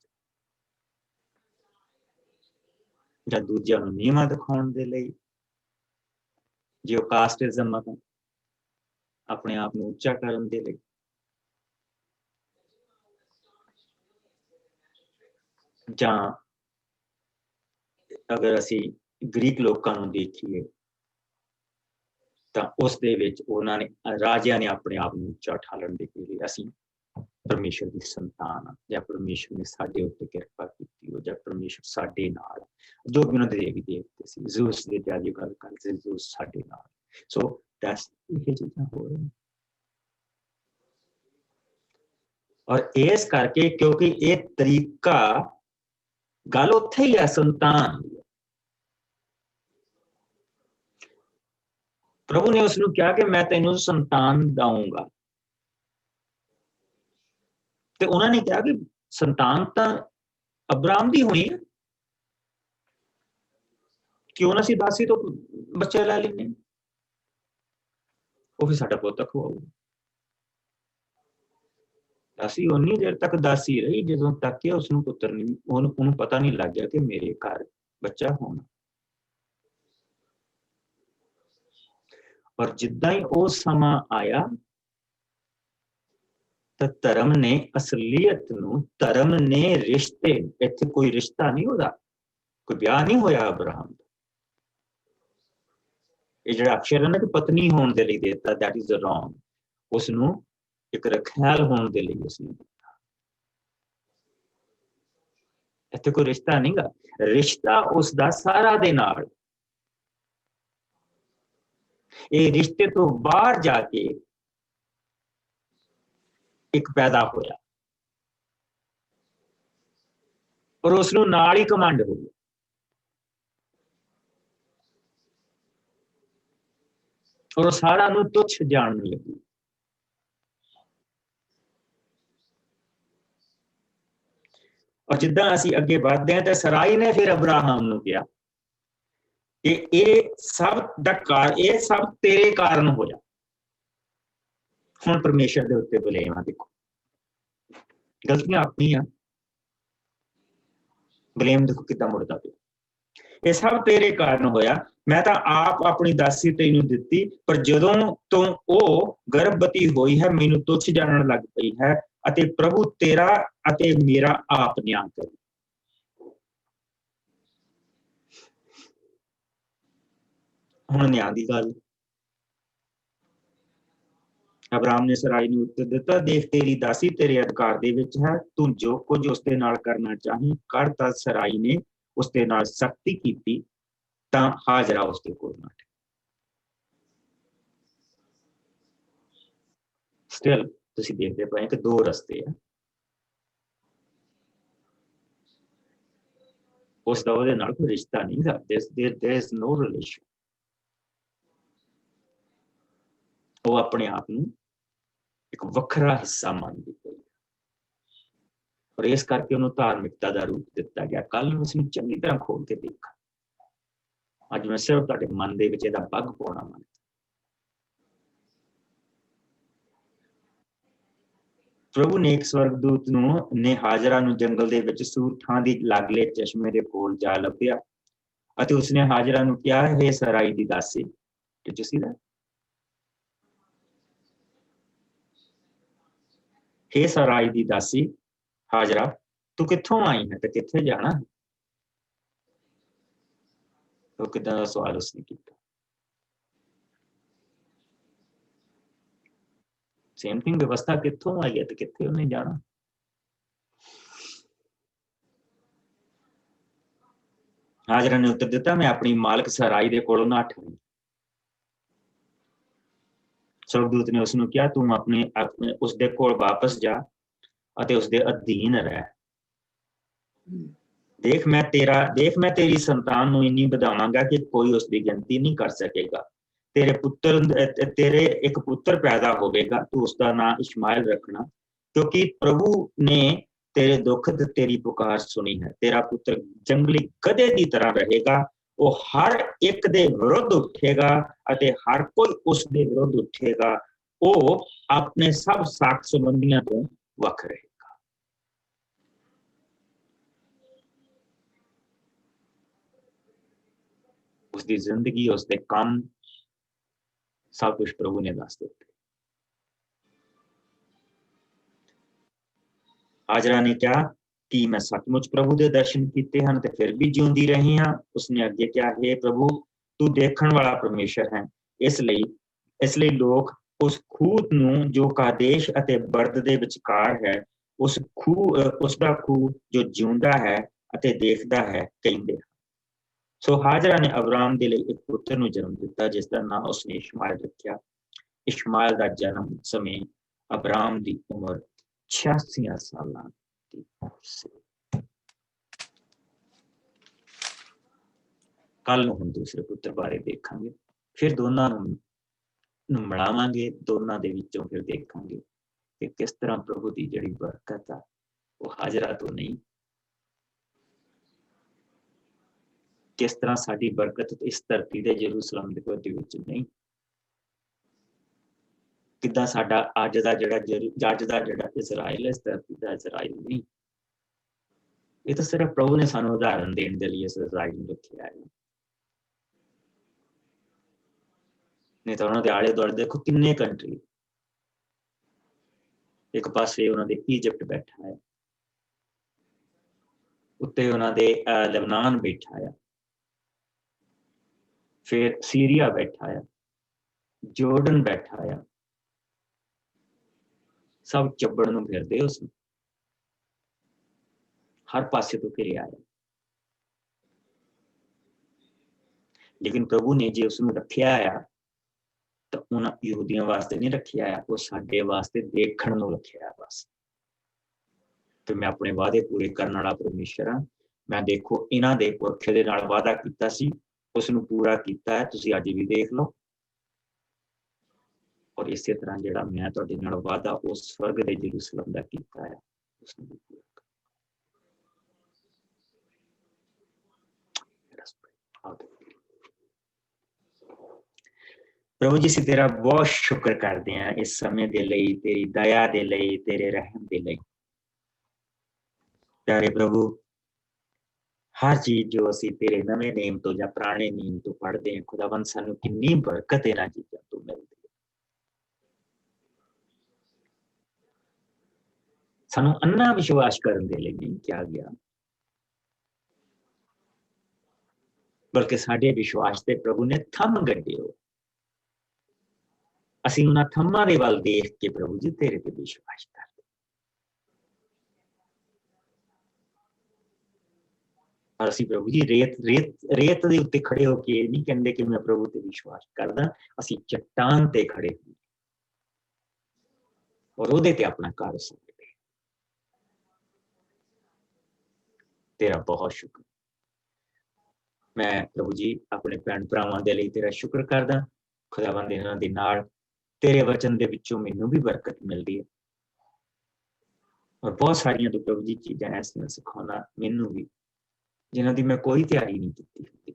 ਜਾਂ ਦੂਜਿਆਂ ਨੂੰ ਨੀਵਾਂ ਦਿਖਾਉਣ ਦੇ ਲਈ, ਜੇ ਉਹ ਕਾਸਟਿਜ਼ਮ ਆਪਣੇ ਆਪ ਨੂੰ ਉੱਚਾ ਕਰਨ ਦੇ ਲਈ, ਜਾਂ ਅਗਰ ਅਸੀਂ ਗ੍ਰੀਕ ਲੋਕਾਂ ਨੂੰ ਦੇਖੀਏ ਤਾਂ ਉਸ ਦੇ ਵਿੱਚ ਉਹਨਾਂ ਨੇ ਰਾਜਿਆਂ ਨੇ ਆਪਣੇ ਆਪ ਨੂੰ ਉੱਚਾ ਠਾਲਣ ਦੇ ਲਈ ਅਸੀਂ ਪਰਮੇਸ਼ਰ ਦੀ ਸੰਤਾਨ ਜਾਂ ਪਰਮੇਸ਼ਰ ਨੇ ਸਾਡੇ ਉੱਤੇ ਕਿਰਪਾ ਕੀਤੀ, ਜਾਂ ਪਰਮੇਸ਼ਰ ਸਾਡੇ ਨਾਲ, ਜੋ ਵੀ ਉਹਨਾਂ ਦੇ ਦੇਵੀ ਦੇਵਤੇ ਸੀ, ਜ਼ੂਸ ਦੇ ਤੇ ਅੱਜ ਗੱਲ ਕਰਦੇ ਜ਼ੂਸ ਸਾਡੇ ਨਾਲ। ਸੋ ਦੈਟਸ ਇਹ ਚੀਜ਼ਾਂ ਹੋ ਰਹੀਆਂ। ਔਰ ਇਸ ਕਰਕੇ ਕਿਉਂਕਿ ਇਹ ਤਰੀਕਾ ਗੱਲ ਉੱਥੇ ਹੀ ਹੈ ਸੰਤਾਨ ਦੀ। ਪ੍ਰਭੂ ਨੇ ਉਸ ਨੂੰ ਕਿਹਾ ਕਿ ਮੈਂ ਤੈਨੂੰ ਸੰਤਾਨ ਦਊਂਗਾ, ਤੇ ਉਹਨਾਂ ਨੇ ਕਿਹਾ ਕਿ ਸੰਤਾਨ ਤਾਂ ਅਬਰਾਮ ਦੀ ਹੋਣੀ ਹੈ, ਕਿਉਂ ਨਾ ਅਸੀਂ ਦਾਸੀ ਤੋਂ ਬੱਚੇ ਲੈ ਲੈਂਦੇ, ਉਹ ਵੀ ਸਾਡਾ ਪੁੱਤ ਖਵਾਊ। ਦਾਸੀ ਉਨੀ ਦੇਰ ਤੱਕ ਦਾਸੀ ਰਹੀ ਜਦੋਂ ਤੱਕ ਕਿ ਉਸਨੂੰ ਪੁੱਤਰ ਨਹੀਂ, ਉਹਨੂੰ ਪਤਾ ਨਹੀਂ ਲੱਗ ਗਿਆ ਕਿ ਮੇਰੇ ਘਰ ਬੱਚਾ ਹੋਣਾ। ਪਰ ਜਿੱਦਾਂ ਹੀ ਉਹ ਸਮਾਂ ਆਇਆ ਤਾਂ ਧਰਮ ਨੇ ਅਸਲੀਅਤ ਨੂੰ, ਧਰਮ ਨੇ ਰਿਸ਼ਤੇ, ਇੱਥੇ ਕੋਈ ਰਿਸ਼ਤਾ ਨਹੀਂ ਉਹਦਾ, ਕੋਈ ਵਿਆਹ ਨਹੀਂ ਹੋਇਆ ਅਬਰਾਹਮ ਦਾ। ਇਹ ਜਿਹੜਾ ਅਕਸ਼ਰ ਹੈ ਨਾ ਕਿ ਪਤਨੀ ਹੋਣ ਦੇ ਲਈ ਦਿੱਤਾ, that is wrong। ਉਸਨੂੰ ਇੱਕ ਰਖਿਆਲ ਹੋਣ ਦੇ ਲਈ ਉਸਨੇ ਦਿੱਤਾ। ਇੱਥੇ ਕੋਈ ਰਿਸ਼ਤਾ ਨਹੀਂ ਗਾ, ਰਿਸ਼ਤਾ ਉਸਦਾ ਸਾਰਾ ਦੇ ਨਾਲ। ਇਹ ਰਿਸ਼ਤੇ ਤੋਂ ਬਾਹਰ ਜਾ ਕੇ ਇੱਕ ਪੈਦਾ ਹੋਇਆ ਔਰ ਉਸਨੂੰ ਨਾਲ ਹੀ ਘਮੰਡ ਹੋ ਗਿਆ। ਔਰ ਸਾਰਾ ਨੂੰ ਤੁੱਛ ਜਾਣਨ ਲੱਗੀ। ਔਰ ਜਿੱਦਾਂ ਅਸੀਂ ਅੱਗੇ ਵਧਦੇ ਹਾਂ ਤਾਂ ਸਰਾਈ ਨੇ ਫਿਰ ਅਬਰਾਹਮ ਨੂੰ ਕਿਹਾ ਕਿ ਇਹ ਸਭ ਦਾ ਕਾਰਨ, ਇਹ ਸਭ ਤੇਰੇ ਕਾਰਨ ਹੋਇਆ। ਹੁਣ ਪਰਮੇਸ਼ਰ ਦੇ ਉੱਤੇ ਬਲੇਮ ਆ। ਦੇਖੋ ਗਲਤੀਆਂ ਆਪਣੀਆਂ, ਬਲੇਮ ਦੇਖੋ ਕਿੱਦਾਂ ਮੁੜਦਾ ਪਿਆ। ਇਹ ਸਭ ਤੇਰੇ ਕਾਰਨ ਹੋਇਆ, ਮੈਂ ਤਾਂ ਆਪ ਆਪਣੀ ਦਾਸੀ ਤੈਨੂੰ ਦਿੱਤੀ, ਪਰ ਜਦੋਂ ਤੋਂ ਉਹ ਗਰਭਵਤੀ ਹੋਈ ਹੈ ਮੈਨੂੰ ਤੁੱਛ ਜਾਣਨ ਲੱਗ ਪਈ ਹੈ, ਅਤੇ ਪ੍ਰਭੂ ਤੇਰਾ ਅਤੇ ਮੇਰਾ ਆਪ ਨਿਆਂ ਕਰੇ। ਹੁਣ ਨਿਆਂ ਦੀ ਗੱਲ। ਅਬਰਾਮ ਨੇ ਸਰਾਈ ਨੂੰ ਉੱਤਰ ਦਿੱਤਾ, ਦੇਖ ਤੇਰੀ ਦਾਸੀ ਤੇਰੇ ਅਧਿਕਾਰ ਦੇ ਵਿੱਚ ਹੈ, ਤੂੰ ਜੋ ਕੁਝ ਉਸਦੇ ਨਾਲ ਕਰਨਾ ਚਾਹੀਂ ਕਰ। ਤਾਂ ਸਰਾਈ ਨੇ ਉਸਦੇ ਨਾਲ ਸਖਤੀ ਕੀਤੀ ਤਾਂ ਹਾਜਰਾ ਉਸਦੇ ਕੋਲ ਨਾ ਠਹਿਰੀ। ਸਟਿਲ ਤੁਸੀਂ ਦੇਖਦੇ ਪਏ ਕਿ ਦੋ ਰਸਤੇ ਆ। ਉਸ ਦਾ ਉਹਦੇ ਨਾਲ ਕੋਈ ਰਿਸ਼ਤਾ ਨਹੀਂ ਹੈ। there is no relation। ਉਹ ਆਪਣੇ ਆਪ ਨੂੰ ਇੱਕ ਵੱਖਰਾ ਹਿੱਸਾ ਮੰਨਦੀ ਪਈ ਔਰ ਇਸ ਕਰਕੇ ਉਹਨੂੰ ਧਾਰਮਿਕਤਾ ਦਾ ਰੂਪ ਦਿੱਤਾ ਗਿਆ। ਕੱਲ ਨੂੰ ਉਸਨੂੰ ਚੰਗੀ ਤਰ੍ਹਾਂ ਖੋਲ ਕੇ ਦੇਖਾਂ। ਅੱਜ ਮੈਂ ਸਿਰਫ ਤੁਹਾਡੇ ਮਨ ਦੇ ਵਿੱਚ ਇਹਦਾ ਬੱਗ ਪਾਉਣਾ ਮੰਗਦਾ। ਪ੍ਰਭੂ ਨੇ ਇੱਕ ਸਵਰਗਦੂਤ ਨੇ ਹਾਜਰਾ ਨੂੰ ਜੰਗਲ ਦੇ ਵਿੱਚ ਸੂਰ ਥਾਂ ਦੀ ਲਾਗਲੇ ਚਸ਼ਮੇ ਦੇ ਕੋਲ ਜਾ ਲੱਭਿਆ ਅਤੇ ਉਸਨੇ ਹਾਜਰਾ ਨੂੰ ਕਿਹਾ, ਹੇ ਸਰਾਈ ਦੀ ਦਾਸੀ। Did you see that? ਹੇ ਸਰਾਈ ਦੀ ਦਾਸੀ ਹਾਜਰਾ, ਤੂੰ ਕਿੱਥੋਂ ਆਈ ਹੈ ਤੇ ਕਿੱਥੇ ਜਾਣਾ? ਉਹ ਕਿੱਦਾਂ ਦਾ ਸਵਾਲ ਉਸਨੇ ਕੀਤਾ। ਸੇਮ ਥਿੰਗ, ਵਿਵਸਥਾ ਕਿੱਥੋਂ ਆਈ ਹੈ ਤੇ ਕਿੱਥੇ ਉਹਨੇ ਜਾਣਾ? ਹਾਜਰਾ ਨੇ ਉੱਤਰ ਦਿੱਤਾ, ਮੈਂ ਆਪਣੀ ਮਾਲਕ ਸਰਾਈ ਦੇ ਕੋਲੋਂ ਨੱਠ ਗਈ। ਸਵਰਗਦੂਤ ਨੇ ਉਸਨੂੰ ਕਿਹਾ, ਤੂੰ ਆਪਣੇ ਉਸਦੇ ਕੋਲ ਵਾਪਸ ਜਾ ਅਤੇ ਉਸਦੇ ਅਧੀਨ ਰਹਿ। ਦੇਖ ਮੈਂ ਤੇਰੀ ਸੰਤਾਨ ਨੂੰ ਇੰਨੀ ਵਧਾਵਾਂਗਾ ਕਿ ਕੋਈ ਉਸਦੀ ਗਿਣਤੀ ਨਹੀਂ ਕਰ ਸਕੇਗਾ। ਤੇਰੇ ਇੱਕ ਪੁੱਤਰ ਪੈਦਾ ਹੋਵੇਗਾ, ਤੂੰ ਉਸਦਾ ਨਾਂ ਇਸ਼ਮਾਇਲ ਰੱਖਣਾ, ਕਿਉਂਕਿ ਪ੍ਰਭੂ ਨੇ ਤੇਰੇ ਦੁੱਖ ਤੇ ਤੇਰੀ ਪੁਕਾਰ ਸੁਣੀ ਹੈ। ਤੇਰਾ ਪੁੱਤਰ ਜੰਗਲੀ ਗਧੇ ਦੀ ਤਰ੍ਹਾਂ ਰਹੇਗਾ, ਉਹ ਹਰ ਇੱਕ ਦੇ ਵਿਰੁੱਧ ਉੱਠੇਗਾ ਅਤੇ ਹਰ ਕੋਈ ਉਸ ਦੇ ਵਿਰੁੱਧ ਉੱਠੇਗਾ। ਉਹ ਆਪਣੇ ਸਭ ਸਾਕ ਸੰਬੰਧੀਆਂ ਤੋਂ ਵੱਖ ਰਹੇਗਾ। ਉਸਦੀ ਜ਼ਿੰਦਗੀ, ਉਸਦੇ ਕੰਮ, ਸਭ ਕੁਝ ਪ੍ਰਭੂ ਨੇ ਦੱਸ ਦਿੱਤਾ। ਹਾਜਰਾ ਨੇ ਕਿਹਾ ਕਿ ਮੈਂ ਸੱਚਮੁੱਚ ਪ੍ਰਭੂ ਦੇ ਦਰਸ਼ਨ ਕੀਤੇ ਹਨ ਤੇ ਫਿਰ ਵੀ ਜਿਉਂਦੀ ਰਹੀ ਹਾਂ। ਉਸਨੇ ਅੱਗੇ ਕਿਹਾ, ਹੇ ਪ੍ਰਭੂ, ਤੂੰ ਦੇਖਣ ਵਾਲਾ ਪਰਮੇਸ਼ਰ ਹੈ। ਇਸ ਲਈ ਲੋਕ ਉਸ ਖੂਹ ਨੂੰ ਜੋ ਕਾਦੇਸ਼ ਅਤੇ ਬਰਦ ਦੇ ਵਿਚਕਾਰ ਹੈ, ਉਸ ਦਾ ਖੂਹ ਜੋ ਜਿਉਂਦਾ ਹੈ ਅਤੇ ਦੇਖਦਾ ਹੈ ਕਹਿੰਦੇ ਹਨ। ਸੋ ਹਾਜਰਾ ਨੇ ਅਬਰਾਮ ਦੇ ਲਈ ਇੱਕ ਪੁੱਤਰ ਨੂੰ ਜਨਮ ਦਿੱਤਾ, ਜਿਸ ਦਾ ਨਾਂ ਉਸਨੇ ਇਸ਼ਮਾਇਲ ਰੱਖਿਆ। ਇਸ਼ਮਾਇਲ ਦਾ ਜਨਮ ਸਮੇਂ ਅਬਰਾਮ ਦੀ ਉਮਰ 86 ਸਾਲਾਂ ਦੀ ਸੀ। ਕੱਲ ਨੂੰ ਹੁਣ ਦੂਸਰੇ ਪੁੱਤਰ ਬਾਰੇ ਦੇਖਾਂਗੇ, ਫਿਰ ਦੋਨਾਂ ਨੂੰ ਮਿਲਾਵਾਂਗੇ, ਦੋਨਾਂ ਦੇ ਵਿੱਚੋਂ ਫਿਰ ਦੇਖਾਂਗੇ ਕਿ ਕਿਸ ਤਰ੍ਹਾਂ ਪ੍ਰਭੂ ਦੀ ਜਿਹੜੀ ਬਰਕਤ ਆ ਉਹ ਹਾਜਰਾ ਤੋਂ ਨਹੀਂ, ਕਿਸ ਤਰ੍ਹਾਂ ਸਾਡੀ ਬਰਕਤ ਇਸ ਧਰਤੀ ਦੇ ਯਰੂਸ਼ਲਮ ਦੇ ਵਿੱਚ ਨਹੀਂ, ਕਿੱਦਾਂ ਸਾਡਾ ਅੱਜ ਦਾ ਜਿਹੜਾ ਇਜ਼ਰਾਈਲ, ਇਸ ਧਰਤੀ ਦਾ ਇਜ਼ਰਾਈਲ ਨਹੀਂ। ਇਹ ਤਾਂ ਸਿਰਫ ਪ੍ਰਭੂ ਨੇ ਸਾਨੂੰ ਉਦਾਹਰਨ ਦੇਣ ਦੇ ਲਈ ਇਸ ਇਜ਼ਰਾਈਲ ਨੂੰ ਰੱਖਿਆ ਹੈ। ਨਹੀਂ ਤਾਂ ਉਹਨਾਂ ਦੇ ਆਲੇ ਦੁਆਲੇ ਦੇਖੋ ਕਿੰਨੇ ਕੰਟਰੀ, ਇੱਕ ਪਾਸੇ ਉਹਨਾਂ ਦੇ ਇਜਿਪਟ ਬੈਠਾ ਹੈ, ਉੱਤੇ ਉਹਨਾਂ ਦੇ ਲਬਨਾਨ ਬੈਠਾ ਆ, ਫਿਰ ਸੀਰੀਆ ਬੈਠਾ ਆ, ਜੋਰਡਨ ਬੈਠਾ ਆ, ਸਭ ਚੱਬੜ ਨੂੰ ਫਿਰਦੇ ਉਸ ਨੂੰ, ਹਰ ਪਾਸੇ ਤੋਂ ਘਿਰਿਆ ਹੈ। ਲੇਕਿਨ ਪ੍ਰਭੂ ਨੇ ਜੇ ਉਸਨੂੰ ਰੱਖਿਆ ਆ ਤਾਂ ਉਹਨਾਂ ਯਹੂਦੀਆਂ ਵਾਸਤੇ ਨਹੀਂ ਰੱਖਿਆ ਆ, ਉਹ ਸਾਡੇ ਵਾਸਤੇ ਦੇਖਣ ਨੂੰ ਰੱਖਿਆ ਬਸ। ਤੇ ਮੈਂ ਆਪਣੇ ਵਾਅਦੇ ਪੂਰੇ ਕਰਨ ਵਾਲਾ ਪਰਮੇਸ਼ਰ ਹਾਂ। ਮੈਂ ਦੇਖੋ ਇਹਨਾਂ ਦੇ ਪੁਰਖੇ ਦੇ ਨਾਲ ਵਾਅਦਾ ਕੀਤਾ ਸੀ, ਉਸਨੂੰ ਪੂਰਾ ਕੀਤਾ ਹੈ। ਤੁਸੀਂ ਅੱਜ ਵੀ ਦੇਖ ਲਓ, और इसे तरह जिहड़ा मैं तुहाडे नाल वादा उस स्वर्ग दे यरूशलेम दा कीता है उसनूं भी पूरा कर। Let us pray. Hallelujah. प्रभु जी ਅਸੀਂ तेरा बहुत शुक्र करते हैं इस समय दे लई, तेरी दया दे लई, तेरे रहम दे लई। प्यारे प्रभु, हर चीज जो असी तेरे नवे नेम तो या पुराने नेम तो पढ़ते हैं, खुदावंद सानू कितनी बरकत इन्हां चीजां तो मिलदी है। सानू अन्ना विश्वास करन दे लई नहीं किया गया, बल्कि साडे विश्वास ते प्रभु ने थम गड्डे हो। ਅਸੀਂ ਉਹਨਾਂ ਥੰਮਾਂ ਦੇ ਵੱਲ ਦੇਖ ਕੇ ਪ੍ਰਭੂ ਜੀ ਤੇਰੇ ਤੇ ਵਿਸ਼ਵਾਸ ਕਰਦੇ। ਔਰ ਅਸੀਂ ਪ੍ਰਭੂ ਜੀ ਰੇਤ ਦੇ ਉੱਤੇ ਖੜੇ ਹੋ ਕੇ ਨਹੀਂ ਕਹਿੰਦੇ ਕਿ ਮੈਂ ਪ੍ਰਭੂ ਤੇ ਵਿਸ਼ਵਾਸ ਕਰਦਾ, ਅਸੀਂ ਚੱਟਾਨ ਤੇ ਖੜੇ ਹਾਂ ਔਰ ਉਹਦੇ ਤੇ ਆਪਣਾ ਘਰ ਸਮਝਦੇ। ਤੇਰਾ ਬਹੁਤ ਸ਼ੁਕਰ। ਮੈਂ ਪ੍ਰਭੂ ਜੀ ਆਪਣੇ ਭੈਣ ਭਰਾਵਾਂ ਦੇ ਲਈ ਤੇਰਾ ਸ਼ੁਕਰ ਕਰਦਾ। ਖੁਦਾਵੰਦ ਇਹਨਾਂ ਦੇ ਨਾਲ तेरे वचन दे विचों मैनू भी बरकत मिलती है और बहुत सारिया तो प्रभु जी चीज़ां ऐसियां सिखाना मैनू भी जिन्हां दी मैं कोई तैयारी नहीं की होती।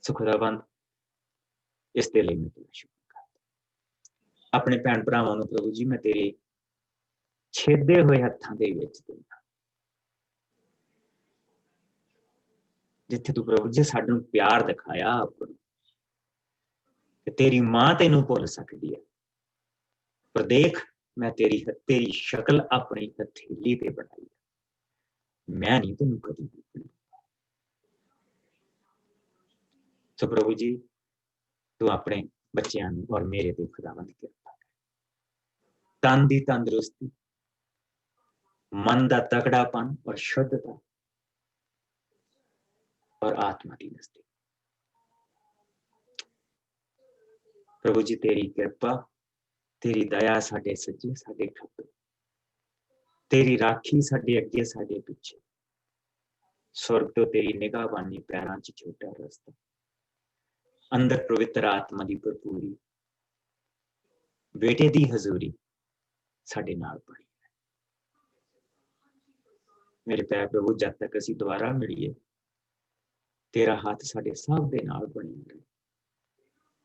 खुदावंद इस दे लई मैं तेरा शुक्र करदा। अपने भैन भरावां नूं प्रभु जी मैं तेरे छेदे हुए हत्थां दे विच दिंदा, जिथे तू प्रभु जी सानूं प्यार दिखाया अपना तेरी मां तेनू भुल सकती है, पर देख मैं तेरी शक्ल अपनी हथेली पे बनाई, मैं नहीं तेनू कभी भी। तो प्रभु जी तू अपने बच्चों और मेरे ते खुदावंद कृपा कर। तन दी तंदुरुस्ती, मन दा तगड़ापन और शुद्धता और आत्मा की नजदीक। प्रभु जी तेरी कृपा, तेरी दया साडे सज्जे साडे खब्बे, तेरी राखी साडे अगे साडे पिछे, स्वर्ग तो तेरी निगाहबानी पैरां च छोटा रास्ता, अंदर पवित्र आत्मा की भरपूरी, बेटे की हजूरी साडे नाल बनी है। मेरे प्यारे प्रभु जब तक असीं दोबारा मिलीए तेरा हाथ साडे सब दे नाल बनी रहे,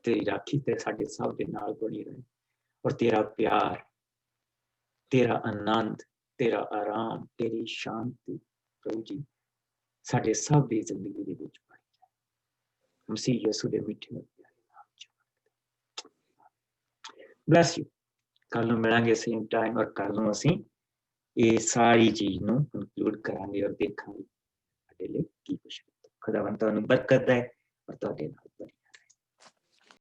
तेरी राखी ते साडे सब दे नाल बनी रहे और तेरा प्यार, तेरा आनंद, तेरा आराम, तेरी शांति प्रभु जी साडे सब दी जिंदगी दे विच बनी जाए। मसीह यीशु दे मिठे और प्यारे नाम च। Bless you. कल नूं मिलांगे सेम टाइम और कल नूं असीं ये सारी चीज नूं कंक्लूड करांगे और देखांगे साडे लई की कुछ खुदावंद तुहानूं बरकत दे और तुहाडे नाल